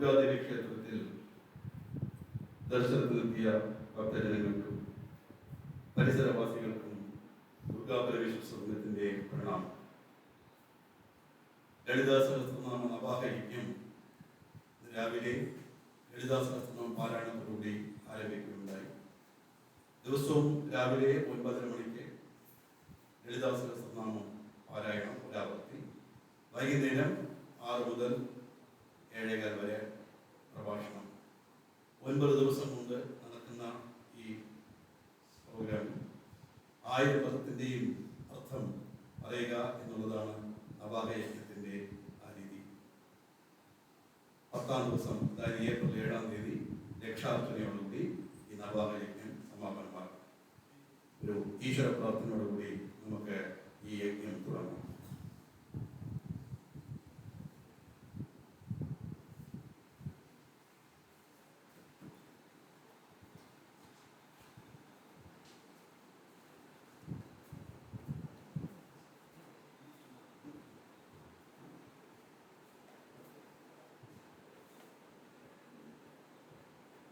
ദുർഗാദേവി ക്ഷേത്രത്തിൽ ദർശനത്തിനെത്തിയ ഭക്തജനങ്ങൾക്കും പരിസരവാസികൾക്കും ദുർഗാപരമേശ്വര സ്വർഗത്തിന്റെ പ്രണാമം. ലളിതാ സഹസ്രനാമ നവാഹയജ്ഞം രാവിലെ ലളിതാ സഹസ്രനാമം പാരായണത്തോടുകൂടി ആരംഭിക്കുകയുണ്ടായി. ദിവസവും രാവിലെ 9:30 മണിക്ക് ലളിതാ സഹസ്രനാമം പാരായണം ഒരാവർത്തി, വൈകുന്നേരം 6 മുതൽ 7:15 വരെ പ്രഭാഷണം. 9 ദിവസം കൊണ്ട് നടക്കുന്ന ഈ പ്രോഗ്രാം 1000 പദത്തിൻ്റെയും അർത്ഥം പറയുക എന്നുള്ളതാണ് നവാഹയജ്ഞത്തിൻ്റെ ആ രീതി. 10ാം ദിവസം, അതായത് ഏപ്രിൽ 7-ാം തീയതി രക്ഷാർച്ചനയോടുകൂടി ഈ നവാഹയജ്ഞം സമാപനമാകും. ഒരു ഈശ്വര പ്രാർത്ഥനയോടുകൂടി നമുക്ക് ഈ യജ്ഞം തുടങ്ങാം.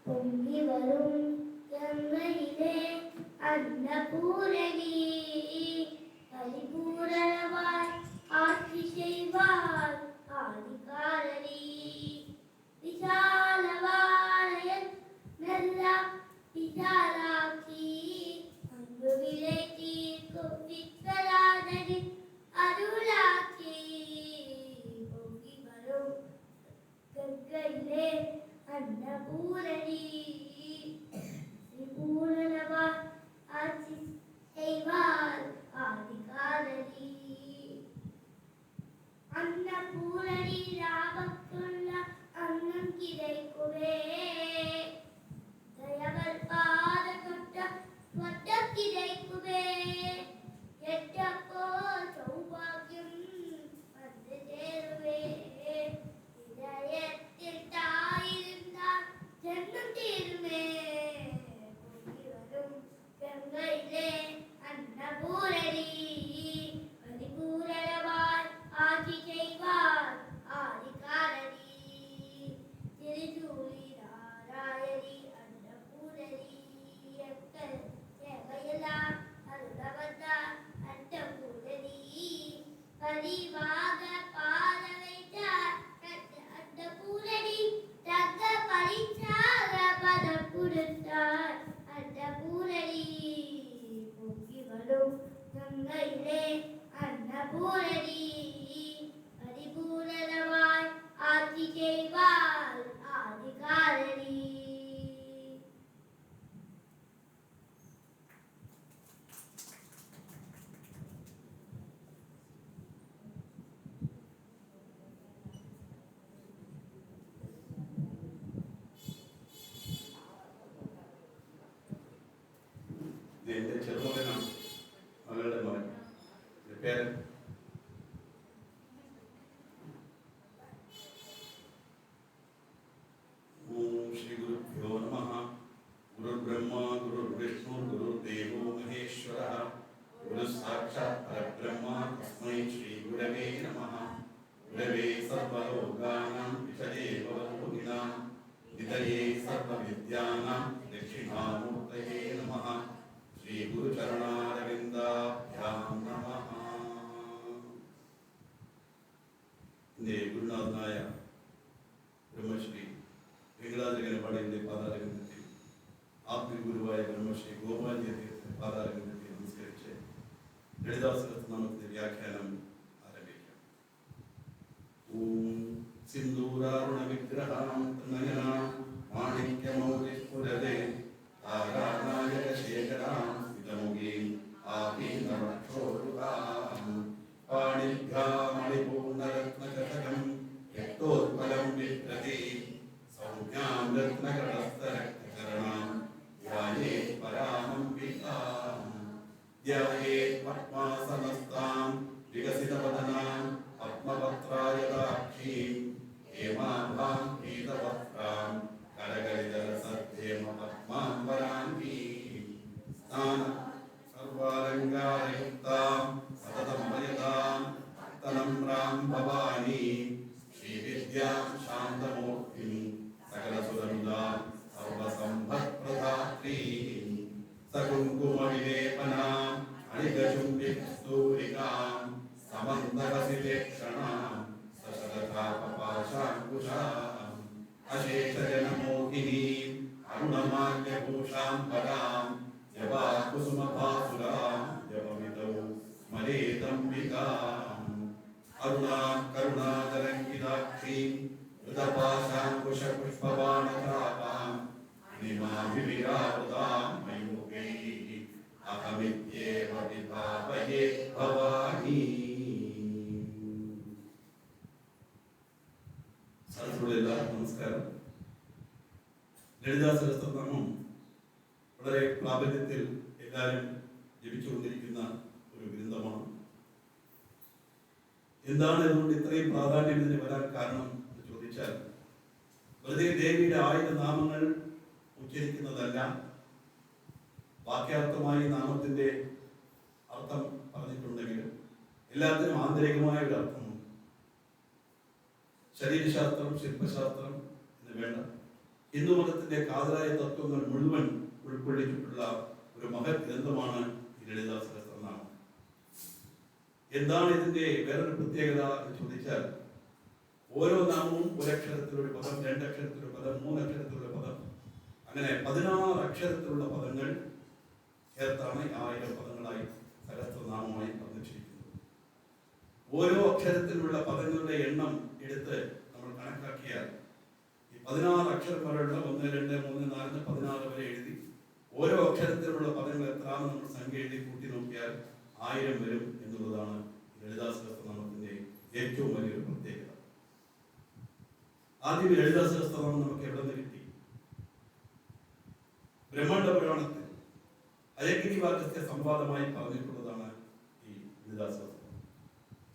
പൊങ്ങി വരും ഗംഗയിലെ അന്നപൂരണി, പരിപൂരണമായി ആർത്തി ചെയ്വാൻ ആദികാരണി. വിശാലവാളയൻ നല്ല വിശാലാക്ഷി, അമ്പുവിലെ തീർക്കും വിത്തരാജനി അരുളാക്ഷി. പൊങ്ങി വരും ഗംഗയിലെ അന്നപൂരണി, പരിപൂരണമായി ആർത്തി ചെയ്വാൻ ആദികാരണി. അന്നപൂരണി രാമക്കുള്ള അന്നം കിടക്കുവേ, ദയവൽ പാദ തൊട്ട വട്ടം കിടക്കുവേ. എട്ടപ്പോ സൗഭാഗ്യം വന്നു ചേരുവേ, ഹൃദയത്തിൽ തായിരുന്നാൽ ജന്മം തീരുമേ. പൊങ്ങി വരും ഗംഗയിലെ അന്നപൂരണി, പരിപൂരണമായി ആർത്തി ചെയ്വാൻ ആദികാരണി. തിരുചൂളി നാരായണി അന്നപൂരണി, എല്ലാം അരുളവന്ന അന്നപൂരണി. പരിവാക പാലവൈറ്റ അന്നപൂരണി, തങ്ക പരിച്ചാക പദം കൊടുത്താൽ അന്നപൂരണി. പൊങ്ങി വരും ഗംഗയിലെ അന്നപൂരണി, പരിപൂരണമായി ആർത്തി ചെയ്വാൻ ആദികാരണി. എന്റെ ചെറുമകനാണ്, മകളുടെ മകൻ. പേരൻ ഓം ശ്രീ ഗുരുഭ്യോ നമഃ. ഗുരുർബ്രഹ്മ ഗുരുർവിഷ്ണു ഗുരുർദേവോ മഹേശ്വരഃ, ഗുരു സാക്ഷാത് പരബ്രഹ്മ തസ്മൈ ശ്രീ ഗുരവേ നമഃ. ഗുരവേ സർവലോകാനാം വിഷയേ ഭവഭൂതിനാം വിതയേ സർവവിദ്യാനാം ദക്ഷിണാമൂർത്തയേ നമഃ. ശ്രീ ഗുരുചരണാരവിന്ദാഭ്യാം നമഃ. എൻ്റെ ഗുരുനാഥനായ ബ്രഹ്മശ്രീ വെങ്കടാചലപാടിയുടെ പാതാരവിന്ദത്തിൽ, ആത്മഗുരുവായ ബ്രഹ്മശ്രീ ഗോപാലി അദ്ദേഹത്തിന്റെ പാതാരവിന്ദത്തിൽ നമസ്കരിച്ച് ലളിതാ സഹസ്രനാമത്തിന്റെ വ്യാഖ്യാനം ആരംഭിക്കാം. ഓം സിന്ദൂരാരുണ വിഗ്രഹാം നയനാം മാണിക്യമൗലിസ്ഫുരതേ, താരാനായക ശേഖരാം സ്ഥിതമുഖീം ആഭീനവക്ഷോരുഹാം. പാണിഭ്യാമണിപൂർണരത്നകടകം രക്തോത്പലം വിഭ്രതി, സൗമ്യാം രത്നകടസ്ഥരക്തചരണാം ധ്യായേത് പരാമംബികാം. ധ്യായേത് പദ്മാസനസ്ഥാം വികസിതവദനാം പദ്മപത്രായതാക്ഷീം, ഹേമാഭാം പീതവസ്ത്രാം स्तूरिकां समन्तकसितेक्षणां सशरथापपाशाङ्कुशाम् अशेषजनमोहिनीम् अरुणमाल्यभूषां परां जवाकुसुमभासुरां जपमितौ स्मरेदम्बिकाम् अरुणां करुणातरङ्गिताक्षीं हृदपाशाङ्कुशपुष्पबाणचापां अणिमाभिविरावृतां मयूखैः अहमित्येव विभावये भवानी. സദസ്സുകളെല്ലാം നമസ്കാരം. ലളിതാ സഹസ്രനാമം വളരെ പ്രാബല്യത്തിൽ എല്ലാവരും ജപിച്ചുകൊണ്ടിരിക്കുന്ന ഒരു ഗ്രന്ഥമാണ്. എന്താണ് ഇതുകൊണ്ട് ഇത്രയും പ്രാധാന്യം ഇതിന് വരാൻ കാരണം എന്ന് ചോദിച്ചാൽ, വെറുതെ ദേവിയുടെ 1000 നാമങ്ങൾ ഉച്ചരിക്കുന്നതല്ല, വാക്യാർത്ഥമായി നാമത്തിന്റെ അർത്ഥം പറഞ്ഞിട്ടുണ്ടെങ്കിലും എല്ലാത്തിനും ആന്തരികമായ ഒരു അർത്ഥമുണ്ട്. ശരീരശാസ്ത്രം, ശില്പശാസ്ത്രം എന്ന് വേണ്ട ഹിന്ദു മതത്തിന്റെ കാതലായ തത്വങ്ങൾ മുഴുവൻ ഉൾക്കൊള്ളിച്ചിട്ടുള്ള ഒരു മഹത് ഗ്രന്ഥമാണ് ഈ ലളിതാ സഹസ്രനാമം. എന്താണ് ഇതിന്റെ വേറൊരു പ്രത്യേകത എന്ന് ചോദിച്ചാൽ, ഓരോ നാമവും ഒരക്ഷരത്തിലൊരു പദം, 2 അക്ഷരത്തിലൊരു പദം, 3 അക്ഷരത്തിലുള്ള പദം, അങ്ങനെ 16 അക്ഷരത്തിലുള്ള പദങ്ങൾ ചേർത്താണ് 1000 പദങ്ങളായി സഹസ്രനാമമായി പറഞ്ഞിരിക്കുന്നത്. ഓരോ അക്ഷരത്തിലുള്ള പദങ്ങളുടെ എണ്ണം എടുത്ത് നമ്മൾ കണക്കാക്കിയാൽ ഈ 16 അക്ഷരം വരെയുള്ള 1, 2, 3, 4, 16 വരെ എഴുതി ഓരോ അക്ഷരത്തിലുള്ള പദങ്ങൾ എത്രയാണ് നമ്മൾ സംഖ്യ എഴുതി കൂട്ടി നോക്കിയാൽ 1000 വരും എന്നുള്ളതാണ് ലളിതാ സഹസ്രനാമത്തിന്റെ ഏറ്റവും വലിയൊരു പ്രത്യേകത. ആദ്യം ലളിതാ സഹസ്രനാമം നമുക്ക് എവിടെ നിന്ന് കിട്ടി? ബ്രഹ്മാണ്ഡ പുരാണത്തിൽ ഹയഗ്രീ വാക്യത്തെ സംവാദമായി പറഞ്ഞിട്ടുള്ളതാണ് ഈ ലളിതാ സഹസ്രനാമം.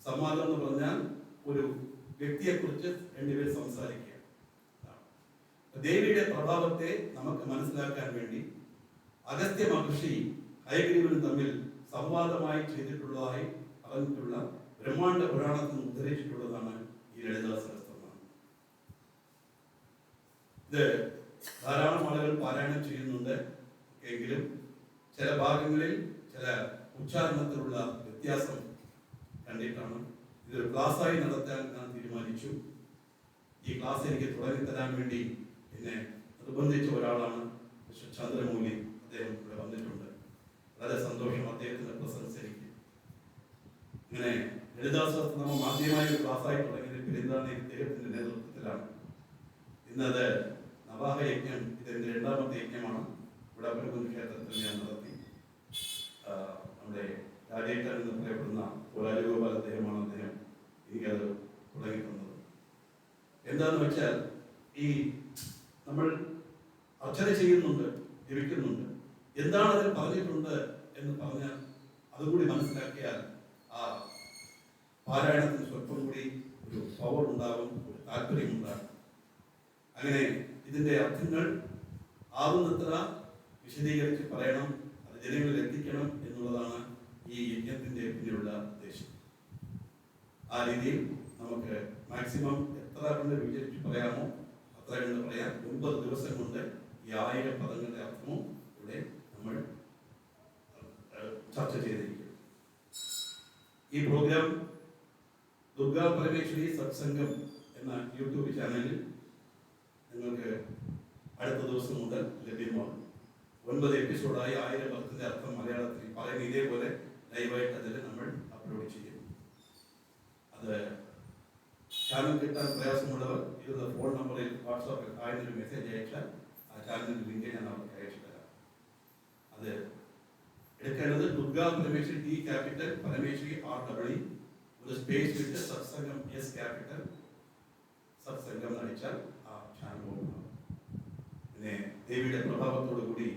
സംവാദം എന്ന് പറഞ്ഞാൽ ഒരു വ്യക്തിയെ കുറിച്ച് രണ്ടുപേർ സംസാരിക്കുക. ദേവിയുടെ പ്രഭാവത്തെ നമുക്ക് മനസ്സിലാക്കാൻ വേണ്ടി അഗസ്ത്യ മഹർഷി ഹയഗ്രീവനും തമ്മിൽ സംവാദമായി ചെയ്തിട്ടുള്ളതായി പറഞ്ഞിട്ടുള്ള ബ്രഹ്മാണ്ഡ പുരാണത്തിൽ ഉദ്ധരിച്ചിട്ടുള്ളതാണ് ഈ ലളിതാ സഹസ്രനാമം. ഇത് ധാരാളം ആളുകൾ പാരായണം ചെയ്യുന്നുണ്ട് എങ്കിലും ചില ഭാഗങ്ങളിൽ ചില ഉച്ചാരണത്തിലുള്ള വ്യത്യാസം കണ്ടിട്ടാണ് ഇതൊരു ക്ലാസ്സായി നടത്താൻ ഞാൻ തീരുമാനിച്ചു. ഈ ക്ലാസ് എനിക്ക് തുടങ്ങിത്തരാൻ വേണ്ടി എന്നെ നിർബന്ധിച്ച ഒരാളാണ് മിസ്റ്റർ ചന്ദ്രമൗലി. അദ്ദേഹം ഇവിടെ വന്നിട്ടുണ്ട്. വളരെ സന്തോഷം, അദ്ദേഹത്തിന്റെ പ്രസൻസ് എനിക്ക്. ഇങ്ങനെ ലളിതാ സഹസ്രനാമം ആദ്യമായി ഒരു ക്ലാസ്സായി തുടങ്ങിയത് പെരുന്താണി ഇദ്ദേഹത്തിന്റെ നേതൃത്വത്തിലാണ്. ഇന്നത് നവാഹ യജ്ഞം, ഇതിന്റെ 2ാമത്തെ യജ്ഞമാണ്. ഇവിടെ അപ്പനക്കുന്ന് ക്ഷേത്രത്തിൽ ഞാൻ നടത്തി. നമ്മുടെ രാജേട്ടൻ എന്ന് പറയപ്പെടുന്ന രാജഗോപാൽ അദ്ദേഹമാണ് അദ്ദേഹം എനിക്കത് തുടങ്ങി തന്നത്. എന്താന്ന് വെച്ചാൽ, ഈ നമ്മൾ അർച്ചന ചെയ്യുന്നുണ്ട്, ജപിക്കുന്നുണ്ട്, എന്താണ് അതിൽ പറഞ്ഞിട്ടുണ്ട് എന്ന് പറഞ്ഞാൽ അതുകൂടി മനസ്സിലാക്കിയാൽ ആ പാരായണത്തിന് സ്വല്പം കൂടി ഒരു പവർ ഉണ്ടാകും, ഒരു താല്പര്യം ഉണ്ടാകും. അങ്ങനെ ഇതിന്റെ അർത്ഥങ്ങൾ ആവുന്നത്ര വിശദീകരിച്ച് പറയണം, അത് ജനങ്ങളിൽ എത്തിക്കണം എന്നുള്ളതാണ് ഈ യജ്ഞത്തിന്റെ പിന്നിലുള്ള ഉദ്ദേശം. ആ രീതിയിൽ നമുക്ക് മാക്സിമം എത്ര കൊണ്ട് വിചാരിച്ച് പറയാമോ അത്ര കൊണ്ട് പറയാം. 9 ദിവസം കൊണ്ട് ഈ 1000 പദങ്ങളുടെ അർത്ഥവും ഇവിടെ നമ്മൾ ചർച്ച ചെയ്തിരിക്കും. ഈ പ്രോഗ്രാം ദുർഗാ പരമേശ്വരി സത്സംഗം എന്ന യൂട്യൂബ് ചാനലിൽ നിങ്ങൾക്ക് അടുത്ത ദിവസം മുതൽ ലഭ്യമാകും. 9 എപ്പിസോഡായി 1000 പദത്തിന്റെ അർത്ഥം മലയാളത്തിൽ പറയുന്ന ഇതേപോലെ ലൈവായിട്ട് അതിൽ നമ്മൾ അപ്ലോഡ് ചെയ്യും. അത് ചാനൽ കിട്ടാൻ പ്രയാസമുള്ളവർ ഇതുള്ള ഫോൺ നമ്പറിൽ വാട്സാപ്പിൽ ആയിരം മെസ്സേജ് അയച്ചാൽ ആ ചാനലിന്റെ ലിങ്ക് ഞാൻ അവർക്ക് അയച്ചു തരാം. അത് എടുക്കേണ്ടത് Durga Parameshwari T capital Parameshwari REE ഒരു സ്പേസ് വിട്ട് സത്സംഗം S ക്യാപിറ്റൽ സത്സംഗം നടിച്ചാൽ ആ ചാനൽ ഓപ്പൺ ആകും. പിന്നെ ദേവിയുടെ പ്രഭാവത്തോടു കൂടി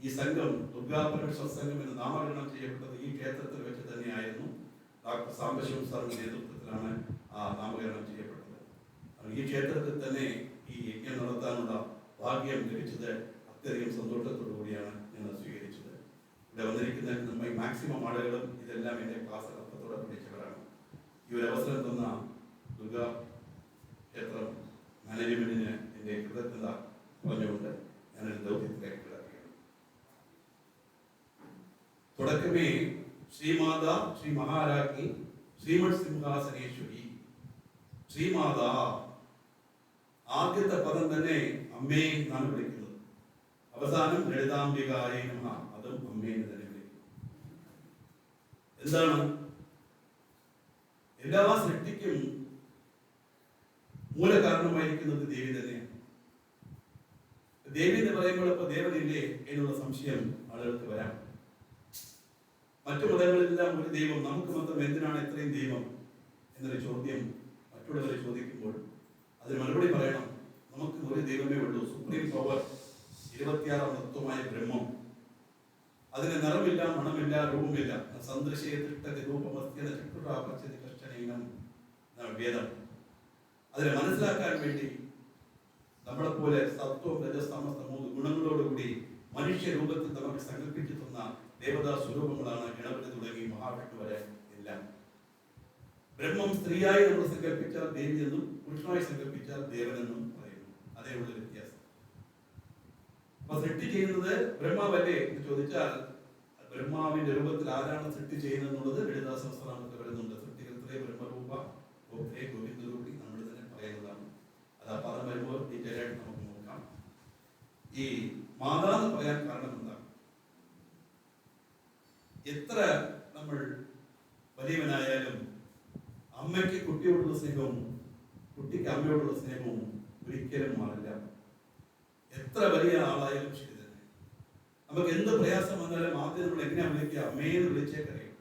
ഈ സംഘം ദുർഗാ പരമേശ്വരി സത്സംഗം എന്ന് നാമകരണം ചെയ്യപ്പെട്ടത് ഈ ക്ഷേത്രത്തിൽ വെച്ച് തന്നെയായിരുന്നു. ഡോക്ടർ സാംബശിവൻ സാറിന്റെ നേതൃത്വത്തിലാണ് ആ നാമകരണം ചെയ്യപ്പെട്ടത്. ഈ ക്ഷേത്രത്തിൽ തന്നെ ഈ യജ്ഞം നടത്താനുള്ള ഭാഗ്യം ലഭിച്ചത് അത്യധികം സന്തോഷത്തോടു കൂടിയാണ് ഞങ്ങൾ സ്വീകരിച്ചത്. ഇവിടെ വന്നിരിക്കുന്ന നമ്മൾ മാക്സിമം ആളുകളും ഇതെല്ലാം എൻ്റെ ക്ലാസ് അർത്ഥത്തോടെ പഠിച്ചവരാണ്. ഈ ഒരു അവസരം തന്ന ദുർഗാ ക്ഷേത്രം മാനേജ്മെന്റിന് എൻ്റെ കൃതജ്ഞത പറഞ്ഞുകൊണ്ട് ഞാനൊരു ദൗത്യത്തിലേക്ക് കിടക്കുകയാണ്. തുടക്കമേ ശ്രീമാത, ശ്രീ മഹാരാജ്ഞി, ശ്രീമത് സിംഹാസനേശ്വരി. ശ്രീമാത, ആദ്യത്തെ പദം തന്നെ അമ്മേ എന്നാണ് വിളിക്കുന്നത്. അവസാനം ലളിതാംബികായേ നമഃ, അതും അമ്മേനെ തന്നെ വിളിക്കും. എന്താണ്? എല്ലാ സൃഷ്ടിക്കും മൂലകാരണമായിരിക്കുന്നത് ദേവി തന്നെയാണ്. ദേവി എന്ന് പറയുമ്പോൾ ഇപ്പൊ ദേവനില്ലേ എന്നുള്ള സംശയം ആളുകൾക്ക് വരാം. മറ്റു മതങ്ങളിലെല്ലാം ഒരു ദൈവം, നമുക്ക് മാത്രം എന്തിനാണ് ഇത്രയും ദൈവം എന്നൊരു ചോദ്യം മറ്റുള്ളവരെ ചോദിക്കുമ്പോൾ അതിന് മറുപടി പറയണം. നമുക്ക് ഒരു ദൈവമേ ഉള്ളൂ, സുപ്രീം പവർ, 26 തത്വമായ ബ്രഹ്മം. അതിന് നിറമില്ല, മണമില്ല, രൂപമില്ല. വേദം. അതിനെ മനസ്സിലാക്കാൻ വേണ്ടി നമ്മളെ പോലെ സത്വം, രജസ്തമസ്ത 3 ഗുണങ്ങളോടുകൂടി മനുഷ്യ രൂപത്തിൽ നമുക്ക് സങ്കല്പിച്ചു തന്ന ദേവതാ സ്വരൂപങ്ങളാണ് ഗണപതി തുടങ്ങി മഹാവിഷ്ണു വരെ എല്ലാം. ബ്രഹ്മം സ്ത്രീയായി നമ്മൾ സങ്കല്പിച്ചാൽ ദേവി എന്നും, പുരുഷനായി സങ്കല്പിച്ചാൽ ദേവനെന്നും പറയുന്നു. അതേ ഉള്ള വ്യത്യാസം. അപ്പൊ സൃഷ്ടി ചെയ്യുന്നത് ബ്രഹ്മാവല്ലേ എന്ന് ചോദിച്ചാൽ ബ്രഹ്മാവിന്റെ രൂപത്തിൽ ആരാണ് സൃഷ്ടി ചെയ്യുന്നത് എന്നുള്ളത് ലളിതാ സഹസ്രനാമത്തിൽ വരുന്നുണ്ട്. സൃഷ്ടികർത്തേ ബ്രഹ്മരൂപ ഗോപേ ഗോവിന്ദരൂപി നമ്മൾ തന്നെ പറയുന്നതാണ്. അത് ആ പദം വരുമ്പോൾ ഡീറ്റെയിൽ ആയിട്ട് നമുക്ക് നോക്കാം. ഈ മാതാ എന്ന് പറയാൻ കാരണം എന്താണ്? എത്ര നമ്മൾ വലിയവനായാലും അമ്മയ്ക്ക് കുട്ടിയോടുള്ള സ്നേഹവും കുട്ടിക്ക് അമ്മയോടുള്ള സ്നേഹവും ഒരിക്കലും മാറില്ല. എത്ര വലിയ ആളായാലും ശരി തന്നെ. നമുക്ക് എന്ത് പ്രയാസം വന്നാലും ആദ്യം നമ്മൾ എങ്ങനെയാ വിളിക്കുക? അമ്മയെന്ന് വിളിച്ചേ കഴിയും.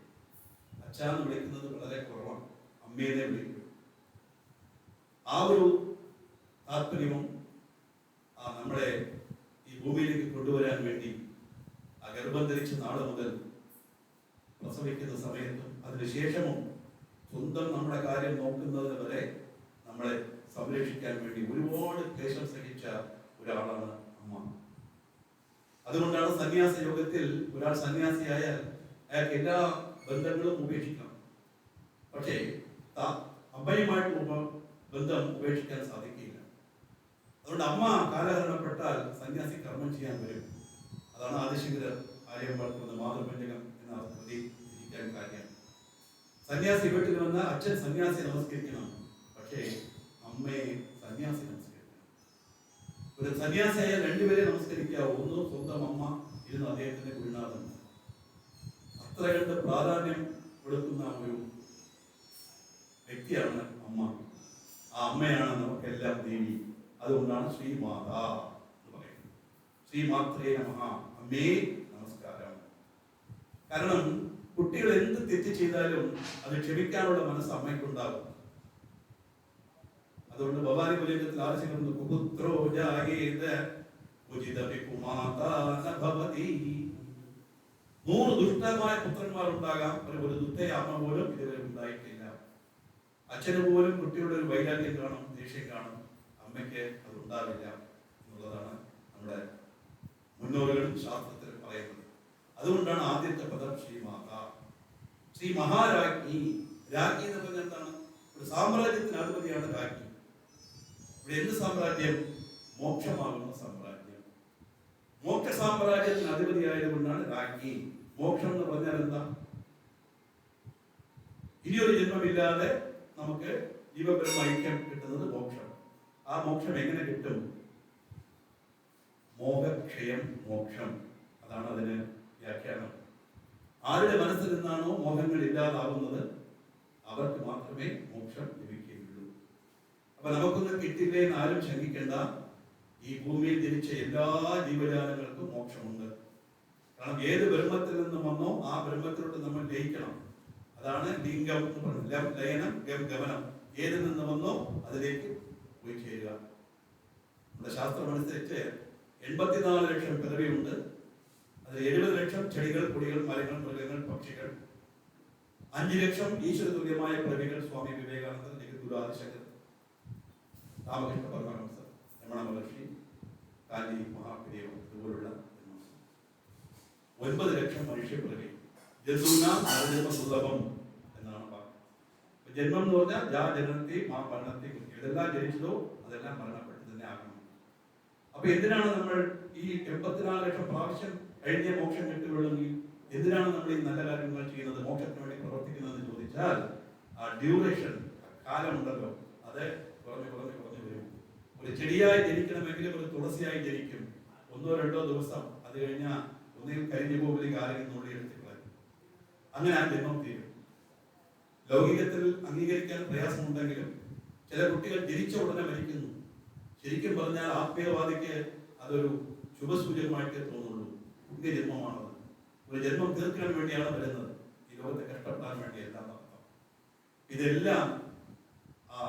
അച്ഛാന്ന് വിളിക്കുന്നത് വളരെ കുറവാണ്, അമ്മേനെ വിളിക്കും. ആ ഒരു താല്പര്യവും നമ്മളെ ഈ ഭൂമിയിലേക്ക് കൊണ്ടുവരാൻ വേണ്ടി ആ ഗർഭം ധരിച്ച നാള് മുതൽ പ്രസവിക്കുന്ന സമയത്തും അതിനുശേഷവും സ്വന്തം നമ്മുടെ കാര്യം നോക്കുന്നതിന് വരെ നമ്മളെ സംരക്ഷിക്കാൻ വേണ്ടി ഒരുപാട് ക്ലേശം സഹിച്ച ഒരാളാണ് അമ്മ. അതുകൊണ്ടാണ് സന്യാസ യോഗത്തിൽ ഒരാൾ സന്യാസിയായാൽ അയാൾക്ക് എല്ലാ ബന്ധങ്ങളും ഉപേക്ഷിക്കണം. പക്ഷേ അമ്മയുമായിട്ടുള്ള ബന്ധം ഉപേക്ഷിക്കാൻ സാധിക്കില്ല. അതുകൊണ്ട് അമ്മ കാലഹരണപ്പെട്ടാൽ സന്യാസി കർമ്മം ചെയ്യാൻ വരും. അതാണ് ആദിശങ്കരർ ആര്യം വളർത്തുന്ന മാതൃപഞ്ചകം എന്ന കൃതി ഇരിക്കാൻ കാര്യം. സന്യാസി വീട്ടിൽ വന്ന അച്ഛൻ സന്യാസി നമസ്കരിക്കണം, പക്ഷേ അമ്മയെ സന്യാസി നമസ്കരിക്കണം. ഒരു സന്യാസിയായ രണ്ടുപേരെ നമസ്കരിക്കാവൂ. ഒന്ന് സ്വന്തം അമ്മ, ഇരുന്ന് അദ്ദേഹത്തിന്റെ ഗുരുനാഥൻ. അത്ര കണ്ട് പ്രാധാന്യം കൊടുക്കുന്ന ഒരു വ്യക്തിയാണ് അമ്മ. ആ അമ്മയാണ് നമുക്കെല്ലാം ദേവി. അതുകൊണ്ടാണ് ശ്രീമാത എന്ന് പറയുന്നത്. ശ്രീമാത്രേ നമഃ, അമ്മേ നമസ്കാരം. കാരണം കുട്ടികൾ എന്ത് തെറ്റ് ചെയ്താലും അത് ക്ഷമിക്കാനുള്ള മനസ്സ് അമ്മയ്ക്കുണ്ടാകും. അതുകൊണ്ട് ഭവാനി കുലീനത്തിൽ ആവശ്യപ്പെടുന്നു, കുപുത്രോ ജായേത ഉചിതപി കുമാതാ ന ഭവതി. 100 ദുഷ്ടമായ പുത്രന്മാർ ഉണ്ടാകാം, ഒരു ദുഷ്ടയ അമ്മ പോലും ഇതുവരെ ഉണ്ടായിട്ടില്ല. അച്ഛന് പോലും കുട്ടിയുടെ ഒരു വൈരാഗ്യം കാണും, ദേഷ്യം കാണും. അമ്മയ്ക്ക് അത് ഉണ്ടാവില്ല എന്നുള്ളതാണ് നമ്മുടെ മുന്നോറുകളും ശാസ്ത്രത്തിൽ പറയുന്നത്. അതുകൊണ്ടാണ് ആദ്യത്തെ പദം ശ്രീമാത. ശ്രീ മഹാരാജ്ഞി. രാജ്ഞി എന്ന് പറഞ്ഞാൽ എന്താണ്? ഒരു സാമ്രാജ്യത്തിന് അധിപതിയാണ് രാജ്ഞി. ഇവിടെ എന്ത് സാമ്രാജ്യം? മോക്ഷമാകുന്ന സാമ്രാജ്യം. മോക്ഷ സാമ്രാജ്യത്തിന് അധിപതിയായതുകൊണ്ടാണ് രാജ്ഞി. മോക്ഷം എന്ന് പറഞ്ഞാൽ എന്താ? ഇനിയൊരു ജന്മമില്ലാതെ നമുക്ക് ജീവപരമ ഐക്യം കിട്ടുന്നത് മോക്ഷം. ആ മോക്ഷം എങ്ങനെ കിട്ടും? മോഹക്ഷയം മോക്ഷം. അതാണ് അതിന് വ്യാഖ്യാനം. ആരുടെ മനസ്സിൽ നിന്നാണോ മോഹങ്ങൾ ഇല്ലാതാവുന്നത് അവർക്ക് മാത്രമേ മോക്ഷം ലഭിക്കുകയുള്ളൂ. അപ്പൊ നമുക്കൊന്നും കിട്ടില്ലേ എന്ന് ആരും ശങ്കിക്കേണ്ട. ഈ ഭൂമിയിൽ ജനിച്ച എല്ലാ ജീവജാലങ്ങൾക്കും മോക്ഷമുണ്ട്. കാരണം ഏത് ബ്രഹ്മത്തിൽ നിന്നും വന്നോ ആ ബ്രഹ്മത്തിലോട്ട് നമ്മൾ ലയിക്കണം. അതാണ് ലിംഗം എന്ന് പറയുന്നത്. ലയനം, ഗമനം. ഏതിൽ നിന്ന് വന്നോ അതിലേക്ക് പോയി ചേരുക. നമ്മുടെ ശാസ്ത്രം അനുസരിച്ച് 84 ലക്ഷം പിറവിയുണ്ട്. അത് 70 ലക്ഷം ചെടികൾ, കുടികൾ, മരങ്ങൾ, മൃഗങ്ങൾ, പക്ഷികൾ. 5 ലക്ഷം ഈശ്വര തുല്യമായ പിറവികൾ. സ്വാമി വിവേകാനന്ദൻ, ഗുരു ആദിശങ്കർ, രാമകൃഷ്ണ പരമഹംസർ, രമണ മഹർഷി, കാലി മഹാപരിയോ ഇതുപോലുള്ള 9 ലക്ഷം മനുഷ്യ പിറവി. ജന്മ സുലഭം എന്നാണ് പറയുന്നത്. ജന്മം എന്ന് പറഞ്ഞാൽ ജനനത്തെ മരണത്തെ കുറിച്ച് ഇതെല്ലാം ജനിച്ചതോ അതെല്ലാം മരണപ്പെട്ട് തന്നെ ആകണം. അപ്പൊ എന്തിനാണ് നമ്മൾ ഈ 84 ലക്ഷം പ്രാവശ്യം കഴിഞ്ഞ മോക്ഷം കിട്ടുകയുള്ളെങ്കിൽ എന്തിനാണ് നമ്മൾ ഈ നല്ല കാര്യങ്ങൾ ചെയ്യുന്നത്, മോക്ഷത്തിന് വേണ്ടി പ്രവർത്തിക്കുന്നതെന്ന് ചോദിച്ചാൽ ആ ഡ്യൂറേഷൻ, കാലമുണ്ടല്ലോ, അത് കുറഞ്ഞു വരും. ഒരു ചെടിയായി ജനിക്കണമെങ്കിൽ ഒരു തുളസിയായി ജനിക്കും. 1-2 ദിവസം, അത് കഴിഞ്ഞാൽ ഒന്നുകിൽ കരിഞ്ഞു പോകില്ലെങ്കിൽ ആരെങ്കിലും നുള്ളിയെടുത്ത് കളയും. അങ്ങനെ ആ ജന്മം തീരും. ലൗകികത്തിൽ അംഗീകരിക്കാൻ പ്രയാസമുണ്ടെങ്കിലും ചില കുട്ടികൾ ജനിച്ച ഉടനെ മരിക്കുന്നു. ശരിക്കും പറഞ്ഞാൽ ആത്മീയവാദിക്ക് അതൊരു ശുഭസൂചകമായിട്ടേ തോന്നുള്ളൂ. പുതിയ ജന്മമാണത്. ഒരു ജന്മം തീർക്കാൻ വേണ്ടിയാണ് വരുന്നത്, ഈ ലോകത്തെ കഷ്ടപ്പെടാൻ വേണ്ടിയല്ല എന്നർത്ഥം. ഇതെല്ലാം ആ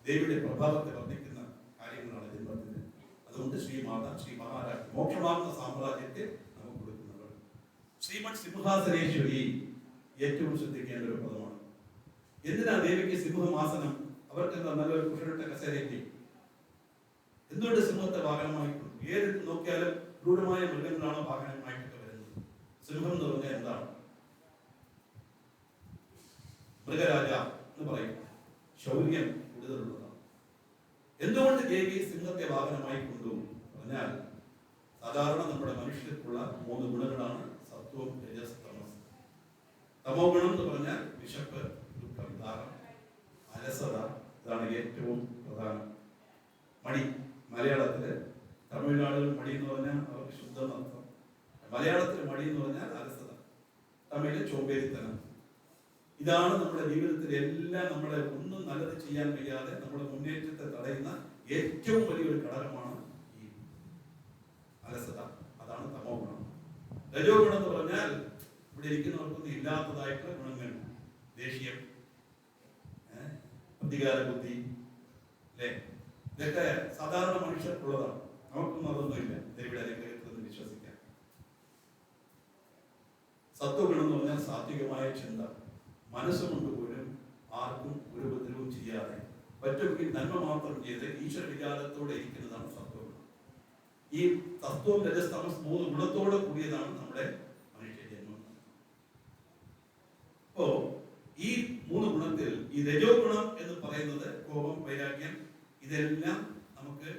ദേവിയുടെ പ്രഭാവത്തെ വർദ്ധിക്കുന്ന കാര്യങ്ങളാണ് ജന്മത്തിന്. അതുകൊണ്ട് ശ്രീമാത, ശ്രീ മഹാരാജ്, മോക്ഷമാകുന്ന സാമ്രാജ്യത്തെ നമുക്ക് കൊടുക്കുന്നവർ. ശ്രീമത് സിംഹാസനേശ്വരി ഏറ്റവും ശ്രദ്ധിക്കേണ്ട ഒരു പദമാണ്. എന്തിനാ ദേവിക്ക് സിംഹമാസനം? അവർക്ക് എന്താ നല്ലൊരു കുഷനിട്ട കസേരയ്ക്ക്? എന്തുകൊണ്ട് സിംഹത്തെ വാഹനമായിട്ടുണ്ട്? ഏത് നോക്കിയാലും ക്രൂരമായ മൃഗങ്ങളാണ് വാഹനമായിട്ടൊക്കെ വരുന്നത്. സിംഹം എന്ന് പറഞ്ഞാൽ എന്താണ്? മൃഗരാജ എന്ന് പറയും. ശൗര്യം കൂടുതലുള്ളതാണ്. എന്തുകൊണ്ട് ദേവി സിംഹത്തെ വാഹനമായി കൊണ്ടു പറഞ്ഞാൽ, സാധാരണ നമ്മുടെ മനുഷ്യർക്കുള്ള 3 ഗുണങ്ങളാണ് സത്വം, രജസ്, തമസ്. തമോ ഗുണം എന്ന് പറഞ്ഞാൽ വിശപ്പ്, ദുഃഖം, ദാഹം, അലസത. ഇതാണ് ഏറ്റവും പ്രധാനം. മടി, മലയാളത്തില്, തമിഴ്നാടുകൾ മടി എന്ന് പറഞ്ഞാൽ അവർക്ക് ശുദ്ധം അർത്ഥം. മലയാളത്തിൽ മടി എന്ന് പറഞ്ഞാൽ അലസത, തമിഴില് ചോമ്പേരിത്തനം. ഇതാണ് നമ്മുടെ ജീവിതത്തിൽ എല്ലാം നമ്മളെ ഒന്നും നല്ലത് ചെയ്യാൻ കഴിയാതെ നമ്മുടെ മുന്നേറ്റത്തെ തടയുന്ന ഏറ്റവും വലിയൊരു ഘടകമാണ് ഈ അലസത. അതാണ് തമോ ഗുണം. രജോ ഗുണം എന്ന് പറഞ്ഞാൽ ഇവിടെ ഇരിക്കുന്നവർക്കൊന്നും ഇല്ലാത്തതായിട്ടുള്ള ഗുണങ്ങൾ. ദേഷ്യം, അധികാര ബുദ്ധി, അല്ലേ? ഇതൊക്കെ സാധാരണ മനുഷ്യർക്കുള്ളതാണ്. നമുക്കൊന്നും അതൊന്നുമില്ല. ദേവിയുടെ അനുഗ്രഹത്തിൽ നിന്ന് വിശ്വസിക്കാം. സത്വഗുണം എന്ന് പറഞ്ഞാൽ സാത്വികമായ ചിന്ത. മനസ്സുകൊണ്ട് പോലും ആർക്കും ഒരു ഉപദ്രവവും ചെയ്യാതെ പറ്റുമെങ്കിൽ നന്മ മാത്രം ചെയ്ത് ഈശ്വര വിചാരത്തോടെ ഇരിക്കുന്നതാണ് സത്വഗുണം. ഈ സത്വം, രജസ്, തമസ് 3 ഗുണത്തോടെ കൂടിയതാണ് നമ്മുടെ മനുഷ്യജന്മം. അപ്പോ ഈ 3 ഗുണത്തിൽ ഈ രജോ ഗുണം എന്ന് പറയുന്നത് കോപം, വൈരാഗ്യം, ഇതെല്ലാം നമുക്ക്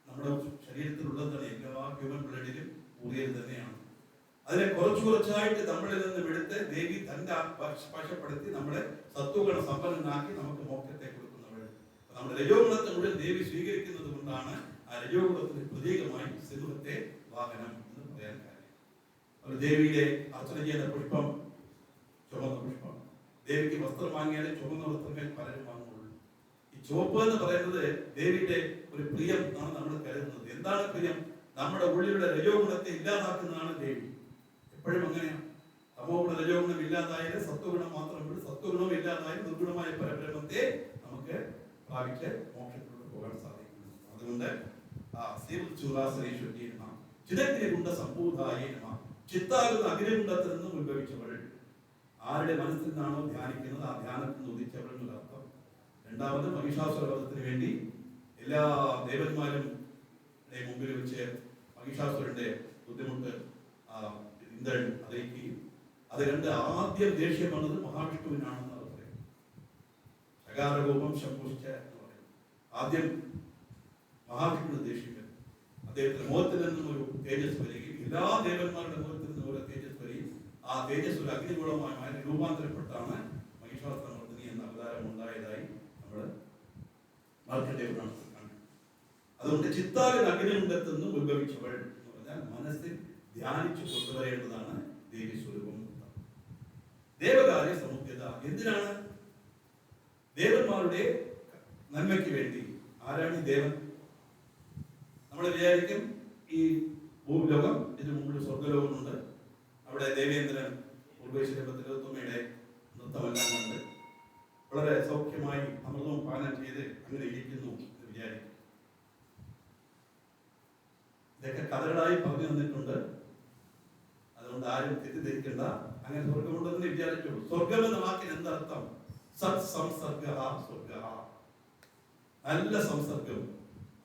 നമ്മുടെ ശരീരത്തിലുള്ളതാണ്. എല്ലാ ഹ്യൂമൻ ബ്ലഡിലും കൂടിയത് തന്നെയാണ്. അതിനെ കുറച്ചായിട്ട് നമ്മളിൽ നിന്നും എടുത്ത് ദേവി തന്റെ വശപ്പെടുത്തി നമ്മളെ സത്വഗുണ സമ്പന്നനാക്കി നമുക്ക് മോക്ഷത്തെ കൊടുക്കുന്നവൾ. നമ്മുടെ രജോ ഗുണത്തെ മുഴുവൻ ദേവി സ്വീകരിക്കുന്നത് കൊണ്ടാണ് ആ രജോ ഗുണത്തിന്റെ പ്രതീകമായി സിംഹത്തെ വാഹനം എന്ന് പറയാൻ കാര്യം. ദേവിയുടെ അർച്ചന ചെയ്യുന്ന പുഷ്പം ചുവന്ന പുഷ്പം. ദേവിക്ക് വസ്ത്രം വാങ്ങിയാൽ ചുവന്ന വസ്ത്രമേ പലരും വാങ്ങുള്ളൂ. ഈ ചുവപ്പ് എന്ന് പറയുന്നത് ദേവിയുടെ ഒരു പ്രിയം ആണ് നമ്മൾ കരുതുന്നത്. എന്താണ് പ്രിയം? നമ്മുടെ ഉള്ളിലുള്ള രജോ ഗുണത്തെ ഇല്ലാതാക്കുന്നതാണ് ദേവി. എപ്പോഴും അങ്ങനെയാണ്. തമോ ഗുണ രജോ ഗുണം ഇല്ലാതായാലും സത്വഗുണം മാത്രമേ. സത്വഗുണം ഇല്ലാതായാലും നിർഗുണമായ പരബ്രഹ്മത്തെ നമുക്ക് പ്രാപിച്ച് മോക്ഷത്തിലൂടെ പോകാൻ സാധിക്കുന്നു. അതുകൊണ്ട് ചിതഗ്നികുണ്ട സംഭൂതായ നമഃ. ചിത്താകുന്ന അഗ്നികുണ്ടത്തിൽ നിന്നും ഉത്ഭവിച്ചവൾ. ആരുടെ മനസ്സിൽ നിന്നാണോ ധ്യാനിക്കുന്നത് ആ ധ്യാനത്തിൽ നിന്ന് ഉദിച്ചവൾ എന്നർത്ഥം. രണ്ടാമത് മഹിഷാസുരവധത്തിന് വേണ്ടി എല്ലാ ദേവന്മാരും മുമ്പിൽ വെച്ച് മഹിഷാസുരന്റെ ബുദ്ധിമുട്ട് ഇന്ദ്രൻ അറിയിക്കുകയും അത് കണ്ട് ആദ്യം ദേഷ്യം വന്നത് മഹാവിഷ്ണുവിനാണെന്ന് അവർ പറയും. ശകാരകോപം ശംഭുശ്ച എന്ന് പറയും. ആദ്യം മഹാവിഷ്ണു ദേഷ്യം വരും. അദ്ദേഹത്തിന്റെ മുഖത്തിൽ നിന്നും ഒരു തേജസ് വരികയും എല്ലാ ദേവന്മാരുടെ മുഖത്തിൽ നിന്നും ഒരു തേജസ് വരികയും ആ തേജസ് ഒരു അഗ്നിഗോളമായി രൂപാന്തരപ്പെട്ടാണ് മഹിഷാസുരമർദ്ദിനി എന്ന അവതാരം ഉണ്ടായതായി നമ്മൾ മാർക്കണ്ടേയനാണ് കണ്ടത്. അതുകൊണ്ട് ചിത്താവിൻ അഗ്നികുണ്ടത്തിൽ നിന്നും ഉത്ഭവിച്ചവൾ എന്ന് പറഞ്ഞാൽ മനസ്സിൽ ധ്യാനിച്ചു കൊണ്ടുവരേണ്ടതാണ് ദേവി സ്വരൂപം. ദേവകാര്യ സമുദ്യത. എന്തിനാണ്? ദേവന്മാരുടെ നന്മയ്ക്ക് വേണ്ടി. ആരാണ് ഈ ദേവൻ? നമ്മൾ വിചാരിക്കും ഈ ഭൂലോകം, ഇതിനു മുമ്പിൽ സ്വർഗലോകമുണ്ട്. അവിടെ ദേവേന്ദ്രൻ ഉർവശിരൂപത്തിലൊത്തുമ്മയുടെ നൃത്തമെല്ലാം കണ്ട് വളരെ സൗഖ്യമായി അമൃതവും പാനം ചെയ്ത് അങ്ങനെ ഇരിക്കുന്നു എന്ന് വിചാരിക്കും. ഇതൊക്കെ കഥകളായി പറഞ്ഞു തന്നിട്ടുണ്ട്. അതുകൊണ്ട് ആരും തെറ്റിദ്ധരിക്കേണ്ട. അങ്ങനെ സ്വർഗമുണ്ടെന്ന് വിചാരിച്ചുള്ളൂ. സ്വർഗം എന്ന വാക്കിന് എന്തർത്ഥം? സത് സംസർഗ, സ്വർഗ, നല്ല സംസർഗം,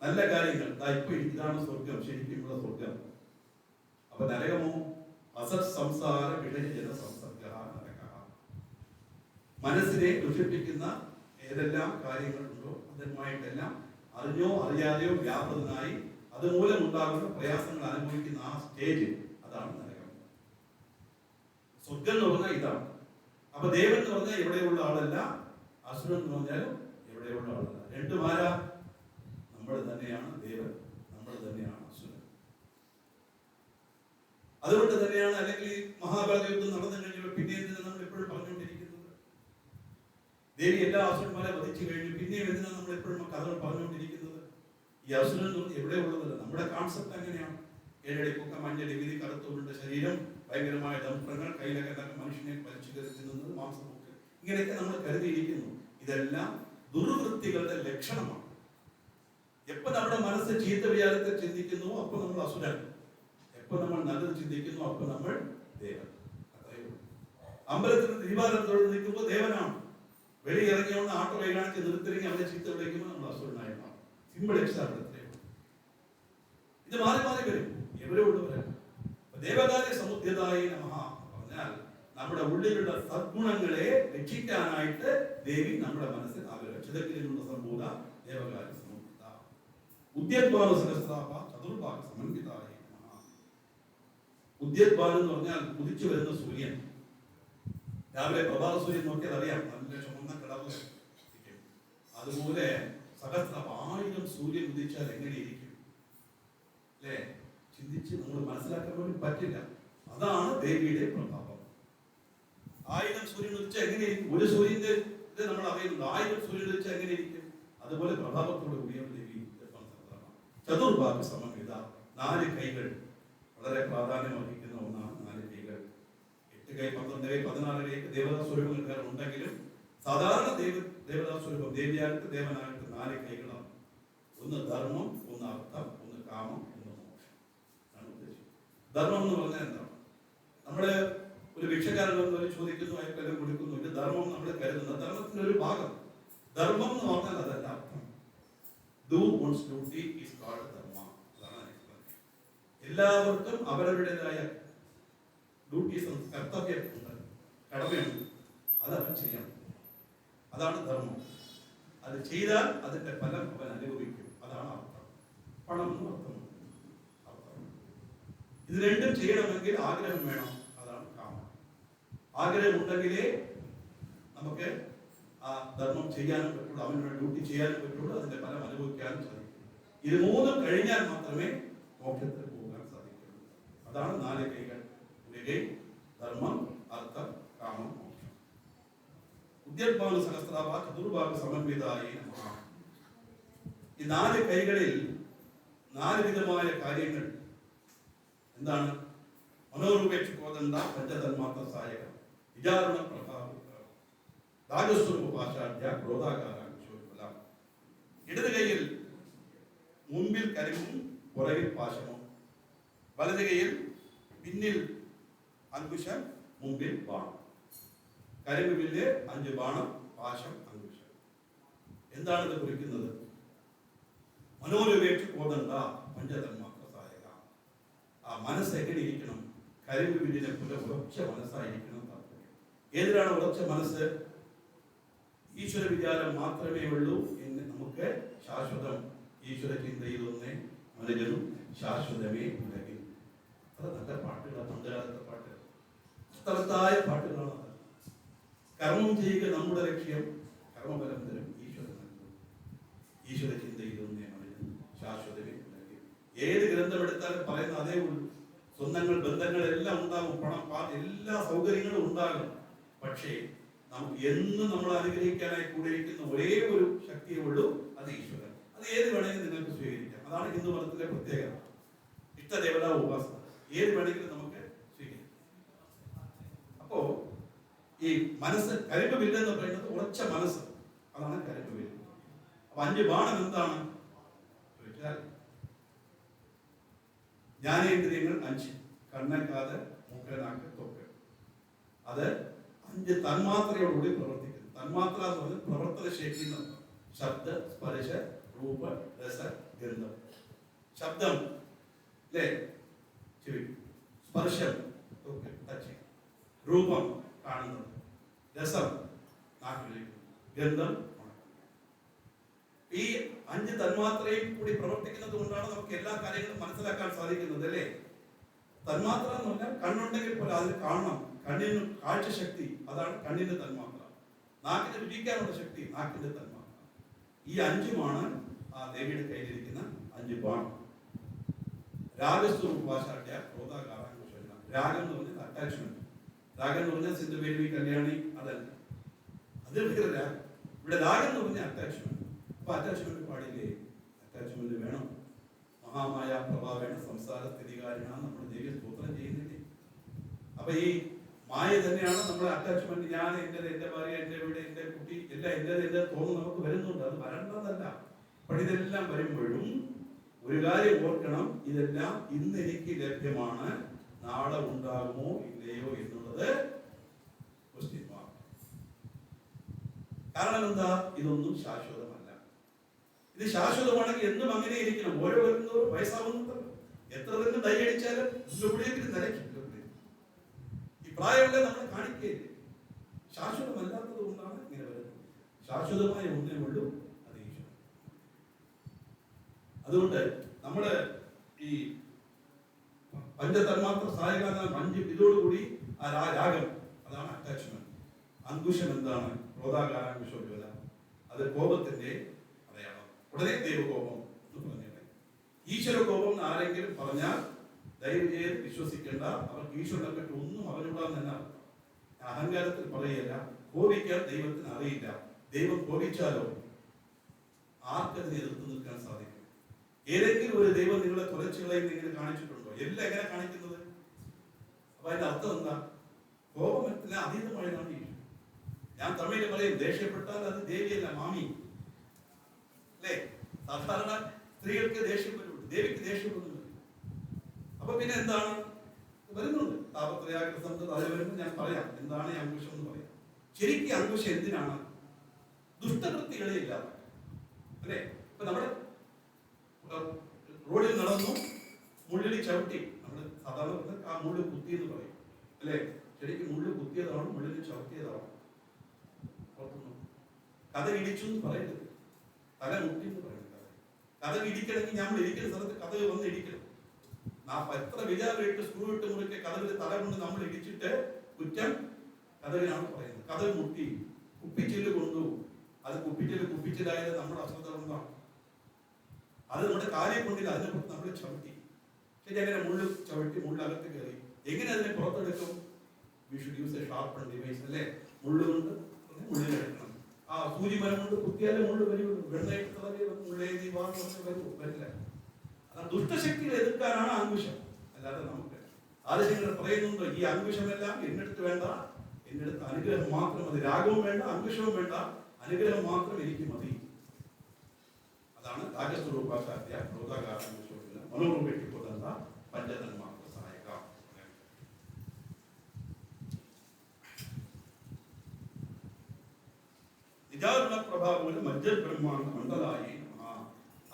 നല്ല കാര്യങ്ങൾ. ഇപ്പൊ ഇതാണ് സ്വർഗം, ശരിക്കുമുള്ള സ്വർഗം. അപ്പൊ നരകമോ? അസത് സംസാര വിഷയജന സംസർഗ നരക. മനസ്സിനെ ദുഷിപ്പിക്കുന്ന ഏതെല്ലാം കാര്യങ്ങളുണ്ടോ അതുമായിട്ടെല്ലാം അറിഞ്ഞോ അറിയാതെയോ വ്യാപൃതനായി അതുമൂലം ഉണ്ടാകുന്ന പ്രയാസങ്ങൾ അനുഭവിക്കുന്ന ആ സ്റ്റേജ്, അതാണ് നരകം. സ്വർഗം എന്ന് പറഞ്ഞാൽ ഇതാണ്. അപ്പൊ ദേവൻ എന്ന് പറഞ്ഞാൽ എവിടെയുള്ള ആളല്ല, അസുരൻ എന്ന് പറഞ്ഞാലും എവിടെയുള്ള ആളല്ല. രണ്ടും ആരാ? നമ്മൾ തന്നെയാണ് ദേവൻ, നമ്മൾ തന്നെയാണ് അസുരൻ. അതുകൊണ്ട് തന്നെയാണ് അല്ലെങ്കിൽ മഹാഭാരത യുദ്ധം നടന്നു കഴിഞ്ഞപ്പോൾ പിന്നെ എന്തിനാ നമ്മൾ എപ്പോഴും പറഞ്ഞുകൊണ്ടിരിക്കുന്നത്? ദേവി എല്ലാ അസുരന്മാരെ വധിച്ചു കഴിഞ്ഞു, പിന്നെയും എന്തിനാണ് നമ്മൾ എപ്പോഴും കഥകൾ പറഞ്ഞുകൊണ്ടിരിക്കുന്നത്? ഈ അസുരൻ എവിടെ ഉള്ളതല്ല. നമ്മുടെ കോൺസെപ്റ്റ് അങ്ങനെയാണ്. ഏഴടി പൊക്കം, മഞ്ഞടി വിധി, കറുത്തുകൊണ്ട് ശരീരം, ഭയങ്കരമായ ദംഭങ്ങൾ, കയ്യിലൊക്കെ മനുഷ്യനെ വലിച്ചു കയറി തിന്നുന്നത്, മാംസമൊക്കെ, ഇങ്ങനെയൊക്കെ നമ്മൾ കരുതിയിരിക്കുന്നു. ഇതെല്ലാം ദുർവൃത്തികളുടെ ലക്ഷണമാണ്. എപ്പോ നമ്മുടെ മനസ്സ് ചീത്ത വിചാരത്തെ ചിന്തിക്കുന്നുവോ അപ്പൊ നമ്മൾ അസുരൻ, എപ്പോ നമ്മൾ നല്ലത് ചിന്തിക്കുന്നു അപ്പൊ നമ്മൾ ദേവൻ. അത്രയേ ഉള്ളൂ. അമ്പലത്തിൽ ദീപാലയത്തോട് നിൽക്കുമ്പോൾ ദേവനാണ്. വെളിയിറങ്ങിയോണ്ട് ആട്ടോ കൈ കാണിച്ച് നിർത്തിറങ്ങി അവരെ ചീത്ത വിളിക്കുമ്പോൾ നമ്മൾ അസുരനായി മാറും. Simple example. ഇത് മാറി മാറി വരും. എവരുള്ളവരാണ് ദേവകാര്യ സമുദ്യതായ നമഃ പറഞ്ഞാൽ നമ്മുടെ ഉള്ളിലുള്ള സദ്ഗുണങ്ങളെ രക്ഷിക്കാനായിട്ട് ദേവി നമ്മുടെ മനസ്സിൽ ആഗ്രഹിച്ചതെങ്കിലുള്ള സംഭൂത ദേവകാര്യ സമുദ്യത ഉദ്യത്ഭാവ സഹസ്രാഭ ചതുർഭാഗ സമന്വിതായ നമഃ. ഉദ്യത്ഭാവം എന്ന് പറഞ്ഞാൽ ഉദിച്ചു വരുന്ന സൂര്യൻ. രാവിലെ പ്രഭാത സൂര്യൻ നോക്കിയാൽ അറിയാം, നല്ല ചുമന്ന കളറിൽ. അതുപോലെ സഹസ്രാഭ 1000 സൂര്യൻ ഉദിച്ചാൽ എങ്ങനെയിരിക്കും അല്ലേ? ചിന്തിച്ച് നമ്മൾ മനസ്സിലാക്കാൻ വേണ്ടി പറ്റില്ല. അതാണ് ദേവിയുടെ പ്രഭാവം. 1000 സൂര്യൻ ഉദിച്ചാൽ എങ്ങനെയിരിക്കും? ഒരു സൂര്യന്റെ ഇത് നമ്മൾ അറിയുന്നുണ്ട്. 1000 സൂര്യൻ ഉദിച്ചാൽ എങ്ങനെയിരിക്കും? അതുപോലെ പ്രഭാവത്തോടെ കൂടിയാണ് ദേവി. ചതുർഭാഗ സമന്വിത, 4 കൈകൾ വളരെ പ്രാധാന്യം അർഹിക്കുന്ന ഒന്നാണ്. 4 കൈകൾ. 8 കൈ, 12 കൈ, 16 കൈ ദേവതാ സ്വരൂപങ്ങൾ വേറെ ഉണ്ടെങ്കിലും സാധാരണ ദേവതാ സ്വരൂപം ദേവിയാകട്ടെ ദേവനാകട്ടെ 4 കൈകളാണ്. ഒന്ന് ധർമ്മം, ഒന്ന് അർത്ഥം, ഒന്ന് കാമം, ഒന്ന് മോക്ഷം. ധർമ്മം എന്ന് പറഞ്ഞാൽ എന്താണ്? നമ്മള് ഒരു ഭിക്ഷക്കാരൻ വന്ന് ചോദിക്കുന്നു, അയാൾക്കെല്ലാം കൊടുക്കുന്നു. ഇത് ധർമ്മം നമ്മൾ കരുതുന്ന ധർമ്മത്തിന്റെ ഒരു ഭാഗം. ധർമ്മം എന്ന് പറഞ്ഞാൽ അതല്ല അർത്ഥം. Do one's duty is called dharma. അതാണ് എക്സ്പ്ലനേഷൻ. എല്ലാവർക്കും അവരവരുടേതായ ഡ്യൂട്ടീസ്, കർത്തവ്യമുണ്ട്, കടമയുണ്ട്. അത് അവൻ ചെയ്യണം. അതാണ് ധർമ്മം. അത് ചെയ്താൽ അതിന്റെ ഫലം അവൻ അനുഭവിക്കും. അതാണ് അർത്ഥം. പണം എന്ന് അർത്ഥം. ഇത് രണ്ടും ചെയ്യണമെങ്കിൽ ആഗ്രഹം വേണം. അതാണ് കാമം. ആഗ്രഹം ഉണ്ടെങ്കിലേ നമുക്ക് ആ ധർമ്മം ചെയ്യാനും പറ്റുള്ളൂ, അവനുള്ള ഡ്യൂട്ടി ചെയ്യാനും പറ്റുള്ളൂ, അതിന്റെ ഫലം അനുഭവിക്കാനും സാധിക്കും. ഇത് 3 കഴിഞ്ഞാൽ മാത്രമേ മോക്ഷത്തിൽ പോകാൻ സാധിക്കുള്ളൂ. അതാണ് 4 കൈകൾ. ഒരു കൈ ധർമ്മം, അർത്ഥം, കാമം, മോക്ഷം. ഉദ്യത്ഭാവ സഹസ്രാഭ ചതുർഭാഗ സമന്വിതായ നമഃ. ഈ 4 കൈകളിൽ 4 വിധമായ കാര്യങ്ങൾ എന്താണ്? മനോരൂപേക്ഷ കോദണ്ഡ പഞ്ചതന്മാത്ര സായക വിചാരണ പ്രഭാവ രാജസ്വരൂപ പാശാഠ്യ ക്രോധാകാര. ഇടത് കൈയിൽ മുമ്പിൽ കരിമ്പും പുറകിൽ പാശമോ, വലത് കൈയിൽ പിന്നിൽ അങ്കുശം, മുമ്പിൽ ബാണം. കരിമ്പ് വില്ല്, 5 ബാണം, പാശം, അങ്കുശം. എന്താണ് ഇത് കുറിക്കുന്നത്? മനോരൂപേക്ഷ കോദണ്ഡ പഞ്ചതന്മാത്ര സായക. ആ മനസ്സ് എങ്ങനെ ഇരിക്കണം? കരിമ്പ് വില്ലിനെ പോലെ ഉറച്ച മനസ്സായിരിക്കണം. ഏതിനാണ് ഉറച്ച മനസ്സ്? ഈശ്വര വിചാരം മാത്രമേ ഉള്ളൂ എന്ന് നമുക്ക് ശാശ്വതം. ഈശ്വര ചിന്തയിലൊന്നേ മനുജനും ശാശ്വതമേ ഉലകിൽ. അത്ര നല്ല പാട്ടുകളാണ് പണ്ടുകാലത്തെ പാട്ടുകൾ. അത്രത്തായ പാട്ടുകളാണ്. കർമ്മം ചെയ്യുക നമ്മുടെ ലക്ഷ്യം, കർമ്മഫലം തരും ഈശ്വരൻ. ഈശ്വര ചിന്തയിലൊന്നേ മനുജനും ശാശ്വതമേ ഉലകിൽ. ഏത് ഗ്രന്ഥം എടുത്താലും പറയുന്ന അതേ ഉള്ളൂ. സ്വന്തങ്ങൾ, ബന്ധങ്ങൾ എല്ലാം ഉണ്ടാകും, പണം, എല്ലാ സൗകര്യങ്ങളും ഉണ്ടാകും. പക്ഷേ നമുക്ക് എന്നും നമ്മൾ അനുഗ്രഹിക്കാനായി കൂടിയിരിക്കുന്ന ഒരേ ഒരു ശക്തിയേ ഉള്ളൂ, അത് ഈശ്വരൻ. അത് ഏത് വേണമെങ്കിലും നിങ്ങൾക്ക് സ്വീകരിക്കാം. അതാണ് ഹിന്ദു മതത്തിലെ പ്രത്യേകത. ഇഷ്ടദേവതാ ഉപാസന ഏത് വേണമെങ്കിലും നമുക്ക് സ്വീകരിക്കാം. അപ്പോ ഈ മനസ്സ്, കരിമ്പ് വില്ല് എന്ന് പറയുന്നത് ഉറച്ച മനസ്സ്. അതാണ് കരിമ്പ് വില്ല്. അപ്പൊ 5 ബാണം എന്താണ്? ജ്ഞാനേന്ദ്രിയങ്ങൾ 5: കണ്ണ്, കാത്, മൂക്ക്, നാക്ക്, ത്വക്ക്. അത് 5 തന്മാത്രയോടുകൂടി പ്രവർത്തിക്കുന്നു. തന്മാത്ര എന്ന് പറഞ്ഞാൽ പ്രവർത്തന ശേഷി. ശബ്ദ, സ്പർശ, രൂപ, രസ, ഗന്ധം. ശബ്ദം അല്ലേ? ചെവി. സ്പർശം ടച്ച്. രൂപം കാണുന്നത്. രസം നാക്കിലേക്ക്. ഗന്ധം. ഈ 5 തന്മാത്രയും കൂടി പ്രവർത്തിക്കുന്നത് കൊണ്ടാണ് നമുക്ക് എല്ലാ കാര്യങ്ങളും മനസ്സിലാക്കാൻ സാധിക്കുന്നത് അല്ലേ? തന്മാത്ര എന്ന് പറഞ്ഞാൽ കണ്ണുണ്ടെങ്കിൽ പോലെ അതിൽ കാണണം. കണ്ണിന് കാഴ്ചശക്തി, അതാണ് കണ്ണിന്റെ തന്മാത്ര. നാക്കിന് രുചിക്കാനുള്ള ശക്തി, നാക്കിന്റെ തന്മാത്ര. ഈ അഞ്ചുമാണ് ആ ദേവിയുടെ കയ്യിലിരിക്കുന്ന 5 ബാണം. രാഗസ്വരൂപാശാഠ്യ ക്രോധാകാരാങ്കുശല. രാഗം എന്ന് പറഞ്ഞാൽ അറ്റാച്ച്മെന്റ്. രാഗം എന്ന് പറഞ്ഞാൽ സിന്ധു വേലി കല്യാണി, അതല്ല, അത് വേറെ രാഗം. ഇവിടെ രാഗം എന്ന് പറഞ്ഞാൽ അറ്റാച്ച്മെന്റ്. അപ്പൊ അറ്റാച്ച്മെന്റ് പാടില്ലേ? അറ്റാച്ച്മെന്റ് വേണം. മഹാമായ പ്രഭാവേണ സംസാര സ്ഥിതികാരണ നമ്മൾ ദേവിയെ സ്തോത്രം ചെയ്യുന്നില്ലേ? അപ്പൊ ഈ മായ തന്നെയാണ് നമ്മുടെ അറ്റാച്ച്മെന്റ്. ഞാൻ എന്റേത്, എന്റെ ഭാര്യ, എന്റെ വീട്, എന്റെ കുട്ടി എല്ലാം എന്റേത് തോന്നുന്നു നമുക്ക് വരുന്നുണ്ട്. അത് വരേണ്ടതല്ല. അപ്പോൾ ഇതെല്ലാം വരുമ്പോഴും ഒരു കാര്യം ഓർക്കണം, ഇതെല്ലാം ഇന്ന് എനിക്ക് ലഭ്യമാണ്, നാളെ ഉണ്ടാകുമോ ഇല്ലയോ എന്നുള്ളത് ക്വസ്റ്റ്യൻ മാർക്ക്. കാരണം എന്താ? ഇതൊന്നും ശാശ്വതമല്ല. ഇത് ശാശ്വതമാണെങ്കിൽ എന്നും അങ്ങനെ ഇരിക്കണം. ഓരോ വരുന്നവരും വയസ്സാവുന്നുണ്ടല്ലോ. എത്ര തന്നെ ഡൈ അടിച്ചാലും ഇതിലൂടെയെങ്കിലും നിലയ്ക്കില്ല. ഈ പ്രായമല്ലേ നമ്മളെ കാണിക്കുകയില്ലേ? ശാശ്വതമല്ലാത്തത് കൊണ്ടാണ് ഇങ്ങനെ വരുന്നത്. ശാശ്വതമായ ഒന്നേ ഉള്ളൂ, അത് ഈശ്വരൻ. അതുകൊണ്ട് നമ്മള് ഈ പഞ്ചതന്മാത്ര സഹായകാരണം 5 ഇതോടുകൂടി ആ രാഗം, അതാണ് അറ്റാച്ച്മെന്റ്. അങ്കുശം എന്താണ്? ക്രോധാകാരാങ്കുശോജ്വല, അത് കോപത്തിന്റെ അടയാളം. ഉടനെ ദൈവകോപം എന്ന് പറഞ്ഞത്. ഈശ്വര കോപം എന്ന് ആരെങ്കിലും പറഞ്ഞാൽ ദയവ് ചെയ്ത് വിശ്വസിക്കേണ്ട. അവർക്ക് ഈശ്വരനെ പറ്റി ഒന്നും അവനുള്ളതെന്ന് തന്നെ അർത്ഥം. അഹങ്കാരത്തിൽ പറയുകയല്ല. കോപിക്കാൻ ദൈവത്തിന് അറിയില്ല. ദൈവം കോപിച്ചാലോ ആർക്കതിനെ എതിർത്ത് നിൽക്കാൻ സാധിക്കും? ഏതെങ്കിലും ഒരു ദൈവം നിങ്ങളെ തുലച്ചുകളെയും ഇങ്ങനെ കാണിച്ചിട്ടുണ്ടോ? എല്ലാം എങ്ങനെ കാണിക്കുന്നത്? അപ്പൊ അതിന്റെ അർത്ഥം എന്താ? കോപത്തിന് അതീതമായതാണ് ഈശ്വരൻ. ഞാൻ തമിഴിൽ പറയും, ദേഷ്യപ്പെട്ടാൽ അത് ദേവിയല്ല, മാമി അല്ലേ? സാധാരണ സ്ത്രീകൾക്ക് ദേഷ്യം വരുള്ളൂ, ദേവിക്ക് ദേഷ്യം ഒന്നും വരും. അപ്പൊ പിന്നെ എന്താണ് വരുന്നുണ്ട്? താപത്രയാഗ്രസന്ധ അത് വരുമ്പോൾ ഞാൻ പറയാം എന്താണ് ഈ അങ്കുശം എന്ന് പറയാം. ശരിക്കും അങ്കുശം എന്തിനാണ്? ദുഷ്ടവൃത്തികളെ ഇല്ലാതെ അല്ലേ? ഇപ്പൊ നമ്മുടെ റോഡിൽ നടന്നു, മുള്ളിൽ ചവിട്ടി, നമ്മൾ സാധാരണ ആ മുള്ളു കുത്തി എന്ന് പറയും അല്ലേ? ശരിക്കും മുള്ളു കുത്തിയതാണ്, മുള്ളിൽ ചവിട്ടിയതാണ്. കഥ ഇടിച്ചു എന്ന് പറയരുത്, തല മുട്ടി എന്ന് പറയുന്നത്. കഥ ഇടിക്കണമെങ്കിൽ നമ്മൾ ഇരിക്കുന്ന സ്ഥലത്ത് കഥ വന്ന് ഇടിക്കണം. എത്ര വിചാരിട്ട് സ്ക്രൂ ഇട്ട് മുറിക്കെ കഥവിൽ തല കൊണ്ട് നമ്മൾ ഇടിച്ചിട്ട് കുറ്റം കഥവിനാണ് പറയുന്നത്. കഥ മുട്ടി, കുപ്പിച്ചില് കൊണ്ടു, അത് കുപ്പിച്ചിലായത് നമ്മുടെ അശ്രദ്ധ കൊണ്ടാണ്. അത് നമ്മുടെ കാര്യം കൊണ്ടില്ല, അതിനെ പുറത്ത് നമ്മൾ ചവിട്ടി. ശരി, അങ്ങനെ മുള്ളു ചവിട്ടി മുള്ളകത്ത് കയറി. എങ്ങനെ അതിനെ പുറത്തെടുക്കും? We should use a sharpen device അല്ലേ? മുള്ളുകൊണ്ട് മുള്ളിലെടുക്കണം. ആ സൂചിമരം കൊണ്ട് കുത്തിയാലേ മുള്ളു വരുള്ളൂ. വെണ്ണയിട്ട് മുള്ളേതി വരില്ല. അത് ദുഷ്ടശക്തികളെ എതിർക്കാനാണ് അങ്കുശം, അല്ലാതെ നമുക്ക് ആവശ്യങ്ങൾ പറയുന്നുണ്ടോ? ഈ അങ്കുശമെല്ലാം എന്നടുത്ത് വേണ്ട, എന്നടുത്ത് അനുഗ്രഹം മാത്രം മതി. രാഗവും വേണ്ട, അങ്കുശവും വേണ്ട, അനുഗ്രഹം മാത്രം എനിക്ക് മതി. അതാണ് രാഗസ്വരൂപാശാഠ്യ ക്രോധാകാരാങ്കുശോജ്വല മനോരൂപേക്ഷ കൊതന്ത പഞ്ചതന്മാത്ര സഹായക. നിജാരുണ പ്രഭാവൂല മജ്ജൽ ബ്രഹ്മാണ്ഡ മണ്ഡലായി.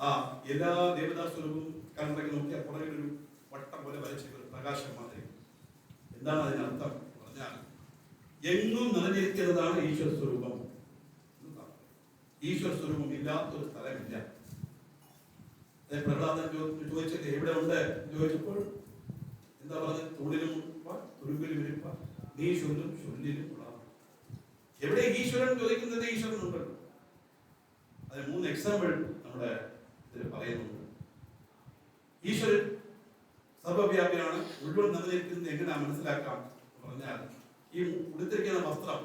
ആ എല്ലാ ദേവതാസ്വരൂപവും കണ്ടൊക്കെ നോക്കിയാൽ പുറകിൽ ഒരു വട്ടം പോലെ വരച്ച ഒരു പ്രകാശം മാതിരി. എന്താണ് അതിനർത്ഥം? പറഞ്ഞാൽ എങ്ങും നിറഞ്ഞിരിക്കുന്നതാണ് ഈശ്വര സ്വരൂപം. ഈശ്വര സ്വരൂപം ഇല്ലാത്തൊരു സ്ഥലമില്ല. പ്രഹ്ലാദൻ ചോദിച്ചിട്ട് എവിടെ ഉണ്ട് ചോദിച്ചപ്പോൾ എന്താ പറഞ്ഞത്? തൂണിലും തുരുമ്പിലും ഇരിപ്പ, നീ ചൊല്ലും ചൊല്ലിലും ഉള്ള. എവിടെ ഈശ്വരൻ ചോദിക്കുന്നത്? ഈശ്വരൻ ഉണ്ടല്ലോ. അതിന് 3 എക്സാമ്പിൾ നമ്മുടെ ഇതിൽ പറയുന്നുണ്ട്. ഈശ്വരൻ സർവവ്യാപിയാണ്, മുഴുവൻ നിലനിൽക്കുന്നത് എങ്ങനെയാ മനസ്സിലാക്കാം പറഞ്ഞാൽ, ഈ ഉടുത്തിരിക്കുന്ന വസ്ത്രം,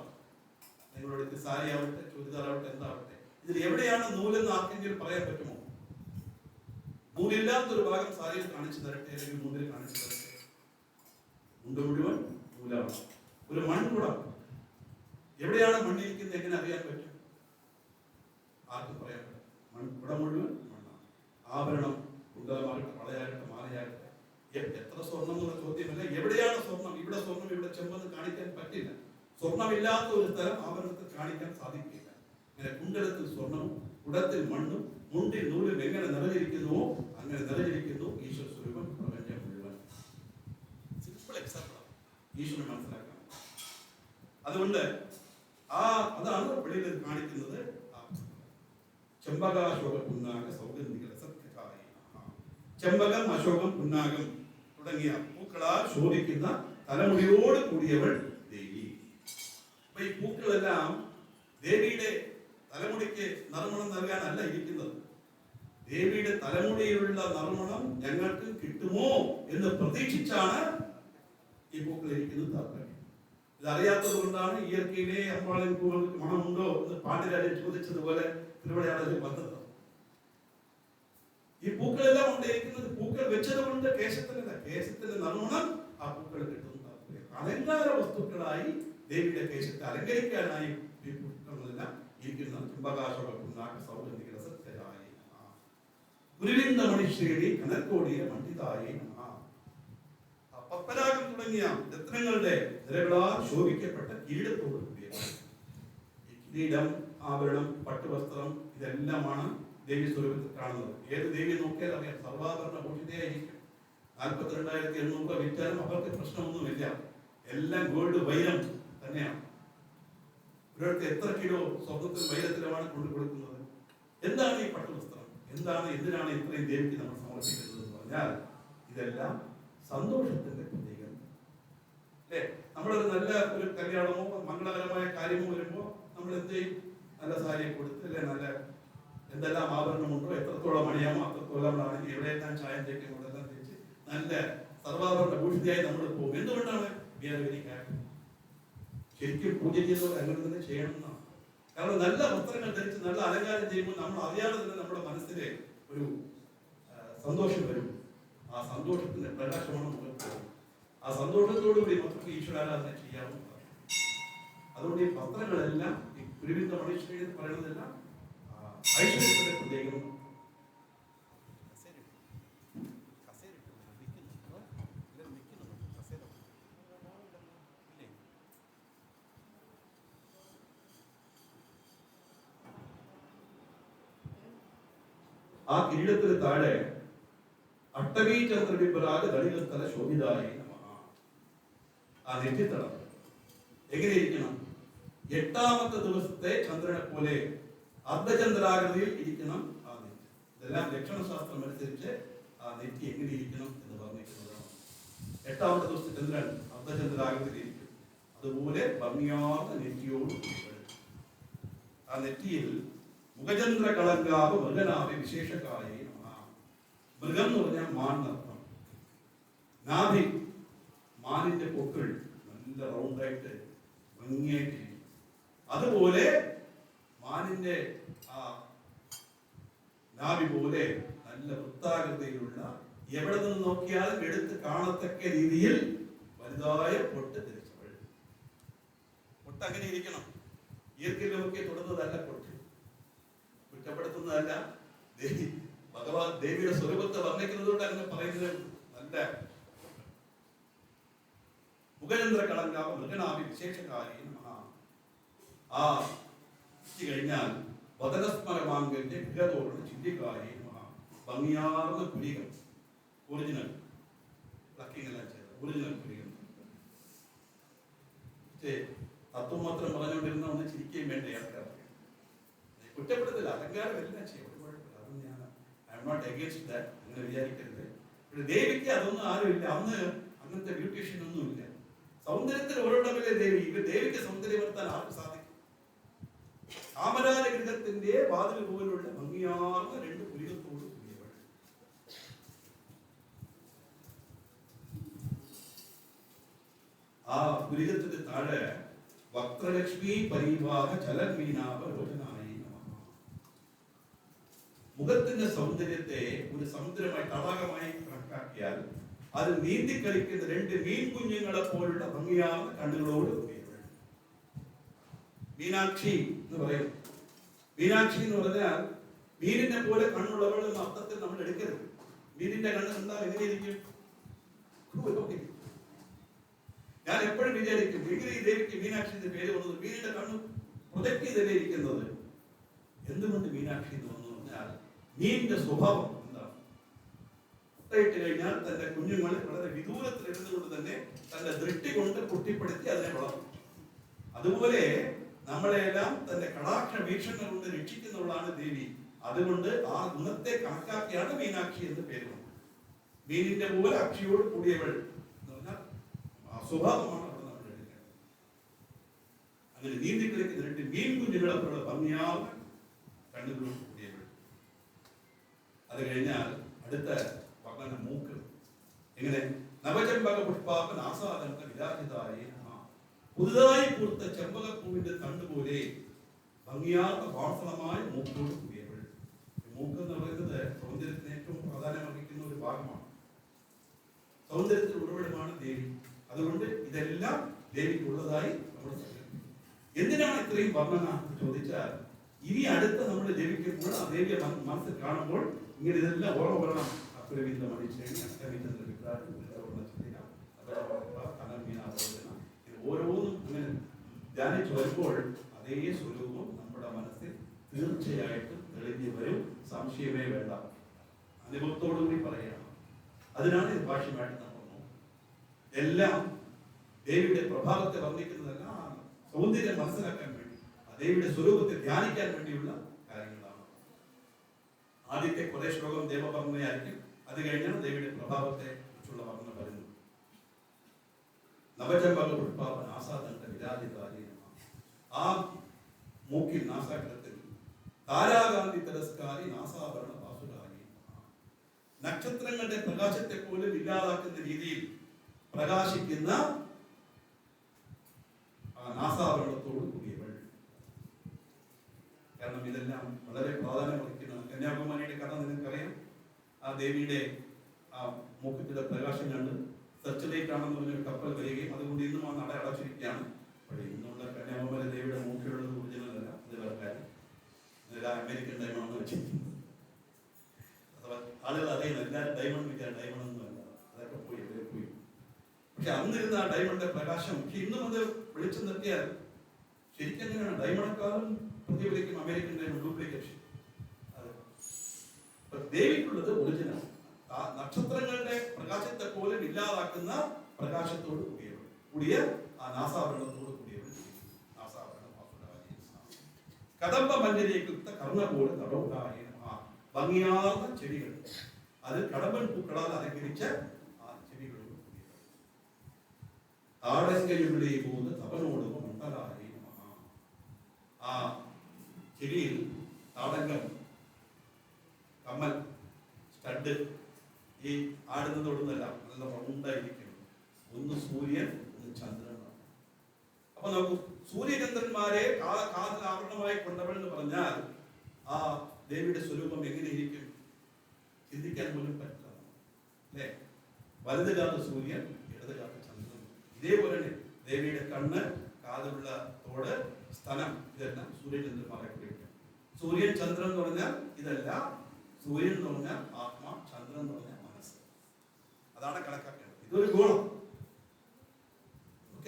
നിങ്ങളുടെ സാരി ആവട്ടെ, ചുരിദാറാവട്ടെ, എന്താവട്ടെ, ഇതിൽ എവിടെയാണ് നൂലെന്ന് ആർക്കെങ്കിലും പറയാൻ പറ്റുമോ? നൂലില്ലാത്തൊരു ഭാഗം സാരിയിൽ കാണിച്ചു തരട്ടെ, അല്ലെങ്കിൽ മുണ്ടിൽ കാണിച്ചു തരട്ടെ. മുണ്ട് മുഴുവൻ നൂലാണ്. ഒരു മൺകുടം, എവിടെയാണ് മണ്ണിരിക്കുന്നത് എങ്ങനെ അറിയാൻ പറ്റും? ആർക്കും പറയാൻ പറ്റും. മൺകുടം മുഴുവൻ മണ്ണാണ്. ആഭരണം, കുണ്ടലമാകട്ടെ, വളയാകട്ടെ, മാലയാകട്ടെ, എത്ര സ്വർണം എന്നുള്ള ചോദ്യമല്ല. എവിടെയാണ് സ്വർണം? ഇവിടെ സ്വർണം, ഇവിടെ ചെമ്പെന്ന് കാണിക്കാൻ പറ്റില്ല. സ്വർണമില്ലാത്ത ഒരു സ്ഥലം ആഭരണത്തിൽ കാണിക്കാൻ സാധിക്കില്ല. അങ്ങനെ കുണ്ടലത്തിൽ സ്വർണവും കുടത്തിൽ മണ്ണും മുണ്ടിൽ നൂലും എങ്ങനെ നിറഞ്ഞിരിക്കുന്നുവോ അങ്ങനെ നിറഞ്ഞിരിക്കുന്നു ഈശ്വര സ്വരൂപം പ്രപഞ്ചം മുഴുവൻ. സിമ്പിൾ എക്സാമ്പിളാണ് ഈശ്വരൻ മനസ്സിലാക്കാൻ. അതുകൊണ്ട് അതാണ് വെളിയിൽ കാണിക്കുന്നത്. ചെമ്പകാശോക പുന്നാക സൗഗന്ധിക സത്യകാരി. ചെമ്പകം, അശോകം, പുന്നാകം തുടങ്ങിയ പൂക്കളാൽ ശോഭിക്കുന്ന തലമുടിയോട് കൂടിയവൾ അപ്പൊ ഈ പൂക്കളെല്ലാം ദേവിയുടെ തലമുടിക്ക് നറുമണം നൽകാനല്ല ഇരിക്കുന്നത്. ദേവിയുടെ തലമുടിയിലുള്ള നറുമണം ഞങ്ങൾക്ക് കിട്ടുമോ എന്ന് പ്രതീക്ഷിച്ചാണ് ഈ പൂക്കൾ ഇരിക്കുന്നത് താല്പര്യം. ഇതറിയാത്തത് കൊണ്ടാണ് ഇയർക്കയിലെ അമ്പാളൻ പൂക്കൾക്ക് മണമുണ്ടോ എന്ന് പാണ്ഡ്യരാജൻ ചോദിച്ചതുപോലെ തിരുവിളയാടലിൽ വന്നത്. ഈ പൂക്കളെല്ലാം കൊണ്ടിരിക്കുന്നത് പൂക്കൾ വെച്ചത് കൊണ്ട് കേശത്തിന്റെ നറുമണം ആ പൂക്കൾ കിട്ടുന്നു താല്പര്യം. അലങ്കാര വസ്തുക്കളായി ദേവിയുടെ കേശത്തെ അലങ്കരിക്കാനായി ഈ പൂക്കളെല്ലാം ഇരിക്കുന്ന ചുംബകാശോക സൗഗന്ധിക സത്യരായി ഗുരുവിന്ദ മണിശ്രേണി കനക്കോടിയ മണ്ഡിതായി പത്മരാഗം തുടങ്ങിയ രത്നങ്ങളുടെ നിരകളാൽ ശോഭിക്കപ്പെട്ട കിരീടത്തോട് കൂടിയ ഈ കിരീടം, ആഭരണം, പട്ടുവസ്ത്രം ഇതെല്ലാമാണ് ദേവി സ്വരൂപത്തിൽ കാണുന്നത്. ഏത് ദേവി നോക്കിയാൽ അറിയാം, സർവാഭരണ ഭൂഷിതയായിരിക്കും. 42,800 രൂപ വിറ്റാലും അവർക്ക് പ്രശ്നമൊന്നുമില്ല. എല്ലാം ഗോൾഡ്, വൈരം തന്നെയാണ്. ഒരിടത്ത് എത്ര കിലോ സ്വർണ്ണത്തിൽ വൈരത്തിലുമാണ് കൊണ്ടു കൊടുക്കുന്നത്. എന്താണ് ഈ പട്ടുവസ്ത്രം? എന്തിനാണ് ഇത്രയും ദേവിക്ക് നമ്മൾ സമർപ്പിക്കുന്നത് എന്ന് പറഞ്ഞാൽ ഇതെല്ലാം സന്തോഷത്തിന്റെ പ്രതീകം അല്ലേ? നമ്മളൊരു നല്ല ഒരു കല്യാണമോ മംഗളകരമായ കാര്യമോ വരുമ്പോ നമ്മൾ എന്ത് ചെയ്യും? നല്ല സാരിയെ കൊടുത്ത് അല്ലെ, നല്ല എന്തെല്ലാം ആഭരണമുണ്ടോ, എത്രത്തോളം അണിയാമോ അത്രത്തോളം ആണെങ്കിൽ എവിടെയെല്ലാം ചായം തേക്കുമോ അതെല്ലാം തേച്ച് നല്ല സർവാഭരണ ഭൂഷിതയായി നമ്മൾ പോകും. എന്തുകൊണ്ടാണ്? ശരിക്കും പൂജ ചെയ്യുന്നവർ അങ്ങനെ തന്നെ ചെയ്യണം എന്നാണ്. കാരണം നല്ല വസ്ത്രങ്ങൾ ധരിച്ച് നല്ല അലങ്കാരം ചെയ്യുമ്പോൾ നമ്മൾ അറിയാതെ തന്നെ നമ്മുടെ മനസ്സിലെ ഒരു സന്തോഷം വരും. ആ സന്തോഷത്തിന്റെ പ്രകാശമാണ് നമുക്ക്. ആ സന്തോഷത്തോടു കൂടി നമുക്ക് ഈശ്വരാരാധന ചെയ്യാവുന്നതാണ്. അതുകൊണ്ട് ഈ വസ്ത്രങ്ങളെല്ലാം ഈ ഗുരുവിന്ദ മണിശ്രേണി എന്ന് പറയുന്നതെല്ലാം ഐശ്വര്യത്തിന്റെ പ്രത്യേകം. ആ കിരീടത്തിന് താഴെ അട്ടവീ ചന്ദ്രവിപ്രാഗ ദളിതസ്ഥല ശോഭിതായി നമഃ. ആ നെറ്റിത്തളം എങ്ങനെയിരിക്കണം? 8ാമത്തെ ദിവസത്തെ ചന്ദ്രനെ പോലെ അർദ്ധചന്ദ്രാകൃതിയിൽ ഇരിക്കണം ആ നെറ്റി. ഇതെല്ലാം ലക്ഷണശാസ്ത്രം അനുസരിച്ച് ആ നെറ്റി എങ്ങനെ ഇരിക്കണം എന്ന് പറഞ്ഞിരിക്കുന്നതാണ്. 8ാമത്തെ ദിവസത്തെ ചന്ദ്രൻ അർദ്ധചന്ദ്രാകൃതിയിൽ ഇരിക്കും. അതുപോലെ ഭംഗിയാർന്ന നെറ്റിയോട് ആ നെറ്റിയിൽ മുഖചന്ദ്ര കളങ്കാവ് മൃഗനാഭി വിശേഷക്കായി. മൃഗം എന്ന് പറഞ്ഞാൽ മാൻ നർത്തം. നാഭി, മാനിന്റെ പൊക്കിൾ നല്ല റൗണ്ടായിട്ട് ഭംഗിയായിട്ടിരിക്കും. അതുപോലെ മാനിന്റെ ആ നാഭി പോലെ നല്ല വൃത്താകൃതിയിലുള്ള, എവിടെ നിന്ന് നോക്കിയാലും എടുത്ത് കാണത്തക്ക രീതിയിൽ വലുതായ പൊട്ട് ധരിച്ചവൾ. പൊട്ട് അങ്ങനെ ഇരിക്കണം. ഈർക്കിലൊക്കെ തൊടുന്നതല്ല പൊട്ട്, കുറ്റപ്പെടുത്തുന്നതല്ല. ഭഗവാൻ ദേവിയുടെ സ്വരൂപത്തെ വർണ്ണിക്കുന്നത് കൊണ്ട് അങ്ങനെ പറയുന്നത് നല്ല മുഖചന്ദ്ര കളങ്കാവ് മൃഗനാഭി വിശേഷകാരി. ആ കഴിഞ്ഞാൽ വദനസ്മരമാംഗന്റെ ഗൃഹതോടുന്ന ചിന്തിക്കായി. ഭംഗിയാർന്ന പുരികം, ഒറിജിനൽ പ്ലക്കിംഗ് എല്ലാം ചെയ്ത ഒറിജിനൽ പുരികം. തത്വം മാത്രം പറഞ്ഞുകൊണ്ടിരുന്ന ഒന്ന് ചിരിക്കുകയും വേണ്ട ആൾക്കാർക്ക്. കുറ്റപ്പെടുത്തില്ല, അലങ്കാരം എല്ലാം ചെയ്യും. അതൊന്നും ഞാൻ I am not against that, അങ്ങനെ വിചാരിക്കരുത്. ദേവിക്ക് അതൊന്നും ആരുമില്ല. അന്ന് അങ്ങനത്തെ ബ്യൂട്ടീഷ്യൻ ഒന്നുമില്ല. സൗന്ദര്യത്തിൽ ഒരിടമില്ലേ ദേവി. ദേവിക്ക് സൗന്ദര്യവർത്താൻ ആർക്ക് സാധിക്കും? കാമരാജ ഗൃഹത്തിന്റെ വാതിൽ പോലുള്ള ഭംഗിയാർന്ന 2 പുരികത്തോട് കൂടിയവൾ. ആ പുരികത്തിന്റെ താഴെ വക്രലക്ഷ്മി പരിവാഹ ചലന്മീനാഭ ലോചനായി. മുഖത്തിന്റെ സൗന്ദര്യത്തെ ഒരു സമുദ്രമായി തടാകമായി കണക്കാക്കിയാൽ അത് നീന്തി കളിക്കുന്ന 2 മീൻ കുഞ്ഞുങ്ങളെ പോലുള്ള ഭംഗിയാർന്ന കണ്ണുകളോട് കൂടിയവൾ മീനാക്ഷി എന്ന് പറയും. മീനാക്ഷി എന്ന് പറഞ്ഞാൽ മീനിനെ പോലെ കണ്ണുള്ളവൾ എന്ന അർത്ഥത്തിൽ നമ്മൾ എടുക്കരുത്. മീനിന്റെ കണ്ണ് കണ്ടാൽ എങ്ങനെയിരിക്കും? ഞാൻ എപ്പോഴും വിചാരിക്കും, എങ്ങനെ ഈ ദേവിക്ക് മീനാക്ഷിന്റെ പേര് വന്നത്? മീനിന്റെ കണ്ണ് പ്രൊജക്ട് ചെയ്തല്ലേ ഇരിക്കുന്നത്. എന്തുകൊണ്ട് മീനാക്ഷി എന്ന് വന്നു പറഞ്ഞാൽ മീനിന്റെ സ്വഭാവം എന്താണ്? മുട്ടയിട്ട് കഴിഞ്ഞാൽ തന്റെ കുഞ്ഞുങ്ങളെ വളരെ വിദൂരത്തിൽ എടുത്തുകൊണ്ട് തന്നെ തന്റെ ദൃഷ്ടി കൊണ്ട് കുട്ടിപ്പെടുത്തി അതിനെ വളർത്തും. അതുപോലെ നമ്മളെല്ലാം തന്റെ കടാക്ഷ വീക്ഷണം കൊണ്ട് രക്ഷിക്കുന്നവളാണ് ദേവി. അതുകൊണ്ട് ആ ഗുണത്തെ കണക്കാക്കിയാണ് മീനാക്ഷി എന്ന് പേര് വന്നത്. മീനിന്റെ പോലെ അക്ഷിയോട് കൂടിയവൾ എന്ന് പറഞ്ഞാൽ ആ സ്വഭാവമാണ് അവിടെ നമ്മൾ എടുക്കേണ്ടത്. അങ്ങനെ നീന്തി കളിക്കുന്ന രണ്ട് മീൻ കുഞ്ഞുങ്ങളെ പോലുള്ള ഭംഗിയാർന്ന കണ്ണുകളും കൂടിയവൾ. അത് കഴിഞ്ഞാൽ അടുത്ത വർണ്ണന മൂക്ക്. എങ്ങനെ? നവചെമ്പക പുഷ്പാപ്പൻ ആസാദന വിരാജിതായി, പുതുതായി പൂർത്ത ചെമ്പകപ്പൂവിന്റെ തണ്ടുപോലെ ഭംഗിയാർന്ന വാസനമായ മൂക്കോട് കൂടിയവൾ. മൂക്ക് എന്ന് പറയുന്നത് സൗന്ദര്യത്തിന് ഏറ്റവും പ്രാധാന്യം അർഹിക്കുന്ന ഒരു ഭാഗമാണ്. സൗന്ദര്യത്തിന് ഉറവിടമാണ് ദേവി. അതുകൊണ്ട് ഇതെല്ലാം ദേവിക്കുള്ളതായി നമ്മൾ സങ്കല്പിക്കും. എന്തിനാണ് ഇത്രയും വർണ്ണന എന്ന് ചോദിച്ചാൽ, ഇനി അടുത്ത നമ്മൾ ജപിക്കുമ്പോൾ ആ ദേവിയെ മനസ്സിൽ കാണുമ്പോൾ ഇങ്ങനെ ഇതെല്ലാം ഓർമ്മ വരണം. അപ്രവിന്ദ മണിശ്രേണി അഷ്ടമിന്ദ്ര വിഭ്രാട്ടി ഓരോന്നും അങ്ങനെ ധ്യാനിച്ചു വരുമ്പോൾ അതേ സ്വരൂപം നമ്മുടെ മനസ്സിൽ തീർച്ചയായിട്ടും തെളിഞ്ഞു വരും. സംശയമേ വേണ്ട. അനുഭവത്തോടുകൂടി പറയുകയാണ്. അതിനാണ് ഇത് ഭാഷ്യമായിട്ട് നമ്മൾ നോക്കുന്നത്. എല്ലാം ദേവിയുടെ പ്രഭാവത്തെ വർണ്ണിക്കുന്നതല്ല, സൗന്ദര്യം മനസ്സിലാക്കാൻ വേണ്ടി, ആ ദേവിയുടെ സ്വരൂപത്തെ ധ്യാനിക്കാൻ വേണ്ടിയുള്ള കാര്യങ്ങളാണ്. ആദ്യത്തെ കുറേ ശ്ലോകം ദേവവർണ്ണനയായിരിക്കും. അത് കഴിഞ്ഞാണ് ദേവിയുടെ പ്രഭാവത്തെ കുറിച്ചുള്ള വർണ്ണന പറയുന്നത്. നവചമ്പക പുഷ്പാപ്പൻ ആസാദണ്ഡ വിരാജിതാരി, ആ മൂക്കിൽ നാസാഗ്രത്തിൽ താരാകാന്തി തിരസ്കാരി നാസാഭരണ പാസുരായി, നക്ഷത്രങ്ങളുടെ പ്രകാശത്തെ പോലും ഇല്ലാതാക്കുന്ന രീതിയിൽ പ്രകാശിക്കുന്ന നാസാഭരണത്തോട് കൂടിയവൾ. കാരണം ഇതെല്ലാം വളരെ പ്രാധാന്യം വഹിക്കുന്ന കന്യാകുമാരിയുടെ കഥ നിങ്ങൾക്കറിയാം. ആ ദേവിയുടെ ആ മൂക്കത്തിലെ പ്രകാശം കണ്ട് സെർച്ചിലേക്ക് ആണെന്ന് പറഞ്ഞൊരു കപ്പൽ വരികയും അതുകൊണ്ട് ഇന്നും ആ നട അടച്ചിരിക്കുകയാണ്. പക്ഷേ ഇന്നുള്ള കന്യാകുമാരി ദേവിയുടെ മൂക്കിലുള്ളത് ഒറിജിനൽ അല്ല, അത് വേറെ കാര്യം. അമേരിക്കൻ ഡയമണ്ട് വെച്ചിരിക്കുന്നത്. അഥവാ ആളുകൾ അറിയുന്നു എല്ലാവരും ഡയമണ്ട് വിചാരം ഡയമണ്ട് ഒന്നുമല്ല, അതൊക്കെ പോയി പോയി. പക്ഷെ അന്നിരുന്ന ആ ഡയമണ്ടിന്റെ പ്രകാശം പക്ഷെ ഇന്നും അത് വെളിച്ചം നിർത്തിയാൽ ശരിക്കും എങ്ങനെയാണ് ഡയമണ്ടക്കാളും പ്രതിഫലിക്കും അമേരിക്കൻ ഡയമണ്ട് ഡ്യൂപ്ലിക്കേഷൻ. അത് ദേവിക്കുള്ളത് ഒറിജിനൽ. ആ നക്ഷത്രങ്ങളുടെ പ്രകാശത്തെ പോലും ഇല്ലാതാക്കുന്ന പ്രകാശത്തോട് കൂടിയ ആ നാസാഭരണത്തോട് കൂടിയവൾ. കദംബ മഞ്ജരിയുക്ത കർണപോട് തടവുണ്ടായ ഭംഗിയാർന്ന ചെടികൾ, അത് കടമ്പൻ പൂക്കളാൽ അലങ്കരിച്ച ആ ചെടികളോട് കൂടിയവൾ. താടങ്കയുടെ പോന്ന് തപനോട് മണ്ഡലായി, ആ ചെടിയിൽ താടങ്കം, കമ്മൽ, സ്റ്റഡ്, ഈ ആടുന്നതോടുന്നല്ല, നല്ല റൗണ്ടായിരിക്കും. ഒന്ന് സൂര്യൻ, ഒന്ന് ചന്ദ്രനാണ്. അപ്പൊ നമുക്ക് സൂര്യചന്ദ്രന്മാരെ കാതിൽ ആവരണമായി കൊണ്ടവൾ എന്ന് പറഞ്ഞാൽ ആ ദേവിയുടെ സ്വരൂപം എങ്ങനെയിരിക്കും ചിന്തിക്കാൻ പോലും പറ്റില്ല അല്ലേ? വലത് കാലത്ത് സൂര്യൻ, ഇടത് കാലത്ത് ചന്ദ്രൻ. ഇതേപോലെ തന്നെ ദേവിയുടെ കണ്ണ്, കാതിലുള്ള തോട്, സ്ഥലം, ഇതെല്ലാം സൂര്യചന്ദ്രന്മാരെ കുറിക്കും. സൂര്യൻ ചന്ദ്രൻ എന്ന് പറഞ്ഞാൽ ഇതല്ല. സൂര്യൻ എന്ന് പറഞ്ഞാൽ ആത്മാ, ചന്ദ്രൻ എന്ന് പറഞ്ഞാൽ മനസ്സ്. അതാണ് കണക്കാക്കേണ്ടത്. ഇതൊരു ഗുണം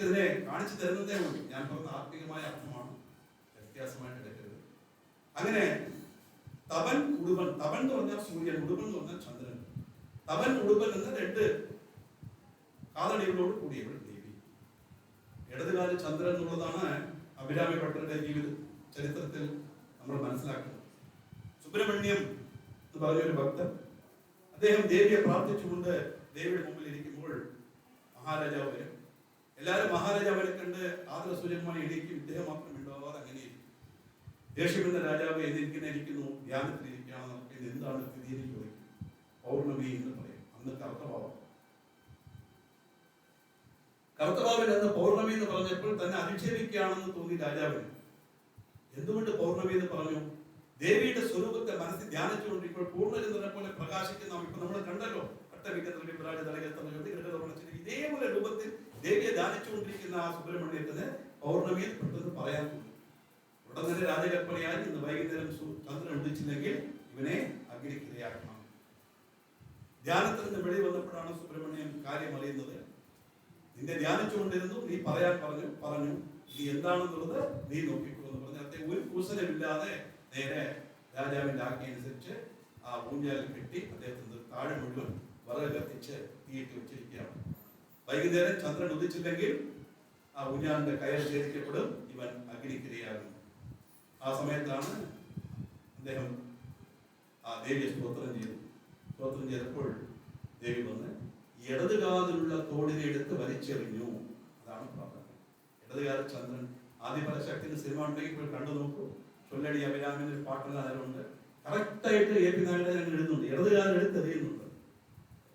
ഇതിനെ കാണിച്ചു തരുന്നതേ ഉള്ളൂ. ഞാൻ പറഞ്ഞ ആത്മീയമായ അർത്ഥമാണ്, വ്യത്യാസമായിട്ട് എടുക്കരുത്. അങ്ങനെ തപൻ ഉടുപൻ, തപൻ എന്ന് പറഞ്ഞാൽ സൂര്യൻ, ഉടുപൻ എന്ന് പറഞ്ഞാൽ ചന്ദ്രൻ. തപൻ ഉടുപൻ എന്ന രണ്ട് കാതടികളോട് കൂടിയവൾ ദേവി. ഇടതുകാല ചന്ദ്രൻ എന്നുള്ളതാണ് അഭിരാമി ഭട്ടരുടെ ജീവിത ചരിത്രത്തിൽ നമ്മൾ മനസ്സിലാക്കുന്നത്. സുബ്രഹ്മണ്യം എന്ന് പറഞ്ഞൊരു ഭക്തൻ, അദ്ദേഹം ദേവിയെ പ്രാർത്ഥിച്ചുകൊണ്ട് ദേവിയുടെ മുമ്പിൽ ഇരിക്കുമ്പോൾ മഹാരാജാവ് വരും. എല്ലാവരും മഹാരാജാവിനെ കണ്ട് ആദരസൂചകമായി എണീക്കും. ഇദ്ദേഹം മാത്രം ഉണ്ടാവാതെ അങ്ങനെ ഇരിക്കും. ദേഷ്യമെന്ന രാജാവ് എതിരിക്കുന്നു, ധ്യാനത്തിലിരിക്കുകയാണ്. ഇത് എന്താണ് സ്ഥിതി എന്ന് ചോദിക്കും. പൗർണമി എന്ന് പറയും. അന്ന് കർത്തഭാവം. കർത്തഭാവൻ എന്ന പൗർണമി എന്ന് പറഞ്ഞപ്പോൾ തന്നെ അധിക്ഷേപിക്കുകയാണെന്ന് തോന്നി രാജാവിന്. എന്തുകൊണ്ട് പൗർണമി എന്ന് പറഞ്ഞു? ദേവിയുടെ സ്വരൂപത്തെ മനസ്സിൽ ധ്യാനിച്ചുകൊണ്ടിരിക്കുമ്പോൾ പൂർണ്ണചന്ദ്രനെ പോലെ പ്രകാശിക്കുന്ന, ഇപ്പൊ നമ്മൾ കണ്ടല്ലോ, ഇതേപോലെ രൂപത്തിൽ ദേവിയെ ധ്യാനിച്ചുകൊണ്ടിരിക്കുന്ന ആ സുബ്രഹ്മണ്യത്തിന് പൗർണമിയിൽ പെട്ടെന്ന് പറയാൻ തോന്നി. ഉടൻ തന്നെ രാജകൽപ്പനയായി ഇന്ന് വൈകുന്നേരം ചന്ദ്രൻ ഉദിച്ചില്ലെങ്കിൽ ഇവനെ അഗ്നിക്കിരയാക്കണം. ധ്യാനത്തിൽ നിന്ന് വെളി വന്നപ്പോഴാണ് സുബ്രഹ്മണ്യൻ കാര്യം അറിയുന്നത്. നിന്നെ ധ്യാനിച്ചുകൊണ്ടിരുന്നു, നീ പറയാൻ പറഞ്ഞു നീ എന്താണെന്നുള്ളത് നീ നോക്കിക്കോ എന്ന് പറഞ്ഞ് അദ്ദേഹം ഒരു കൂസലമില്ലാതെ നേരെ രാജാവിന്റെ ആജ്ഞയനുസരിച്ച് ആ ഊഞ്ഞാൽ കെട്ടി അദ്ദേഹത്തിന് താഴെ മുഴുവൻ വിറക് കത്തിച്ച് തീയിട്ട് വെച്ചിരിക്കുകയാണ്. വൈകുന്നേരം ചന്ദ്രൻ ഉദിച്ചില്ലെങ്കിൽ ആ ഊഞ്ഞാലിന്റെ കയർ ഛേദിക്കപ്പെടും, ഇവൻ അഗ്നിക്കിരയാകും. ആ സമയത്താണ് അദ്ദേഹം ആ ദേവിയെ സ്തോത്രം ചെയ്തപ്പോൾ ദേവി വന്ന് ഇടതുകാതിലുള്ള തോടിനെ എടുത്ത് വലിച്ചെറിഞ്ഞു. അതാണ് പ്രാർത്ഥന. ഇടതുകാല ചന്ദ്രൻ ആദിപരാശക്തിന്റെ സിനിമ ഉണ്ടെങ്കിൽ പോയി കണ്ടു നോക്കൂ. ചൊല്ലടി അഭിരാമിന്റെ ഒരു പാട്ടെല്ലാം അതിലുണ്ട്. കറക്റ്റായിട്ട് AP നായരുടെ ഞങ്ങൾ എഴുതുന്നുണ്ട്, ഇടതുകാലം എടുത്തെറിയുന്നുണ്ട്,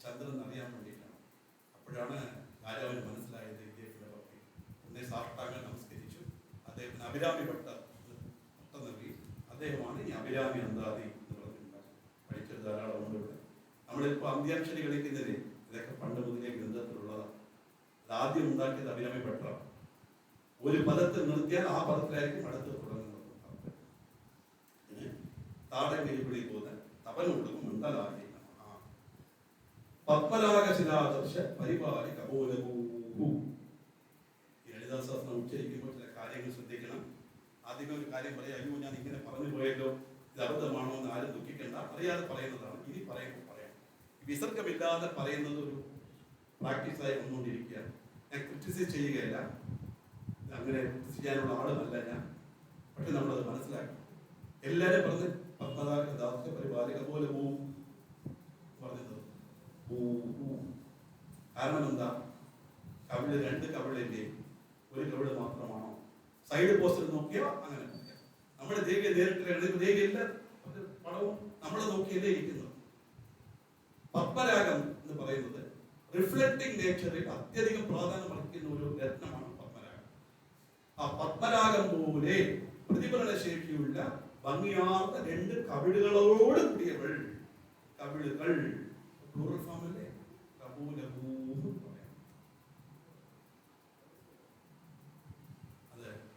ചന്ദ്രൻ അറിയാൻ വേണ്ടിയിട്ടാണ്. അപ്പോഴാണ് രാജാവിന് മനസ്സിലായത് ഇദ്ദേഹത്തിന്റെ ഭക്തി. എന്നെ സാഷ്ടാംഗം നമസ്കരിച്ചു. അദ്ദേഹത്തിന് അഭിരാമി പട്ടം നൽകി. അദ്ദേഹമാണ് ഈ അഭിരാമി അന്താതി എന്ന് പറഞ്ഞിട്ടുണ്ടാക്കി. പഠിച്ചത് ധാരാളം ഉണ്ട് ഇവിടെ. നമ്മളിപ്പോൾ അന്ത്യാക്ഷരി കളിക്കുന്നതിന് ഇതൊക്കെ പണ്ട് മുതലേ ഗ്രന്ഥത്തിലുള്ളതാണ്. ആദ്യം ഉണ്ടാക്കിയത് അഭിരാമി പട്ടം. ഒരു പദത്തിൽ നിർത്തിയാൽ ആ പദത്തിലായിരിക്കും അടുത്ത് തുടങ്ങുന്നത്. താടങ്കിരി പോലെ തപനോടും മണ്ഡലായി പത്മരാഗശിലാദർശ പരിപാലി കപോലഭൂ. ലളിതാസഹസ്രം ഉച്ചരിക്കുമ്പോൾ ചില കാര്യങ്ങൾ ശ്രദ്ധിക്കണം. ആദ്യമേ ഒരു കാര്യം പറയാം, അയ്യോ ഞാൻ ഇങ്ങനെ പറഞ്ഞു പോയല്ലോ, ഇത് അബദ്ധമാണോ എന്ന് ആരും ദുഃഖിക്കേണ്ട. അറിയാതെ പറയുന്നതാണ്. ഇനി പറയുമ്പോൾ പറയാം. വിസർഗമില്ലാതെ പറയുന്നത് ഒരു പ്രാക്ടീസായി വന്നുകൊണ്ടിരിക്കുകയാണ്. ഞാൻ ക്രിറ്റിസൈസ് ചെയ്യുകയല്ല, അങ്ങനെ ചെയ്യാനുള്ള ആളുമല്ല ഞാൻ. പക്ഷെ നമ്മളത് മനസ്സിലാക്കണം. എല്ലാവരും പറഞ്ഞ് പത്മരാഗദാസ പരിപാലിക പോലെ പോവും പറഞ്ഞത്. കാരണം എന്താ? കവിള് രണ്ട് കവിളില്ലേ, ഒരു കവിള് മാത്രമാണോ? സൈഡ് പോസ്റ്റിൽ നോക്കിയാൽ അങ്ങനെ നമ്മുടെ ദേവിയെ നേരിട്ട് ദേവിയല്ല പടവും നമ്മളെ നോക്കിയല്ലേ ഇരിക്കുന്നത്. പത്മരാഗം എന്ന് പറയുന്നത് റിഫ്ലക്റ്റിംഗ് നേച്ചറിൽ അത്യധികം പ്രാധാന്യം അർഹിക്കുന്ന ഒരു രത്നമാണ് പത്മരാഗം. ആ പത്മരാഗം പോലെ പ്രതിഫലന ശേഷിയുള്ള ഭംഗിയാർന്ന രണ്ട് കവിളുകളോട് കൂടിയവൾ. കവിളുകൾ പ്ലൂറൽ ഫോമല്ലേ, കപൂലഭൂ പറയാം.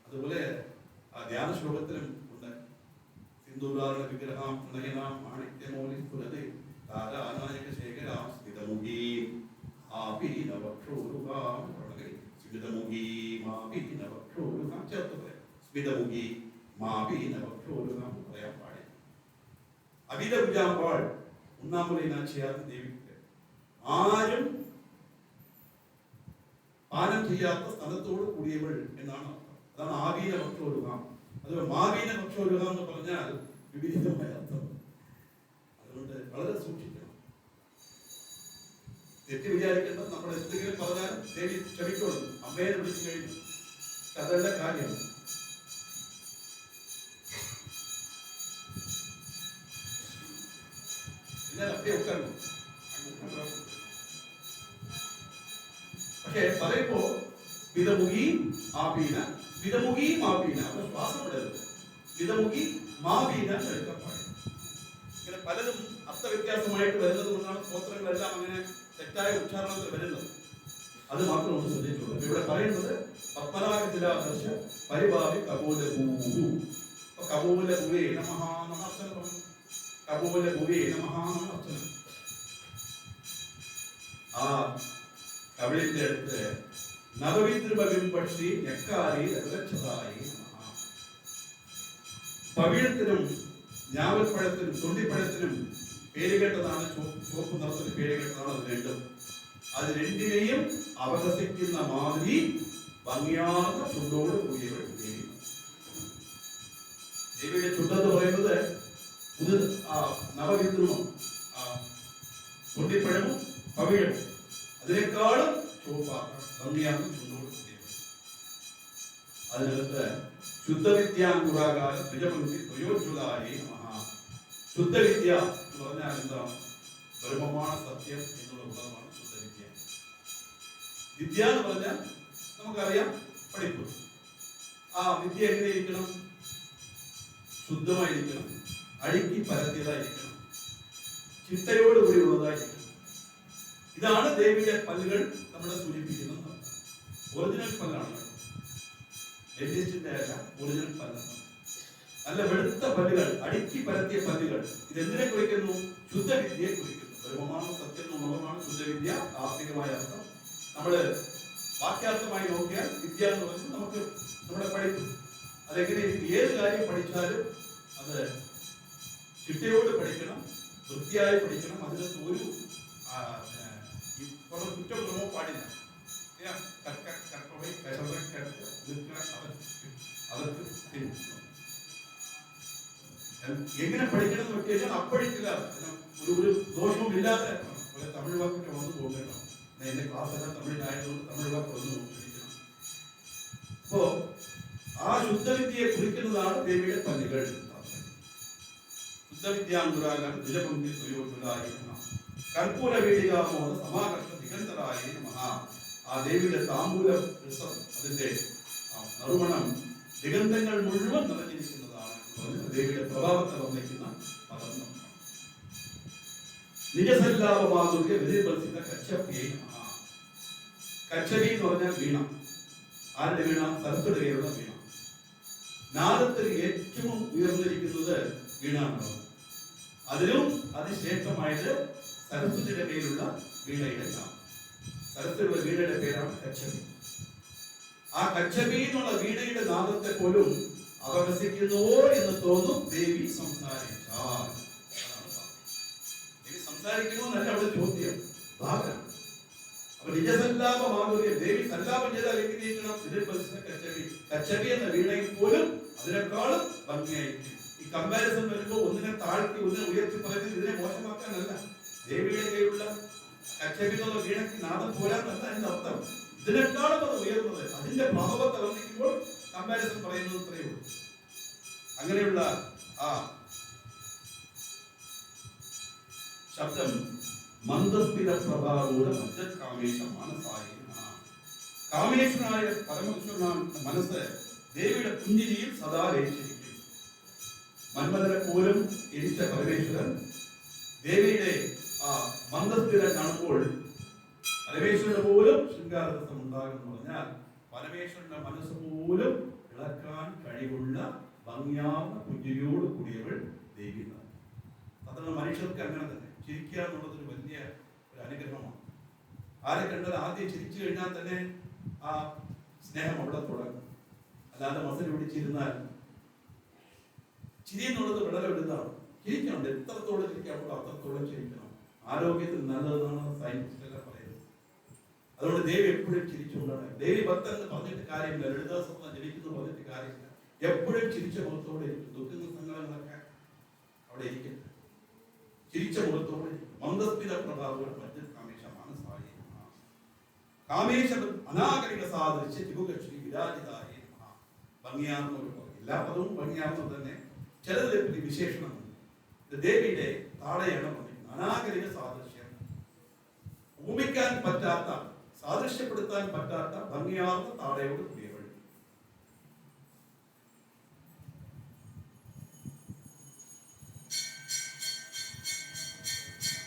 അതുപോലെ ആ ധ്യാന ശ്ലോകത്തിലും ഉണ്ട്. സിന്ധുരാരണ വിഗ്രഹാം പ്രണയനാം മാണിക്യമൗലി പുരതേ താരാനായക ശേഖരാം സ്മിതമുഖീം ആപീന വക്ഷോരുഹാം പ്രണയേ സ്മിതമുഖീം ആപീന വക്ഷോരുഹാം ചേർത്ത് പറയാം. സ്മിതമുഖി മാപീന വക്ഷോരുഹാം പറയാൻ പാടില്ല. അഭിതപുജാമ്പാൾ ഉണ്ണാമുലയിനാച്ചിയാർന്ന ദേവിക്ക് ആരും പാനം ചെയ്യാത്ത സ്ഥലത്തോട് കൂടിയവൾ എന്നാണ് അർത്ഥം. അതാണ് ആവീന ഭക്ഷോരുഹാം. അതുപോലെ മാവീന ഭക്ഷോരുഹാം എന്ന് പറഞ്ഞാൽ വിപരീതമായ അർത്ഥം. അതുകൊണ്ട് വളരെ സൂക്ഷിക്കണം. തെറ്റ് വിചാരിക്കേണ്ട. നമ്മൾ എന്തെങ്കിലും പറഞ്ഞാൽ ദേവി ക്ഷമിച്ചോളും. അമ്മയെ വിളിച്ചു കഴിഞ്ഞു, അതല്ല കാര്യം. പക്ഷെ പറയുമ്പോ സ്മിതമുഖി ആപീന, സ്മിതമുഖി മാപീന, ശ്വാസം വിടരുത്. സ്മിതമുഖി മാപീന എടുക്കാൻ പാടില്ല. ഇങ്ങനെ പലതും അർത്ഥവ്യത്യാസമായിട്ട് വരുന്നത് കൊണ്ടാണ് സ്തോത്രങ്ങളെല്ലാം അങ്ങനെ തെറ്റായ ഉച്ചാരണത്തിൽ വരുന്നത്. അത് മാത്രം ഒന്ന് ശ്രദ്ധിച്ചോളൂ. ഇവിടെ പറയുന്നത് പത്മരാഗശിലാദർശ പരിഭാവി കപോലഭൂ. കപോലഭൂവേ നമഃ നമഃ. കപോലഭൂവേ നമഃ നമഃ. ആ കവിളിന്റെ അടുത്ത് നവവിദ്രുപവിൻ പക്ഷി ഞെക്കാരി രഗച്ഛതായി നമഃ. പവിഴത്തിനും ഞാവൽപ്പഴത്തിനും തൊണ്ടിപ്പഴത്തിനും പേരുകേട്ടതാണ്, ചുവപ്പ് നിറത്തിന് പേരുകേട്ടതാണ് അത് രണ്ടും. അത് രണ്ടിനെയും അവഹസിക്കുന്ന മാതിരി ഭംഗിയാർന്ന ചുണ്ടോട് കൂടിയവൾ ദേവി. ദേവിയുടെ ചുണ്ടെന്ന് പറയുന്നത് നവവിദ്രുമം, തൊണ്ടിപ്പഴമും പവിഴവും അതിനേക്കാളും ചുവപ്പാണ് ഭംഗിയാർന്ന ചുണ്ടോട് കൂടിയവൾ. അതിനകത്ത് ശുദ്ധവിദ്യാങ്കുറാകാര ദ്വിജപംക്തി ദ്വയോജ്വലായി നമഃ. ശുദ്ധവിദ്യ എന്ന് പറഞ്ഞാൽ എന്താണ്? ബ്രഹ്മമാണ് സത്യം എന്നുള്ള ഉള്ളതാണ് ശുദ്ധവിദ്യ. വിദ്യ എന്ന് പറഞ്ഞാൽ നമുക്കറിയാം പഠിപ്പ്. ആ വിദ്യ എങ്ങനെ ഇരിക്കണം? ശുദ്ധമായിരിക്കണം, അടുക്കി പരത്തിയതായിരിക്കണം, ചിട്ടയോടുകൂടി ഉള്ളതായിരിക്കണം. ഇതാണ് ദേവിയുടെ പല്ലുകൾ നമ്മളെ സൂചിപ്പിക്കുന്നത്. ഒറിജിനൽ പല്ലാണ്, ഡെന്റിസ്റ്റിന്റെ അല്ല, ഒറിജിനൽ പല്ലാണ്. നല്ല വെളുത്ത പല്ലുകൾ, അടുക്കി പരത്തിയ പല്ലുകൾ. ഇതെന്തിനെ കുറിക്കുന്നു? ശുദ്ധവിദ്യയെ കുറിക്കുന്നു. ബ്രഹ്മമാണ് സത്യം എന്നുള്ളതാണ് ശുദ്ധവിദ്യ ആത്മികമായ അർത്ഥം. നമ്മള് വാക്യാർത്ഥമായി നോക്കിയാൽ വിദ്യ എന്ന് പറയുന്നത് നമുക്ക് നമ്മുടെ പഠിപ്പ്. അതെങ്ങനെ ഏത് കാര്യം പഠിച്ചാലും അത് ചിട്ടയോട് പഠിക്കണം, വൃത്തിയായി പഠിക്കണം. അതിനകത്ത് ഒരു കുറ്റക്രമോ പാടില്ല. എങ്ങനെ പഠിക്കണം എന്ന് വെച്ച് കഴിഞ്ഞാൽ അപ്പഴിക്കില്ല, ഒരു ദോഷവും ഇല്ലാതെ തമിഴ് വാക്കൊക്കെ വന്ന് നോക്കണം. എന്റെ ക്ലാസ് എല്ലാം തമിഴിലായതുകൊണ്ട് തമിഴ് വാക്ക് വന്ന് നോക്കിയിരിക്കണം. അപ്പോ ആ ശുദ്ധവിദ്യയെ കുറിക്കുന്നതാണ് ദേവിയുടെ പല്ലുകൾ. ശുദ്ധവിദ്യാങ്കുരാകാൻ നിജപംക്തി സ്വയോജുലായ നമഃ. കർപ്പൂര വേദികാമോദ സമാകർഷ ദിഗന്തരായ നമഃ. ആ ദേവിയുടെ താമ്പൂല രസം, അതിന്റെ നറുമണം ദിഗന്തങ്ങൾ മുഴുവൻ നിറഞ്ഞിരിക്കുന്നതാണ്. ദേവിയുടെ പ്രഭാവത്തെ വർണ്ണിക്കുന്ന പദം. നിജസല്ലാപമാതുര്യ വിധിപത്സിത കച്ചപ്യേ നമഃ. കച്ചവി എന്ന് പറഞ്ഞാൽ വീണ. ആരുടെ വീണ? സരസ്വതി കയ്യിലുള്ള വീണ. നാദത്തിൽ ഏറ്റവും ഉയർന്നിരിക്കുന്നത് വീണാനാണ്. അതിലും അതിശ്രേഷ്ഠമായത് സരസ്വതിയുടെ കയ്യിലുള്ള വീണയുടെ നാമം. സരസ്വതിയുടെ വീണയുടെ പേരാണ് കച്ചവി. ആ കച്ചവി എന്നുള്ള വീണയുടെ നാദത്തെ പോലും അപഹസിക്കുന്നുവോ എന്ന് തോന്നും ദേവി സംസാരിച്ചാൽ. ദേവി സംസാരിക്കുമോ എന്നല്ല അവിടെ ചോദ്യം, ഭാവന. അപ്പൊ നിജസല്ലാപമാകുക, ദേവി സല്ലാപം ചെയ്താൽ എങ്ങനെയിരിക്കണം? കച്ചവി. കച്ചവി എന്ന വീണയിൽ പോലും അതിനേക്കാളും ഭംഗിയായിരിക്കും. ഈ കമ്പാരിസൺ വരുമ്പോൾ ഒന്നിനെ താഴ്ത്തി ഒന്നിനെ ഉയർത്തി പറയുന്നത് ഇതിനെ മോശമാക്കാനല്ല. ദേവിയുടെ കയ്യിലുള്ള കച്ചവി എന്നുള്ള വീണയ്ക്ക് നാദം പോരാന്നല്ല അതിന്റെ അർത്ഥം. ഇതിനേക്കാളും അത് ഉയർന്നത്, അതിന്റെ ഭാവത്തെ വർണ്ണിക്കുമ്പോൾ കമ്പാരിസൺ പറയുന്നത് ഇത്രയേ ഉള്ളൂ. അങ്ങനെയുള്ള ആ ശബ്ദം മന്ദസ്മിത പ്രഭാവൂഢ മജ്ജകാമേശ മനസായ. കാമേശ്വരനായ പരമേശ്വരനായ മനസ്സ് ദേവിയുടെ പുഞ്ചിരിയിൽ സദാ ലയിച്ചിരിക്കും. മന്മഥനെ പോലും എരിച്ച പരമേശ്വരൻ ദേവിയുടെ ആ മന്ദസ്മിത കാണുമ്പോൾ പരമേശ്വരന് പോലും ശൃംഗാരരസം ഉണ്ടാകുമെന്ന് പറഞ്ഞാൽ പരമേശ്വരന്റെ മനസ്സ് പോലും ഇളക്കാൻ കഴിവുള്ള ഭംഗിയാർന്ന പുഞ്ചിരിയോട് കൂടിയവൾ ദേവി. സാധാരണ മനുഷ്യർക്ക് അങ്ങനെ തന്നെ ചിരിക്കുക എന്നുള്ളത് ഒരു വലിയ ഒരു അനുഗ്രഹമാണ്. ആരെ കണ്ടാൽ ആദ്യം ചിരിച്ചു കഴിഞ്ഞാൽ തന്നെ ആ സ്നേഹം അവിടെ തുടങ്ങും. അല്ലാതെ മസിൽ പിടിച്ചിരുന്നാൽ ചിരി എന്നുള്ളത് വളരെ വലുതാണ്. ചിരിക്കണം, എത്രത്തോളം ചിരിക്കാമോ അത്രത്തോളം ചിരിക്കണം. ആരോഗ്യത്തിൽ നല്ലതെന്നാണ് സയന്റിസ്റ്റുകൾ പറയുന്നത്. അതുകൊണ്ട് ദേവി എപ്പോഴും ചിരിച്ചുകൊണ്ടാണ്. ദേവി ഭക്തൻ എന്ന് പറഞ്ഞിട്ട് കാര്യമില്ല, ലളിതാസനം ജനിക്കുന്നു പറഞ്ഞിട്ട് കാര്യമില്ല. എപ്പോഴും ചിരിച്ച മുഖത്തോടെ ഇരിക്കും. ദുഃഖങ്ങൾ സങ്കടങ്ങളൊക്കെ അവിടെ ഇരിക്കും, ചിരിച്ച മുഖത്തോടെ ഇരിക്കും. മന്ദസ്മിത പ്രഭാവം മജ്ജ കാമേശ മനസായ. കാമേശ അനാഗരിക സാദൃശ്യ ജിഗുകശ്രീ വിരാജിതായ. ഭംഗിയാർന്ന ഒരു പദം. എല്ലാ പദവും ഭംഗിയാർന്നത് തന്നെ. ചിലതിൽ വിശേഷണമുണ്ട്. ദേവിയുടെ താടയാണ് പറഞ്ഞിരിക്കുന്നത്. അനാഗരിക സാദൃശ്യം, ഭൂമിക്കാൻ പറ്റാത്ത, സാദൃശ്യപ്പെടുത്താൻ പറ്റാത്ത ഭംഗിയാർന്ന താടയോട് കൂടിയവൾ.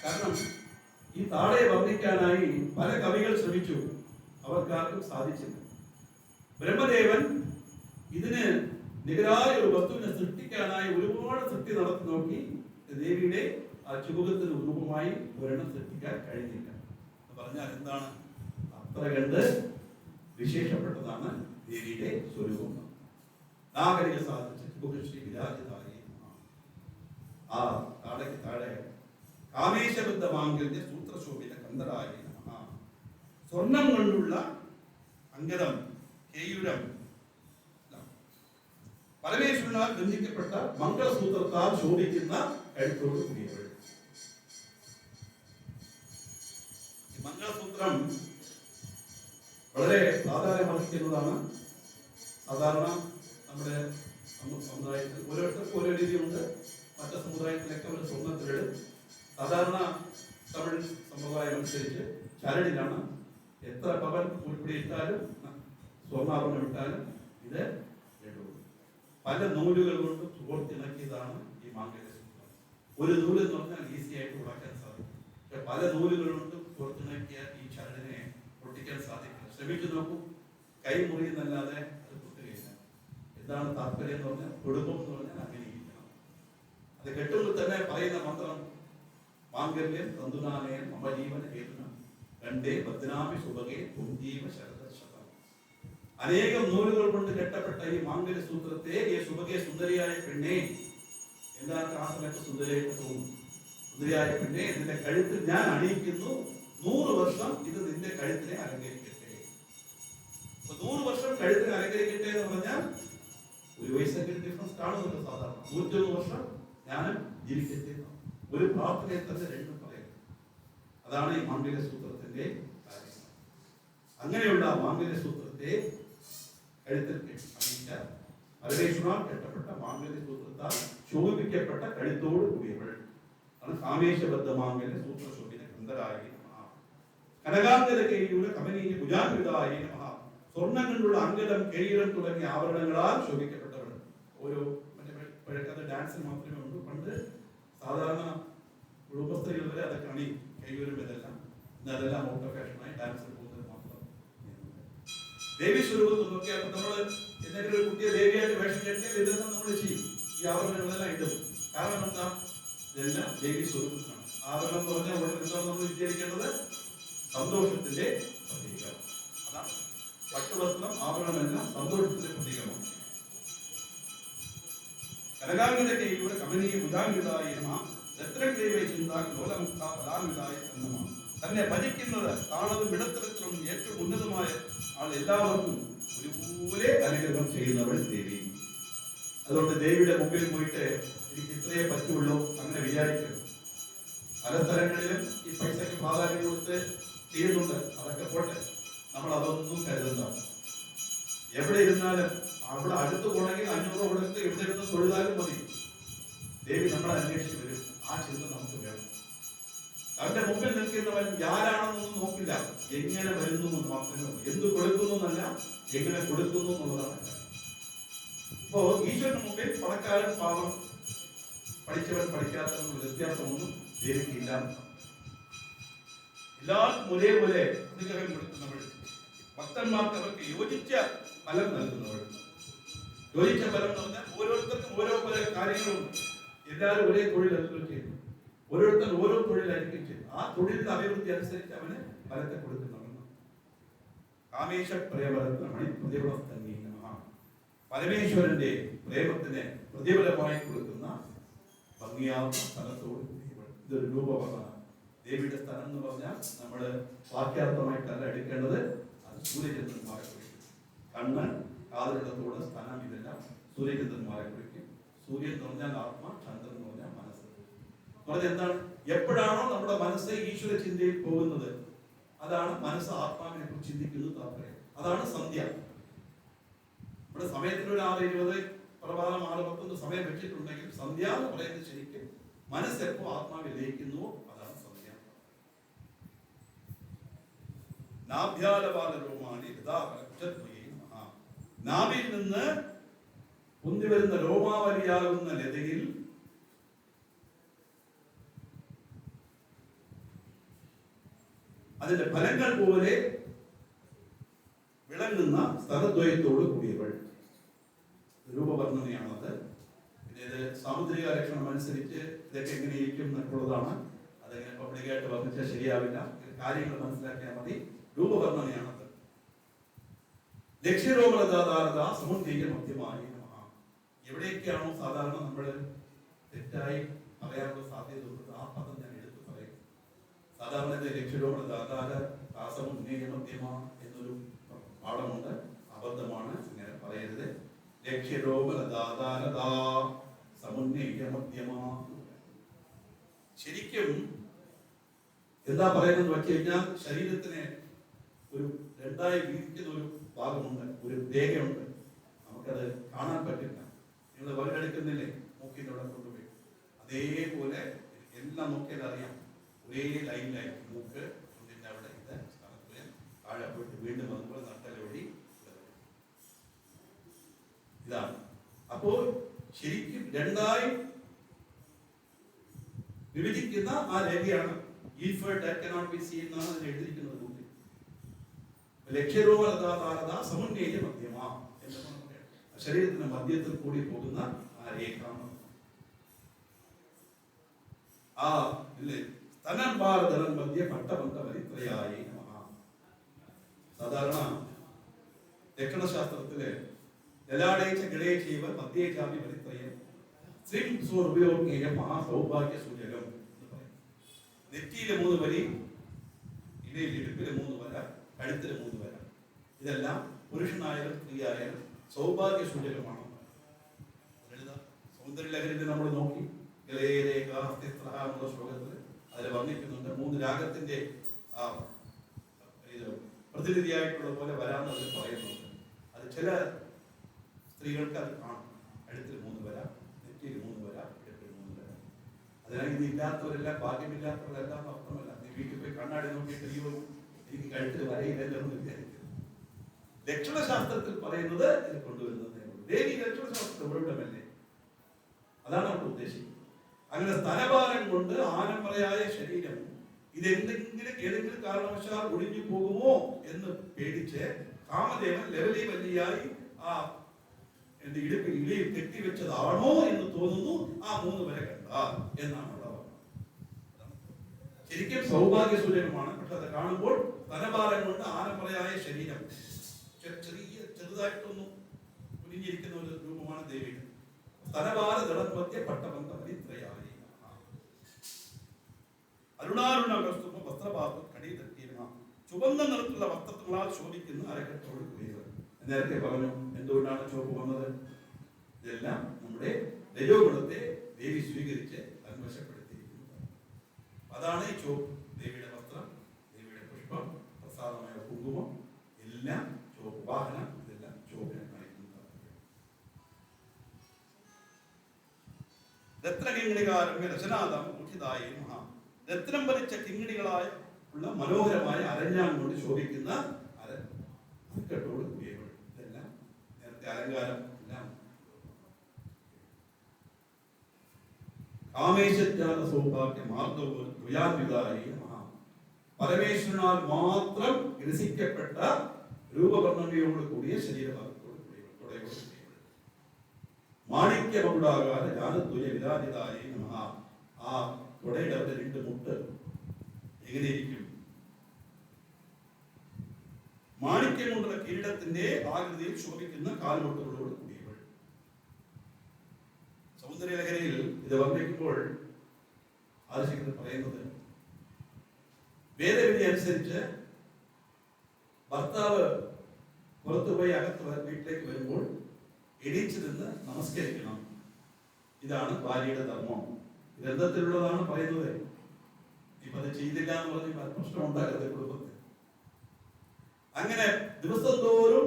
കാരണം ഈ താടയെ വർണ്ണിക്കാനായി പല കവികൾ ശ്രമിച്ചു, അവർക്കാർക്കും സാധിച്ചില്ല. ബ്രഹ്മദേവൻ ഇതിന് നികരായ ഒരു വസ്തുവിനെ സൃഷ്ടിക്കാനായി ഒരുപാട് സൃഷ്ടി നടത്തി നോക്കി. ദേവിയുടെ ആ ചുമുഖത്തിന് രൂപമായി ഒരെണ്ണം സൃഷ്ടിക്കാൻ കഴിഞ്ഞില്ല. എന്ന് പറഞ്ഞാൽ എന്താണ്? അത്ര കണ്ട് വിശേഷപ്പെട്ടതാണ് ദേവിയുടെ സ്വരൂപം. നാഗരിക സാധിച്ച ചുമുഖശ്രീ വിരാജിതായി. ആ താടയ്ക്ക് താഴെ കാമേശബദ്ധ മാംഗല്യ സൂത്രശോഭിത കന്ദരായ നമഃ. സ്വർണം കൊണ്ടുള്ള അങ്കദം, കേയൂരം, പരമേശ്വരനാൽ ബന്ധിക്കപ്പെട്ട മംഗളസൂത്രത്താൽ ശോഭിക്കുന്ന കഴുത്തോട് കൂടിയവൾ. മംഗളസൂത്രം വളരെ പ്രാധാന്യം അർഹിക്കുന്നതാണ്. സാധാരണ നമ്മുടെ സമുദായത്തിൽ ഓരോരുത്തർക്കും ഓരോ രീതിയുണ്ട്. മറ്റു സമുദായത്തിലൊക്കെ ഒരു സ്വർണ്ണത്തിലിടും. സാധാരണ തമിഴ് സമ്പ്രദായം അനുസരിച്ച് ചരടിലാണ്. എത്ര പവൻ ഉൾപ്പെടിയിട്ടാലും സ്വർണ്ണാഭരണം ഇട്ടാലും ഇത് ഇടും. പല നൂലുകൾ കൊണ്ട് കോർത്തിണക്കിയതാണ് ഈ മാംഗല്യസൂത്രം. ഒരു നൂല് എന്ന് പറഞ്ഞാൽ ഈസി ആയിട്ട് ഉടക്കാൻ സാധിക്കും. പക്ഷെ പല നൂലുകൾ കൊണ്ട് കോർത്തിണക്കിയ ഈ ചരടിനെ പൊട്ടിക്കാൻ സാധിക്കില്ല. ശ്രമിച്ചു നോക്കൂ, കൈ മുറിയുന്നല്ലാതെ അത് പൊട്ടുകയില്ല. എന്താണ് താല്പര്യം എന്ന് പറഞ്ഞാൽ, കുടുംബം എന്ന് പറഞ്ഞാൽ അങ്ങനെ ഇരിക്കണം. അത് കെട്ടുമ്പോൾ തന്നെ പറയുന്ന മന്ത്രം മാംഗല്യം തന്തുനാനയൻ മമ ജീവന ഹേതുന രണ്ടേ ബദ്നാമി സുഭഗേ പുഞ്ചീവ ശരദശതം. അനേകം നൂലുകൾ കൊണ്ട് കെട്ടപ്പെട്ട ഈ മാംഗല്യ സൂത്രത്തെ ഈ സുഭഗേ സുന്ദരിയായ പെണ്ണെ, എല്ലാവർക്കും ആ സമയത്ത് സുന്ദരിയായിട്ട് തോന്നും. സുന്ദരിയായ പെണ്ണെ, നിന്റെ കഴുത്തിൽ ഞാൻ അണിയിക്കുന്നു. 100 വർഷം ഇത് നിന്റെ കഴുത്തിനെ അലങ്കരിക്കട്ടെ. 100 വർഷം കഴുത്തിനെ അലങ്കരിക്കട്ടെ എന്ന് പറഞ്ഞാൽ ഒരു വയസ്സെങ്കിലും ഡിഫറൻസ് കാണുമല്ലോ. സാധാരണ 101 വർഷം ഞാനും ജീവിക്കട്ടെ. ഒരു പ്രാർത്ഥനയെ തന്നെ രണ്ടും പറയുന്നത്. അതാണ് ഈ മാംഗല്യ സൂത്രത്തിന്റെ കാര്യം. അങ്ങനെയുള്ള മാംഗല്യ സൂത്രത്തെ കഴുത്തിൽ അണിയിച്ച പരമേശ്വരനാൽ കെട്ടപ്പെട്ട മാംഗല്യ സൂത്രത്താൽ ശോഭിപ്പിക്കപ്പെട്ട കഴുത്തോട് കൂടിയവൾ ആണ് കാമേശബദ്ധ മാംഗല്യ സൂത്ര ശോഭിത കന്ധരായി നമഃ. കനകാന്തര കേയൂര കമനീയ ഭുജാൻവിതായി നമഃ. സ്വർണ്ണം കൊണ്ടുള്ള അങ്കലം കേയിരം തുടങ്ങിയ ആഭരണങ്ങളാൽ ശോഭിക്കപ്പെട്ടവൾ. ഓരോ പഴക്കത് ഡാൻസിന് മാത്രമേ ഉള്ളൂ. പണ്ട് സാധാരണ കുടുംബസ്ത്രീകൾ വരെ അതൊക്കെ അണി കൈവരും ഇതെല്ലാം. ഇന്ന് അതെല്ലാം ഔട്ട് ഓഫ് ഫാഷനായി ഡാൻസിൽ പോകുന്നത് മാത്രം. ദേവി സ്വരൂപത്തിൽ നോക്കിയാൽ നമ്മൾ എന്തെങ്കിലും ഒരു കുട്ടിയെ ദേവിയായിട്ട് വേഷം കെട്ടിയാൽ ഇതെല്ലാം നമ്മൾ ചെയ്യും. ഈ ആഭരണങ്ങളെല്ലാം ഇടും. കാരണം എന്താ? ഇതെല്ലാം ദേവി സ്വരൂപത്തിലാണ്. ആഭരണം എന്ന് പറഞ്ഞാൽ ഉടനെ എന്താണ് നമ്മൾ വിചാരിക്കേണ്ടത്? സന്തോഷത്തിന്റെ പ്രതീകം. അതാണ് പട്ടുവസ്ത്രം, ആഭരണമെല്ലാം സന്തോഷത്തിന്റെ പ്രതീകമാണ്. കനകാംഗിയുടെ കൈയിലൂടെ കമനീയ ഭുജാൻവിതായി നമഃ. രത്നക്രീവൈ ചിന്താൻ ലോലമുക്ത ഫലാൻവിതായി നമഃ. തന്നെ ഭജിക്കുന്നത് കാണതും ഇടത്തരത്തിലും ഏറ്റവും ഉന്നതമായ ആൾ എല്ലാവർക്കും ഒരുപോലെ അനുഗ്രഹം ചെയ്യുന്നവൾ ദേവി. അതുകൊണ്ട് ദേവിയുടെ മുമ്പിൽ പോയിട്ട് എനിക്ക് ഇത്രയേ പറ്റുള്ളൂ അങ്ങനെ വിചാരിക്കരുത്. പല സ്ഥലങ്ങളിലും ഈ പൈസക്ക് പ്രാധാന്യം കൊടുത്ത് ചെയ്യുന്നുണ്ട്. അതൊക്കെ പോട്ടെ, നമ്മൾ അതൊന്നും കരുതണ്ട. എവിടെ ഇരുന്നാലും അവിടെ അടുത്ത് പോകണമെങ്കിൽ 500 കൊടുത്ത് എവിടെ ഇരുന്ന് തൊഴുതാലും മതി. ദേവി നമ്മളെ അന്വേഷിച്ച് വരും. ആ ചിന്ത നമുക്ക് വേണം. അവന്റെ മുമ്പിൽ നിൽക്കുന്നവൻ ആരാണെന്നൊന്നും നോക്കില്ല, എങ്ങനെ വരുന്നു എന്ന് മാത്രമേ ഉള്ളൂ. എന്ത് കൊടുക്കുന്നു എന്നല്ല, എങ്ങനെ കൊടുക്കുന്നു എന്നുള്ളതാണ്. ഇപ്പോ ഈശ്വരന് മുമ്പിൽ പണക്കാരൻ പാവം, പഠിച്ചവൻ പഠിക്കാത്തവൻ വ്യത്യാസമൊന്നും ദേവിക്കില്ല. എല്ലാവർക്കും ഒരേപോലെ അനുഗ്രഹം കൊടുക്കുന്നവൾ, ഭക്തന്മാർക്ക് അവർക്ക് യോജിച്ച ഫലം നൽകുന്നവൾ. യോജിച്ച ഫലം എന്ന് പറഞ്ഞാൽ ഓരോരുത്തർക്കും ഓരോ പല കാര്യങ്ങളുണ്ട്. എല്ലാവരും ഒരേ തൊഴിലല്ലോ ചെയ്യുന്നു. ഓരോരുത്തർ ഓരോ തൊഴിലായിരിക്കും ചെയ്യുന്നത്. ആ തൊഴിലിന്റെ അഭിവൃദ്ധി അനുസരിച്ച് അവന് ഫലത്തെ കൊടുക്കുന്നവൻ. കാമേശ പ്രേമരത്ന മണി പ്രതിഫലത്തന്നീ നമഃ. പരമേശ്വരന്റെ പ്രേമത്തിന് പ്രതിഫലമായി കൊടുക്കുന്ന ഭംഗിയാവുന്ന സ്ഥലത്തോട് കൂടിയവൾ. ഇതൊരു രൂപമാണ്. ദേവിയുടെ സ്ഥലം എന്ന് പറഞ്ഞാൽ നമ്മൾ വാക്യാർത്ഥമായിട്ടല്ല എടുക്കേണ്ടത്. അത് സൂര്യചന്ദ്രന്മാരെ കുറിക്കും. കണ്ണ്, കാതിടത്തോട് സ്ഥലം, ഇതെല്ലാം സൂര്യചന്ദ്രന്മാരെ കുറിക്കും. സൂര്യൻ എന്ന് പറഞ്ഞാൽ ആത്മ, ചന്ദ്രൻ എന്ന് പറഞ്ഞാൽ മനസ്സ്. പറഞ്ഞ എന്താണ്? എപ്പോഴാണോ നമ്മുടെ മനസ്സ് ഈശ്വര ചിന്തയിൽ പോകുന്നത്, അതാണ് മനസ്സ് ആത്മാവിനെ കുറിച്ച് ചിന്തിക്കുന്നത്. താല്പര്യം അതാണ് സന്ധ്യ. നമ്മുടെ സമയത്തിന് ഒരു 6:20 പ്രഭാതം 6:10 സമയം വെച്ചിട്ടുണ്ടെങ്കിൽ സന്ധ്യ എന്ന് പറയുന്നത് ശരിക്കും മനസ്സ് എപ്പോ ആത്മാവിൽ ലയിക്കുന്നുവോ അതാണ് സന്ധ്യ. നാഭ്യാലപാലരോമാണി നാഭിയിൽ നിന്ന് പൊന്തി വരുന്ന രോമാവലിയാകുന്ന ലതയിൽ അതിന്റെ ഫലങ്ങൾ പോലെ വിളങ്ങുന്ന സ്ഥലദ്വയത്തോട് കൂടിയവൾ. രൂപവർണ്ണനയാണത്. പിന്നെ ഇത് സാമുദ്രിക ലക്ഷണം അനുസരിച്ച് ഇതൊക്കെ എങ്ങനെയിരിക്കും എന്നൊക്കെയുള്ളതാണ്. അതെങ്ങനെ പബ്ലിക്കായിട്ട് വർണ്ണിച്ചാൽ ശരിയാവില്ല. കാര്യങ്ങൾ മനസ്സിലാക്കിയാൽ മതി. രൂപവർണ്ണനയാണത്. ലക്ഷ്യരോമലതാധാരത സമുദ്രീക മധ്യമായി നമഃ. എവിടെയൊക്കെയാണോ സാധാരണ നമ്മൾ തെറ്റായി പറയാനുള്ള സാധ്യത ഉള്ളത് ആ പദം ഞാൻ എടുത്തു പറയും. സാധാരണ ലക്ഷ്യരോമലതാധാര സമുദ്രീക മധ്യമ എന്നൊരു പാഠമുണ്ട്. അബദ്ധമാണ്, ഇങ്ങനെ പറയരുത്. ലക്ഷ്യരോമലതാധാരത സമുദ്രീക മധ്യമ. ശരിക്കും എന്താ പറയുന്നത് വെച്ച് കഴിഞ്ഞാൽ ശരീരത്തിനെ ഒരു രണ്ടായി വീതിക്കുന്ന ഒരു ഭാഗമുണ്ട്, ഒരു രേഖയുണ്ട്. നമുക്കത് കാണാൻ പറ്റില്ല. നിങ്ങൾ വരലെടുക്കുന്നില്ലേ, മൂക്കിൻ്റെ അവിടെ കൊണ്ടുപോയി അതേപോലെ എല്ലാം നോക്കിയാൽ അറിയാം. ഒരേ ലൈനിലായി മൂക്ക് ചുണ്ടിൻ്റെ അവിടെ ഇത് സ്ഥലത്ത് താഴെ പോയിട്ട് വീണ്ടും അതുപോലെ നട്ടല വഴി ഇതാണ്. അപ്പോൾ ശരിക്കും രണ്ടായി വിഭജിക്കുന്ന ആ രേഖയാണ്. എന്നാണ് എഴുതിയിരിക്കുന്നത്. ലക്ഷ്യരോമലതാധാരത സമുന്നേയ മധ്യമ എന്നാണ് ശരീരത്തിന്റെ മധ്യത്തിൽ കൂടി പോകുന്ന ആ രേഖ. ആ സ്തനംബാരധരൻ മധ്യ പട്ടബന്ധ പരിത്രയായി നമഃ. സാധാരണ ലക്ഷണശാസ്ത്രത്തില് ലലാടേച്ച ഗളേ ചെയ്വ മധ്യേജാമി പരിത്രയം ശ്രീ ഉപയോഗീയ മഹാസൗഭാഗ്യ സൂചകം എന്ന് പറയും. നെറ്റിയിലെ 3 വരി, ഇടയിൽ ഇടുപ്പിലെ 3 വര, കഴുത്തിലെ 3 വര. ഇതെല്ലാം പുരുഷനായാലും സ്ത്രീയായാലും സൗഭാഗ്യ സൂചകമാണ്. സൗന്ദര്യലഹരിയിൽ നമ്മൾ നോക്കി എന്നുള്ള ശ്ലോകത്തിൽ അതിൽ വർണ്ണിക്കുന്നുണ്ട്. 3 രാഗത്തിന്റെ പ്രതിനിധിയായിട്ടുള്ള പോലെ വരാമെന്ന് അതിൽ പറയുന്നുണ്ട്. അത് ചില സ്ത്രീകൾക്ക് അത് കാണും. കഴുത്തിൽ 3 വര, നെറ്റിയിൽ 3 വര, ഇടയ്ക്ക് 3 വര. അതിനാൽ ഇത് ഇല്ലാത്തവരെല്ലാം, ഭാഗ്യമില്ലാത്തവരെല്ലാം അർത്ഥമല്ല. നീ വീട്ടിൽ പോയി കണ്ണാടി നോക്കിയിട്ട് അയ്യോ എനിക്ക് കഴുത്തിൽ വരയില്ലല്ലോ എന്ന് വിചാരിക്കുന്നു. ലക്ഷണശാസ്ത്രത്തിൽ പറയുന്നത് ഇത് കൊണ്ടുവരുന്നതേ ഉള്ളൂ. ദേവി ലക്ഷണശാസ്ത്രത്തിൽ ഉറവിടമല്ലേ, അതാണ് അവിടെ ഉദ്ദേശിക്കുന്നത്. അങ്ങനെ സ്തനഭാരം കൊണ്ട് ആനമറയായ ശരീരം ഏതെങ്കിലും കാരണവശാൽ ഒഴിഞ്ഞു പോകുമോ എന്ന് പേടിച്ച് കാമദേവൻ ലെവലി വലിയായി ആ എന്റെ ഇടുപ്പിൽ ഇലയിൽ കെട്ടിവെച്ചതാണോ എന്ന് തോന്നുന്നു. ആ 3 വര കണ്ട എന്നാണ് അവിടെ. ശരിക്കും സൗഭാഗ്യ സൂചകമാണ്. പക്ഷെ അത് കാണുമ്പോൾ സ്തനഭാരം കൊണ്ട് ആനമറയായ ശരീരം, ചെറുതായിട്ടൊന്നും കുനിഞ്ഞിരിക്കുന്ന ഒരു രൂപമാണ് ദേവിയുടെ. സ്തനഭാര ദളമധ്യ പട്ടബന്ധമരിത്രയായി അരുണാരുണ വസ്ത്രഭാഗത്ത് കടിതീരുന്ന ചുവന്ന നിറത്തിലുള്ള വസ്ത്രങ്ങളാൽ ശോഭിക്കുന്ന അരക്കെട്ടോട് കൂടിയവർ. നേരത്തെ പറഞ്ഞു എന്തുകൊണ്ടാണ് ചുവപ്പ് വന്നത്. ഇതെല്ലാം നമ്മുടെ രജോഗുണത്തെ ദേവി സ്വീകരിച്ച് തന്വശപ്പെടുത്തിയിരിക്കുന്നത്. അതാണ് ഈ ചുവപ്പ്. ദേവിയുടെ വസ്ത്രം, ദേവിയുടെ പുഷ്പം, പ്രസാദമായ കുങ്കുമം എല്ലാം ചുവപ്പ്. വാഹനം ഇതെല്ലാം ചുവപ്പിനെ കാണിക്കുന്നതാണ്. രത്നകിങ്ങിണികാരമ്യ രചനാദം ഉചിതായ മഹാ രത്നം വലിച്ച കിങ്ങിണികളായ ഉള്ള മനോഹരമായ അരഞ്ഞാൻ കൊണ്ട് ശോഭിക്കുന്ന അരക്കെട്ടോട് കൂടിയവൾ. ഇതെല്ലാം നേരത്തെ അലങ്കാരം എല്ലാം. കാമേശജ്ഞാന സൗഭാഗ്യ മാർദ്ദവ്യാന്വിതായി മഹാ പരമേശ്വരനാൽ മാത്രം രസിക്കപ്പെട്ട രൂപവർണ്ണനയോട് കൂടിയ ശരീരഭാഗത്തോട് കൂടിയവൾ. മാണിക്യമകുടാകാര ജാനദ്വയ വിരാജിതായി മഹാ ആ തുടയുടെ അവരുടെ 2 മുട്ട് എങ്ങനെയിരിക്കും? മാണിക്യം കൊണ്ടുള്ള കിരീടത്തിന്റെ ആകൃതിയിൽ ശോഭിക്കുന്ന കാൽമുട്ടുകളോട് കൂടിയവൾ. സൗന്ദര്യലഹരിയിൽ ഇത് വർണ്ണിക്കുമ്പോൾ ആദിശങ്കരൻ പറയുന്നത്, വേദവിധി അനുസരിച്ച് ഭർത്താവ് പുറത്തുപോയി അകത്ത് വീട്ടിലേക്ക് വരുമ്പോൾ എണീച്ചു നിന്ന് നമസ്കരിക്കണം. ഇതാണ് ഭാര്യയുടെ ധർമ്മം. ഗ്രന്ഥത്തിലുള്ളതാണ് പറയുന്നത്. ഇപ്പൊ അത് ചെയ്തില്ല എന്ന് പറഞ്ഞ് പ്രശ്നം ഉണ്ടാകരുത് കുടുംബത്തിൽ. അങ്ങനെ ദിവസം തോറും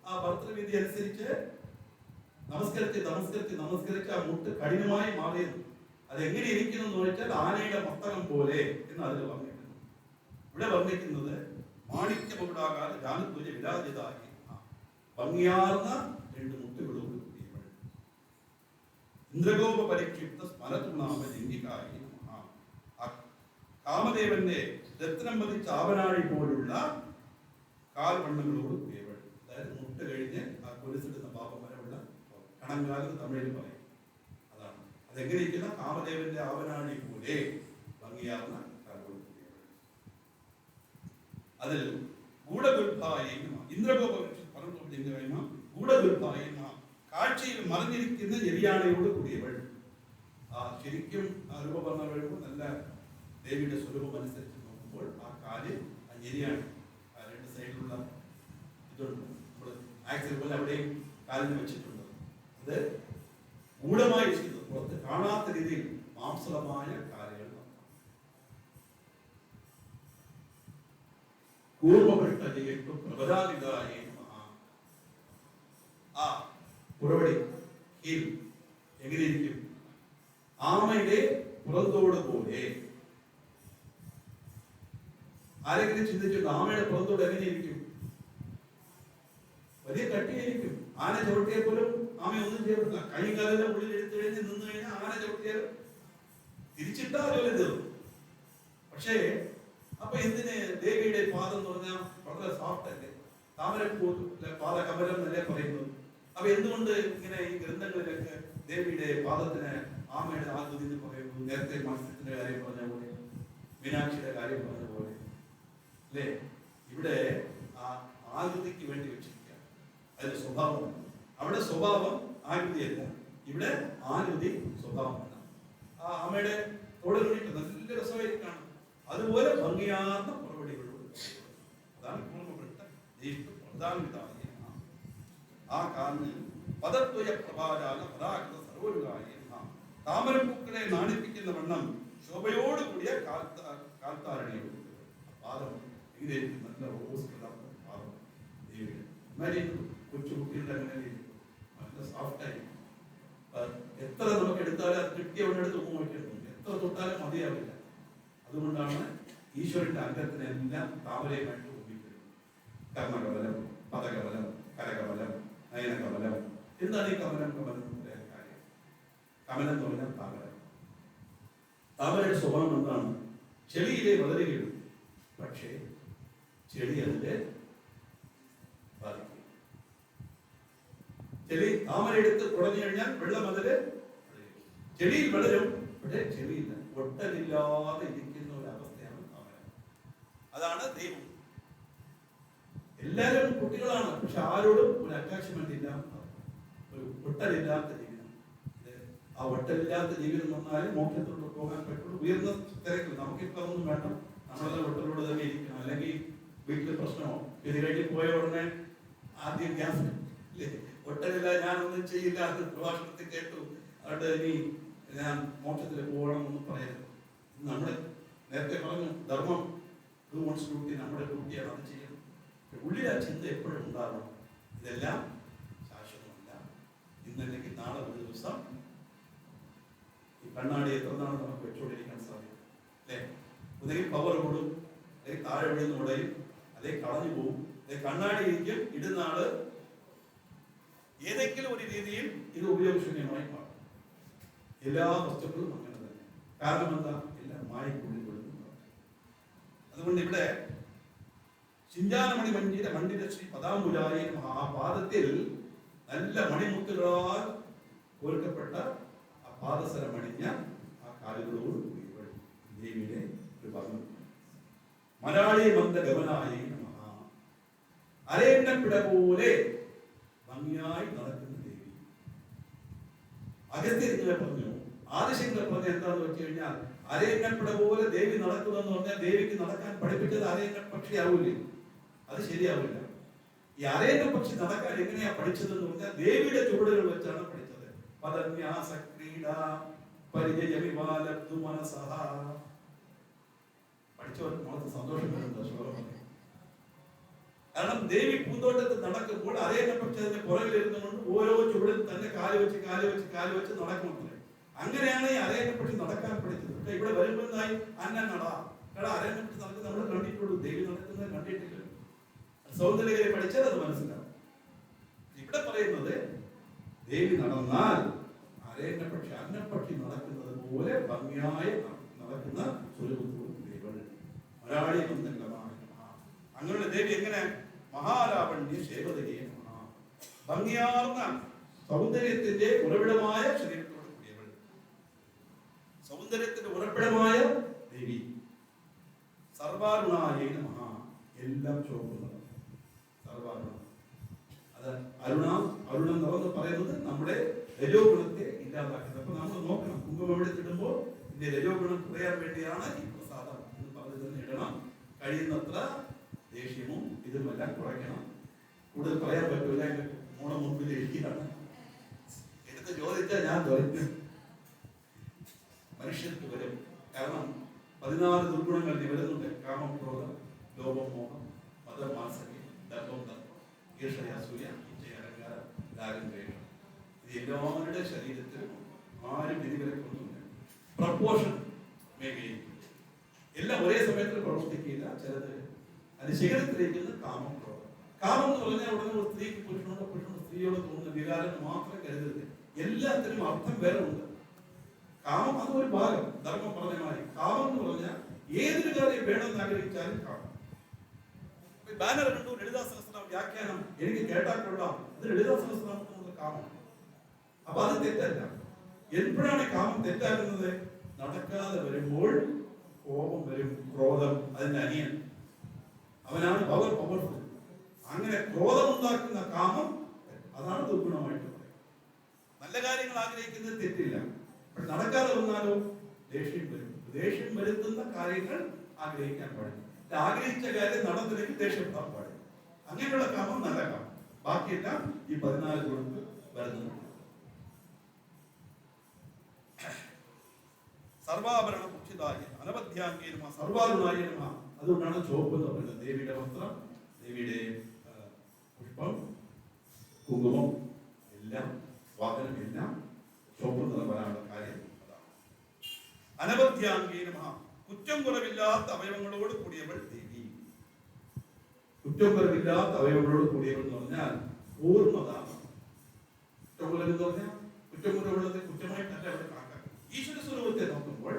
ആ ഭർത്തൃവിധി അനുസരിച്ച് നമസ്കരിച്ച് ആ മുട്ട് കഠിനമായി മാറിയത്. അതെങ്ങനെ ഇരിക്കുന്നു എന്ന് ചോദിച്ചാൽ ആനയുടെ മസ്തകം പോലെ എന്ന് അതിൽ വർണ്ണിക്കുന്നു. ഇവിടെ വർണ്ണിക്കുന്നത് മാണിക്യമുണ്ടാകാതെ ജാനദ്വയ വിരാജിതായി ഭംഗിയാർന്ന 2 മുട്ടുകളോട് കൂടിയവൾ. ഇന്ദ്രഗോപ പരിക്ഷിപ്ത സ്മരതുനാമ ലിംഗികായി കാമദേവന്റെ രത്നം പതിച്ച ആവനാഴി പോലുള്ള കാൽവണ്ണങ്ങളോട് കൂടിയവൾ. അതായത് മുട്ട് കഴിഞ്ഞ് ആ കൊലുസിടുന്ന പാപം വരെയുള്ള കണങ്കാലെന്ന് തമിഴിൽ പറയും. അതാണ് അതെങ്ങനെ ഇരിക്കുന്ന കാമദേവന്റെ ആവനാഴി പോലെ ഭംഗിയാർന്ന കാൽവോട് കൂടിയവൾ. അതിൽ ഗൂഢഗുൽഭായിമ ഇന്ദ്രഗോപ ലിംഗമായ്മ ഗൂഢഗുൽഭായിമ കാഴ്ചയിൽ മറിഞ്ഞിരിക്കുന്ന ഞെരിയാണയോട് കൂടിയവൾ. ശരിക്കും ആ രൂപവർണ്ണ വരുമ്പോൾ നല്ല ദേവിയുടെ സ്വരൂപം അനുസരിച്ച് നോക്കുമ്പോൾ ആ കാല് ആ ഞെരിയാണ്. ആ 2 സൈഡിലുള്ള ഇതുണ്ട്, നമ്മൾ ആക്സിൽ പോലെ അവിടെയും കാലിന് വെച്ചിട്ടുണ്ട്. അത് ഗൂഢമായി ചെയ്തത്, പുറത്ത് കാണാത്ത രീതിയിൽ മാംസളമായ കാലുകൾ. ആ പുറവടി എങ്ങനെയിരിക്കും? ആമയുടെ പുറന്തോട് പോലെ. ആരെങ്കിലും ചിന്തിച്ചിട്ടുണ്ട് ആമയുടെ പുറന്തോട് എങ്ങനെയിരിക്കും? വലിയ കട്ടിയായിരിക്കും. ആന ചവിട്ടിയാൽ പോലും ആമ ഒന്നും ചെയ്യത്തില്ല. കൈയും കാലിന്റെ ഉള്ളിൽ എടുത്തെഴുതി നിന്ന് കഴിഞ്ഞാൽ ആന ചവിട്ടിയാൽ തിരിച്ചിട്ടാ ജോലി തീർന്നു. പക്ഷേ അപ്പൊ എന്തിന് ദേവിയുടെ പാദം എന്ന് പറഞ്ഞാൽ വളരെ സോഫ്റ്റ് അല്ലേ? താമരപ്പൂ പാദകമലം എന്നല്ലേ പറയുന്നത്. അപ്പൊ എന്തുകൊണ്ട് ഇങ്ങനെ ഈ ഗ്രന്ഥങ്ങളിലൊക്കെ ദേവിയുടെ പാദത്തിന് ആമയുടെ ആകൃതി എന്ന് പറയുന്നു? നേരത്തെ മത്സ്യത്തിന്റെ കാര്യം പറഞ്ഞ പോലെ, മീനാക്ഷിയുടെ കാര്യം പറഞ്ഞ പോലെ അല്ലേ? ഇവിടെ ആ ആകൃതിക്ക് വേണ്ടി വെച്ചിരിക്കുക. അതിന്റെ സ്വഭാവമാണ്. അവിടെ സ്വഭാവം ആകൃതിയല്ല, ഇവിടെ ആകൃതി സ്വഭാവമാണ്. ആ ആമയുടെ തോടുകളിട്ട് നല്ല രസമായിരിക്കാണ്. അതുപോലെ ഭംഗിയാർന്ന പുറവടികളോട് അതാണ് പ്രധാന ആ കാലിന് പദത്വയ പ്രഭാജാല പരാകൃത സർവരുകായ താമരപ്പൂക്കളെ നാണിപ്പിക്കുന്ന വണ്ണം ശോഭയോട് കൂടിയ കാൽത്താരണിയോട് പാദം ഇങ്ങനെയിരിക്കും. നല്ല റോസ് പാദം ദേവിയുടെ കൊച്ചു കുട്ടികളുടെ അങ്ങനെ നല്ല സോഫ്റ്റായി. എത്ര നമുക്ക് എടുത്താലും അത് കിട്ടിയവരുടെ തുമ്പ് വയ്ക്കുന്നുണ്ട്, എത്ര തൊട്ടാലും മതിയാവില്ല. അതുകൊണ്ടാണ് ഈശ്വരന്റെ അംഗത്തിനെല്ലാം താമരയുമായിട്ട് ഉപയോഗിക്കുന്നത്. കർണകമലം, പദകമലം, കരകമലം, നയനകമലം. എന്താണ് ഈ കമലം? കമലം കാര്യം, കമലം എന്ന് പറഞ്ഞാൽ താമര. താമരയുടെ സ്വഭാവം എന്താണ്? ചെളിയിലെ വളരുകയുള്ളൂ, പക്ഷേ ചെളി അതിന്റെ ബാധിക്കും. ചെളി താമര എടുത്ത് കുടഞ്ഞു കഴിഞ്ഞാൽ വെള്ളം അതില് ചെളിയിൽ വളരും, പക്ഷേ ചെളിയില്ല, ഒട്ടലില്ലാതെ ഇരിക്കുന്ന ഒരു അവസ്ഥയാണ് താമര. അതാണ് ദൈവം. എല്ലാവരും കുട്ടികളാണ്, പക്ഷെ ആരോടും ഒരു അറ്റാച്ച്മെന്റ് ഇല്ല, ഒരു ഒട്ടലില്ലാത്ത ജീവിതം. ആ ഒട്ടലില്ലാത്ത ജീവിതം വന്നാല് മോക്ഷത്തോട് പോകാൻ പറ്റുള്ളൂ. ഉയർന്ന തിരക്കിൽ നമുക്കിപ്പോ അതൊന്നും വേണ്ട, നമ്മളെല്ലാം ഒട്ടലോട് തന്നെ ഇരിക്കണം. അല്ലെങ്കിൽ വീട്ടിൽ പ്രശ്നമോ, ഇത് കഴിഞ്ഞ് പോയ ഉടനെ ആദ്യം ഗ്യാസ് ഇല്ലേ, ഒട്ടലില്ല, ഞാനൊന്നും ചെയ്യില്ല, അത് പ്രഭാഷണത്തിൽ കേട്ടു, അവിടെ ഇനി ഞാൻ മോക്ഷത്തിൽ പോകണം എന്ന് പറയരുത്. നമ്മള് നേരത്തെ പറഞ്ഞു, ധർമ്മം ഡ്യൂട്ടി നമ്മുടെ ഡ്യൂട്ടിയാണ്, അത് ചെയ്യണം. ഉള്ളിൽ ആ ചിന്ത എപ്പോഴും ഉണ്ടാകണം. ഇതെല്ലാം ശാശ്വതമല്ല, ഇന്നല്ലെങ്കിൽ നാളെ ഒരു ദിവസം ഈ കണ്ണാടി എത്ര നാൾ നമുക്ക് വെച്ചുകൊണ്ടിരിക്കാൻ സാധിക്കും അല്ലേ? ഒന്നുകിൽ പവർ കൂടും, അല്ലെങ്കിൽ താഴെ വീഴുന്ന ഉടയും, അല്ലെങ്കിൽ കളഞ്ഞു പോകും, അല്ലെങ്കിൽ കണ്ണാടി ഇരിക്കും, ഇടുന്ന ആള് ഏതെങ്കിലും ഒരു രീതിയിൽ ഇത് ഉപയോഗശൂന്യമായി മാറും. എല്ലാ വസ്തുക്കളും അങ്ങനെ തന്നെ. കാരണം എന്താ? എല്ലാം മായക്കുള്ളിൽ കൊള്ളുന്നു. അതുകൊണ്ട് ഇവിടെ ചിഞ്ചാനമണി മണ്ഡിത ശ്രീ പദാംബുജായ ആ പാദത്തിൽ നല്ല മണിമുത്തുകളാൽ കോർക്കപ്പെട്ട ആ പാദസരം അണിഞ്ഞ ആ കാലുകളോട് ദേവിയുടെ ഒരു ഭംഗി. മലയാളി മന്ദ ഗമനായി അരയന്നപ്പിട പോലെ ഭംഗിയായി നടക്കുന്ന ദേവി. അഗസ്ത്യൻ ഇങ്ങനെ പറഞ്ഞു, ആദിശങ്കർ പറഞ്ഞ എന്താന്ന് വെച്ച് കഴിഞ്ഞാൽ, അരയന്നപ്പിട പോലെ ദേവി നടക്കുന്നെന്ന് പറഞ്ഞാൽ ദേവിക്ക് നടക്കാൻ പഠിപ്പിച്ചത് അരയന്ന പക്ഷി ആവൂലേ? അത് ശരിയാവില്ല. ഈ അരയന്ന പക്ഷി നടക്കാൻ എങ്ങനെയാ പഠിച്ചതെന്ന് പറഞ്ഞാൽ ദേവിയുടെ ചുവടുകൾ വെച്ചാണ് പഠിച്ചത്. പദന്യാസ ക്രീഡ പരിചയവിവാലബ്ധു മനസഹ. പഠിച്ചവർക്ക് മുഖത്ത് സന്തോഷം വരുന്നുണ്ട്, ശ്ലോകം. കാരണം ദേവി പൂന്തോട്ടത്തിൽ നടക്കുമ്പോൾ അരയന്ന പക്ഷി അതിന്റെ പുറകിലിരുന്നുകൊണ്ട് ഓരോ ചുവടിൽ തന്നെ കാല് വെച്ച് കാല് വെച്ച് കാല് വെച്ച് നടക്കുമത്രേ. അങ്ങനെയാണ് ഈ അരയന്ന പക്ഷി നടക്കാൻ പഠിച്ചത്. പക്ഷെ ഇവിടെ വരുമ്പോഴായി അന്നനട കട അരയന്ന പക്ഷി നടക്കുന്നത് നമ്മൾ കണ്ടിട്ടുള്ളൂ, ദേവി നടക്കുന്നത് കണ്ടിട്ടില്ല. സൗന്ദര്യകരെ പഠിച്ചാൽ അത് മനസ്സിലാവും. ഇവിടെ പറയുന്നത് ദേവി നടന്നാൽ അരയന്ന പക്ഷി അന്നപ്പക്ഷി നടക്കുന്നത് പോലെ ഭംഗിയായി നടക്കുന്ന സ്വരൂപത്തോട് ദേവൾ മലയാളി ബന്ധങ്ങളാണ്. അങ്ങനെ ദേവി എങ്ങനെ? മഹാലാവണ്യ ശേവതയെ ഭംഗിയാർന്ന സൗന്ദര്യത്തിന്റെ ഉറവിടമായ ശരീരത്തോട് കൂടിയവൾ, സൗന്ദര്യത്തിന്റെ ഉറവിടമായ ദേവി. സർവാരുണായ നമഃ. എല്ലാം ചോക്കുന്നത് സർവാരുണ. അത് അരുണം എന്ന് പറയുന്നത് നമ്മുടെ രജോ ഗുണത്തെ ഇല്ലാതാക്കുന്നത്. അപ്പൊ നമ്മൾ നോക്കണം, കുങ്കുമം എവിടെ ഇടുമ്പോൾ ഇതിന്റെ രജോ ഗുണം കുറയാൻ വേണ്ടിയാണ് ഈ പ്രസാദം എന്ന് പറഞ്ഞ് തന്നെ ഇടണം. കഴിയുന്നത്ര ദേഷ്യവും ഇതുമെല്ലാം കുറയ്ക്കണം. കൂടുതൽ പറയാൻ പറ്റൂല, എന്റെ മോളെ മുമ്പിൽ എഴുതിയാണ് എടുത്ത് ചോദിച്ചാൽ ഞാൻ തോന്നും. മനുഷ്യർക്ക് വരും. കാരണം 14 ദുർഗുണങ്ങൾ വരുന്നുണ്ട്. കാമം, ക്രോധം, ലോഭം, മോഹം, മതം, മാത്സര്യം, ദർഭം, ദർഭം, ഈർഷ്യ, അസൂയ, ഇച്ഛ, അഹങ്കാരം, രാഗം, ദ്വേഷം. ഇത് എല്ലാവരുടെ ശരീരത്തിൽ ആരും വ്യതിവിലക്കൊന്നുമില്ല. പ്രപ്പോർഷൻ മേഖലയിൽ എല്ലാം ഒരേ സമയത്ത് പ്രവർത്തിക്കില്ല. ചിലത് അതിന് ശിഖരത്തിലേക്കുന്ന കാമം, ക്രോധം. കാമം എന്ന് പറഞ്ഞാൽ ഉടനെ ഒരു സ്ത്രീക്ക് പുരുഷനോട്, പുരുഷനോട് സ്ത്രീയോട് തോന്നുന്ന വികാരം മാത്രം കരുതരുത്. എല്ലാത്തിനും അർത്ഥം വേറെ ഉണ്ട്. കാമം അതൊരു ഭാഗം. ധർമ്മം പറഞ്ഞ മാതിരി കാമം എന്ന് പറഞ്ഞാൽ ഏതൊരു കാര്യം വേണമെന്ന് ആഗ്രഹിച്ചാലും കാണും. ബാനർ കണ്ടു, ലളിതാ സഹസ്രനാമ വ്യാഖ്യാനം എനിക്ക് കേട്ടാൽ കൊള്ളാം, അത് ലളിതാ സഹസ്രനാമത്തിനുള്ള കാമം. അപ്പൊ അത് തെറ്റല്ല. എപ്പോഴാണ് കാമം തെറ്റാകുന്നത്? നടക്കാതെ വരുമ്പോൾ കോപം വരും, ക്രോധം അതിന്റെ അനിയൻ, അവനാണ് പവർഫുൾ. അങ്ങനെ ക്രോധം ഉണ്ടാക്കുന്ന കാമം അതാണ് ദുർഗുണമായിട്ട് പറയുന്നത്. നല്ല കാര്യങ്ങൾ ആഗ്രഹിക്കുന്നത് തെറ്റില്ല, പക്ഷെ നടക്കാതെ വന്നാലോ ദേഷ്യം വരും. ദേഷ്യം വരുത്തുന്ന കാര്യങ്ങൾ ആഗ്രഹിക്കാൻ പാടില്ല. ആഗ്രഹിച്ച കാര്യം നടന്നില്ലെങ്കിൽ ദേഷ്യപ്പെടാൻ പാടില്ല. അങ്ങനെയുള്ള കാമം നല്ല കാമം. ബാക്കിയെല്ലാം ഈ 14 ഗുണങ്ങൾ വരുന്നുണ്ട്. സർവാഭരണ മുഖ്യതായ അനവധ്യാംഗീനമ സർവാരുണായ നമഃ. അതുകൊണ്ടാണ് ചുവപ്പ് എന്ന് പറയുന്നത്. ദേവിയുടെ വസ്ത്രം, ദേവിയുടെ പുഷ്പം, കുങ്കുമം എല്ലാം വാഹനം എല്ലാം ചുവപ്പ് നിറം വരാനുള്ള കാര്യം അതാണ്. അനവധ്യാംഗേ നമഃ, കുറ്റം കുറവില്ലാത്ത അവയവങ്ങളോട് കൂടിയവൾ ദേവി. കുറ്റം കുറവില്ലാത്ത അവയവങ്ങളോട് കൂടിയവൾ എന്ന് പറഞ്ഞാൽ പൂർണ്ണത. കുറ്റം കുറവെന്ന് പറഞ്ഞാൽ കുറ്റം കുറവുള്ളത് കുറ്റമായിട്ടല്ല അവിടെ കണക്കാക്കുക. ഈശ്വര സ്വരൂപത്തെ നോക്കുമ്പോൾ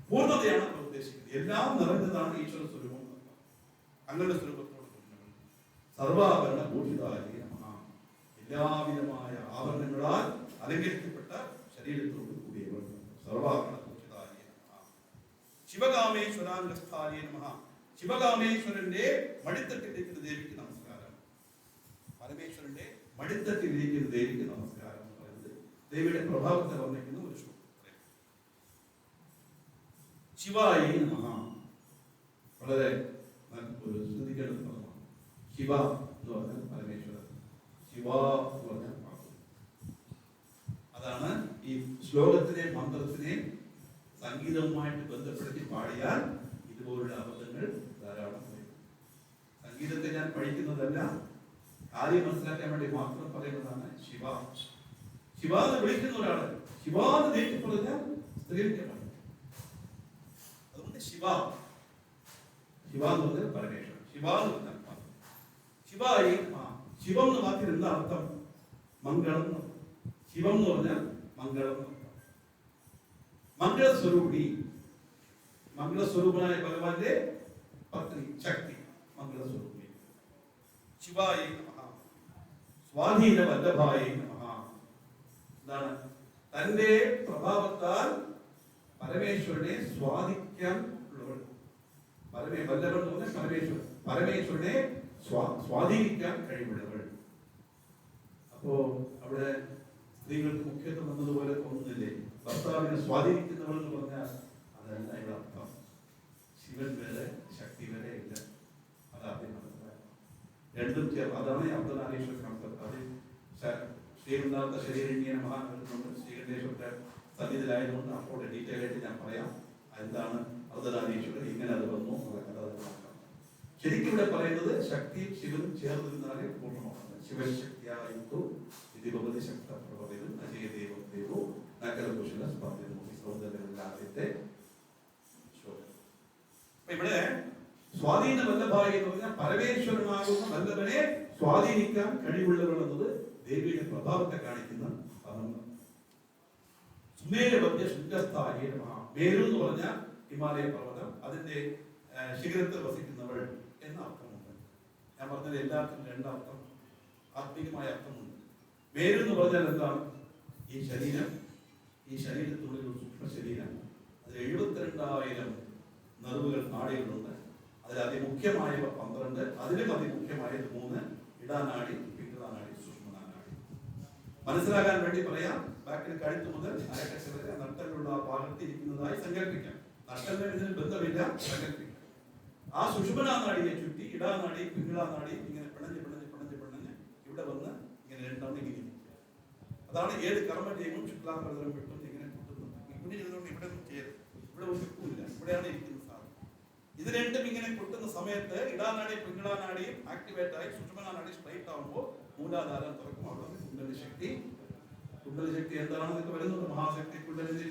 പൂർണ്ണതയാണ് അവർ ഉദ്ദേശിക്കുന്നത്. എല്ലാം നിറഞ്ഞതാണ് ഈശ്വര സ്വരൂപം. അങ്ങനെ സ്വരൂപത്തോട് കൂടിയവൾ സർവാഭരണ ഭൂഷിതായ നമഃ, എല്ലാവിധമായ ആഭരണങ്ങളാൽ അലങ്കരിക്കപ്പെട്ട ശരീരത്തോട് കൂടിയവൾ സർവാഭരണ ഭൂഷിതായ നമഃ. ശിവകാമേശ്വരാംഗസ്ഥായ നമഃ, ശിവകാമേശ്വരന്റെ മടിത്തട്ടിലിരിക്കുന്ന ദേവിക്ക് നമസ്കാരം. പരമേശ്വരന്റെ മടിത്തട്ടിലിരിക്കുന്ന ദേവിക്ക് നമസ്കാരം എന്ന് പറയുന്നത് ദേവിയുടെ പ്രഭാവത്തെ വർണ്ണിക്കുന്ന ഒരു ശ്ലോകം. ശിവായി നമഃ, വളരെ ഒരു ശ്രദ്ധിക്കേണ്ട പദമാണ്. ശിവ എന്ന് പറഞ്ഞാൽ പരമേശ്വരൻ, ശിവ എന്ന് പറഞ്ഞാൽ അതാണ് ഈ ശ്ലോകത്തിനെ മന്ത്രത്തിനെ സംഗീതവുമായിട്ട് ബന്ധപ്പെടുത്തി പാടിയാൽ ഇതുപോലുള്ള അബദ്ധങ്ങൾ ധാരാളം വരും. സംഗീതത്തെ ഞാൻ പഠിക്കുന്നതല്ല, കാര്യം മനസ്സിലാക്കാൻ വേണ്ടി മാത്രം പറയുന്നതാണ് ശിവ. ശിവ എന്ന് വിളിക്കുന്ന ഒരാള് ശിവ എന്ന് നേരിട്ട് പറഞ്ഞാൽ സ്ത്രീലിംഗമാണ്. അതുകൊണ്ട് ശിവ, ശിവ എന്ന് പറഞ്ഞാൽ പരമേശ്വരൻ, ശിവ എന്ന് പറഞ്ഞാൽ ശിവായി. ശിവം എന്ന് വാക്കിന് എന്താ അർത്ഥം? മംഗളം. ശിവം എന്ന് പറഞ്ഞാൽ മംഗളം. മംഗളസ്വരൂപിണി, മംഗളസ്വരൂപനായ ഭഗവാന്റെ പത്നി ശക്തി, മംഗളസ്വരൂപിണി. ശിവായി നമഃ, സ്വാധീന വല്ലഭായി നമഃ. എന്താണ്? തന്റെ പ്രഭാവത്താൽ പരമേശ്വരനെ സ്വാധിക്കാൻ ഉള്ളവൾ. വല്ലഭൻ എന്ന് പറഞ്ഞാൽ പരമേശ്വരൻ, പരമേശ്വരനെ സ്വാധീനിക്കാൻ കഴിവുള്ളവൾ. അപ്പോ അവിടെ സ്ത്രീകൾക്ക് മുഖ്യത്വം എന്നതുപോലെ തോന്നുന്നില്ലേ? ഭർത്താവിനെ സ്വാധീനിക്കുന്നവൾ എന്ന് പറഞ്ഞാൽ അതല്ല ഇവിടെ അർത്ഥം. ശിവൻ വരെ ശക്തി വരെ ഇല്ല, അതാദ്യം മനസ്സിലാക്കണം. രണ്ടും ചേർന്ന് അതാണ് അർദ്ധനാരീശ്വര കൺസെപ്റ്റ്. അത് ശ്രീകണ്ഠാർത്ഥ ശരീരണ്യ മഹാനുണ്ട്. ശ്രീകണ്ഠേശ്വരന്റെ സന്നിധിയിലായതുകൊണ്ട് അപ്പോൾ ഡീറ്റെയിൽ ആയിട്ട് ഞാൻ പറയാം എന്താണ് അർദ്ധനാരീശ്വരൻ, ഇങ്ങനെ അത് വന്നു. ശരിക്കും ഇവിടെ പറയുന്നത് ശക്തിയും ശിവനും ചേർന്നിരുന്നാലേ പൂർണ്ണമാണ്. ശിവശക്തിയായിട്ടു ഇതിഭവതി ശക്ത പ്രഭവിതും അജയ ദേവം ദേവോ നഗരകുശല സ്പന്ദിതം. ആദ്യത്തെ ശ്ലോകം. ഇവിടെ സ്വാധീന വല്ലഭായി എന്ന് പറഞ്ഞാൽ പരമേശ്വരനാകുന്ന വല്ലഭനെ സ്വാധീനിക്കാൻ കഴിവുള്ളവൾ എന്നത് ദേവിയുടെ പ്രഭാവത്തെ കാണിക്കുന്ന പദങ്ങൾ. സുമേരവദ്യ ശുദ്ധസ്ഥായ നമഃ, മേരു എന്ന് പറഞ്ഞാൽ ഹിമാലയ പർവ്വതം, അതിന്റെ ശിഖരത്തിൽ വസിക്കുന്നവൾ എന്ന അർത്ഥമുണ്ട്. ഞാൻ പറഞ്ഞത് എല്ലാത്തിനും രണ്ടർത്ഥം, ആത്മീയമായ അർത്ഥമുണ്ട്. മേരു എന്ന് പറഞ്ഞാൽ എന്താണ്? ഈ ശരീരം, ഈ ശരീരത്തിനുള്ളിൽ ഒരു സൂക്ഷ്മ ശരീരം, അതിൽ 72,000 നെർവുകൾ, നാഡികളുണ്ട്. അതിൽ അതിമുഖ്യമായവ 12, അതിലും അതിമുഖ്യമായത് 3: ഇടാനാടി, പിംഗളാനാടി, സുഷുമ്നാനാടി. മനസ്സിലാകാൻ വേണ്ടി പറയാം. ബാക്കിൽ കഴുത്ത് മുതൽ അരക്കച്ച വരെ നട്ടലുള്ള ഭാഗത്തിരിക്കുന്നതായി സങ്കല്പിക്കാം. നട്ടലിന് ഇതിന് ബന്ധമില്ല, സങ്കല്പിക്കാം. ആ സുഷുമ്നാനാടിയെ ചുറ്റി ഇടാനാടി, പിംഗളാനാടി ഇങ്ങനെ പിണഞ്ഞ് പിണഞ്ഞ് പിണഞ്ഞ് പിണഞ്ഞ് ഇവിടെ വന്ന് ഇങ്ങനെ രണ്ടാമത് ഇങ്ങനെ. അതാണ് ഏത് കർമ്മ ചെയ്യുമ്പോൾ ശുക്ലാംബരം വിട്ടും ഇങ്ങനെ കൂട്ടുന്നത്. ഇവിടെ ഇരുന്നുകൊണ്ട് ഇവിടെ ഒന്നും ചെയ്യരുത്, ഇവിടെ ഒരു ചുക്കുമില്ല, ഇവിടെയാണ് ഇരിക്കുന്ന സാധനം. ഇത് രണ്ടും ഇങ്ങനെ കൊട്ടുന്ന സമയത്ത് ഇടാനാടി പിംഗളാനാടിയും ആക്ടിവേറ്റ് ആയി സുഷുമ്നാനാടി സ്ട്രൈറ്റ് ആവുമ്പോൾ മൂലാധാരം തുറക്കും. അവിടെ കുണ്ടലിനി ശക്തി, കുണ്ടലിനി ശക്തി എന്താണെന്നൊക്കെ വരുന്നത്. മഹാശക്തി കുണ്ടലിനി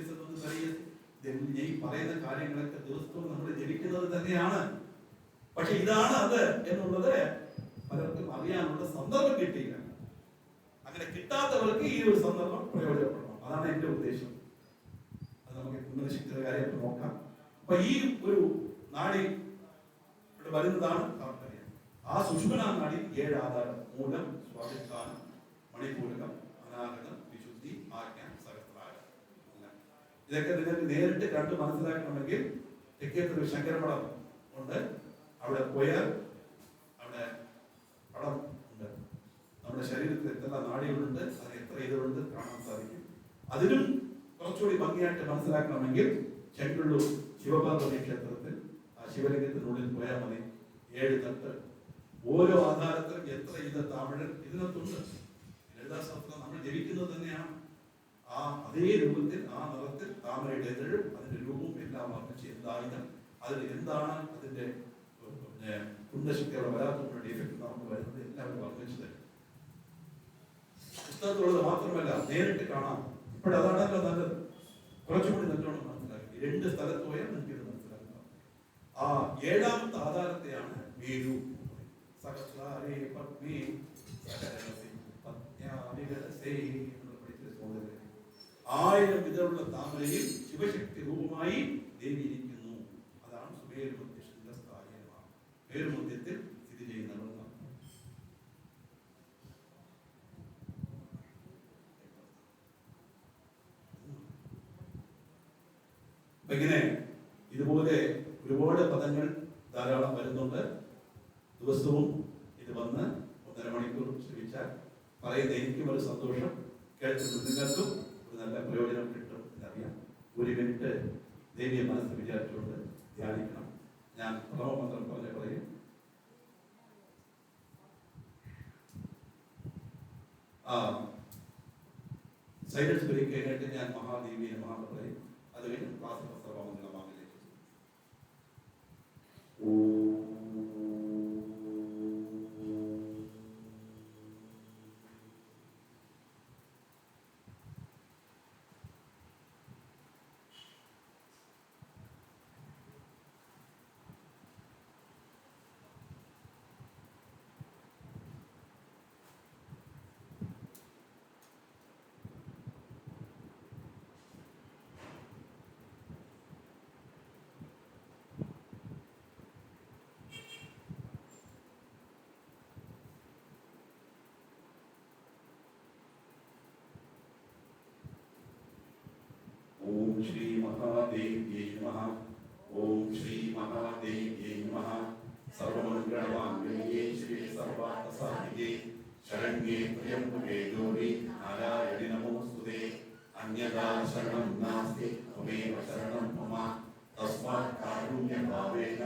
ഈ പറയുന്ന കാര്യങ്ങളൊക്കെ ദിവസവും നമ്മൾ ജപിക്കുന്നത് തന്നെയാണ്. പക്ഷെ ഇതാണ് അത് എന്നുള്ളത് പലർക്കും അറിയാനുള്ള സന്ദർഭം കിട്ടിയില്ല. അങ്ങനെ കിട്ടാത്തവർക്ക് ഈ ഒരു സന്ദർഭം പ്രയോജനപ്പെടണം. അതാണ് എന്റെ ഉദ്ദേശം. അത് നമുക്ക് കുണ്ടലിനി കാര്യം നോക്കാം. അപ്പൊ ഈ ഒരു നാടി ഇവിടെ വരുന്നതാണ് താല്പര്യം. ആ സുഷുമ്നാ നാടി 7 ആധാരം: മൂലം, സ്വാധിഷ്ഠാനം, മണിപൂരകം, അനാഹരം, വിശുദ്ധി, ആജ്ഞ, സഹസ്രാരം. ഇതൊക്കെ നിങ്ങൾക്ക് നേരിട്ട് കണ്ട് മനസ്സിലാക്കണമെങ്കിൽ തെക്കേത്തൊരു ശങ്കരമഠം ഉണ്ട്. അവിടെ പോയാൽ അവിടെ പടം ഉണ്ട്. നമ്മുടെ ശരീരത്തിൽ എത്ര നാടികളുണ്ട്, അത് എത്ര ഇതുണ്ട് കാണാൻ സാധിക്കും. അതിലും കുറച്ചുകൂടി ഭംഗിയായിട്ട് മനസ്സിലാക്കണമെങ്കിൽ ചെങ്കുള്ളൂർ ശിവപാർവതി ക്ഷേത്രത്തിൽ ആ ശിവലിംഗത്തിനുള്ളിൽ പോയാൽ മതി. 7 തട്ട്, ഓരോ ആധാരത്തിലും എത്ര ഇത് താമിഴ് ഇതിനകത്തുണ്ട്. ലളിതാശാസ്ത്രം നമ്മൾ ജപിക്കുന്നത് തന്നെയാണ്. ആ അതേ രൂപത്തിൽ, ആ നിറത്തിൽ താമരയുടെ എതിഴും അതിന്റെ രൂപവും എല്ലാം വർണ്ണിച്ച് എന്തായുധം, അതിൽ എന്താണ് അതിന്റെ കുണ്ടശക്തിയുടെ വരാത്തതിനുള്ള ഡിഫക്ട് നമുക്ക് വരുന്നത് എല്ലാം വർണ്ണിച്ചു തരും. പുസ്തകത്തിലുള്ളത് മാത്രമല്ല നേരിട്ട് കാണാം. ഇപ്പോഴതാണല്ലോ നല്ലത്. കുറച്ചുകൂടി നല്ലോണം മനസ്സിലാക്കി 2 സ്ഥലത്ത് പോയാൽ നമുക്ക് ഇത് മനസ്സിലാക്കാം. ആ 7ാമത്തെ ആധാരത്തെയാണ് മേരു. സഹസ്രാരേ പത്മേ സഹരസി പത്യാവിരസേ എന്ന് പഠിച്ച സഹോദരൻ. 1000 വിധമുള്ള താമരയിൽ ശിവശക്തി രൂപമായി ദേവി ഇരിക്കുന്നു. അതാണ് സുമേരുമധ്യത്തിന്റെ സ്ഥായമാണ്. മേരുമധ്യത്തിൽ സ്ഥിതി ചെയ്യുന്നവർ. ഇങ്ങനെ ഇതുപോലെ ഒരുപാട് പദങ്ങൾ ധാരാളം വരുന്നുണ്ട്. ദിവസവും ഇത് വന്ന് 1.5 മണിക്കൂർ ശ്രമിച്ചാൽ പറയുന്ന എനിക്കും ഒരു സന്തോഷം, കേൾക്കുന്ന നിങ്ങൾക്കും ഒരു നല്ല പ്രയോജനം കിട്ടും എന്നറിയാം. 1 മിനിറ്റ് ദേവിയെ മനസ്സിൽ വിചാരിച്ചുകൊണ്ട് ധ്യാനിക്കണം. ഞാൻ പ്രഥമമന്ത്രം പറയും. സൈലൻസ് ബ്രേക്ക് കഴിഞ്ഞിട്ട് ഞാൻ മഹാദേവിയെ മഹാന്ന് പറയും. അത് കഴിഞ്ഞ് ക്ലാസ് സർവമംഗളമാകലേക്ക്. ओम श्री महादेव्यै नमः। ओम श्री महादेव्यै नमः। सर्वमंगलमांगल्ये शिवे सर्वार्थसाधिके शरण्ये त्र्यंबके गौरी नारायणि नमोस्तुते। अन्यथा शरणं नास्ति त्वमेव शरणं मम। तस्मात् कारुण्यभावेन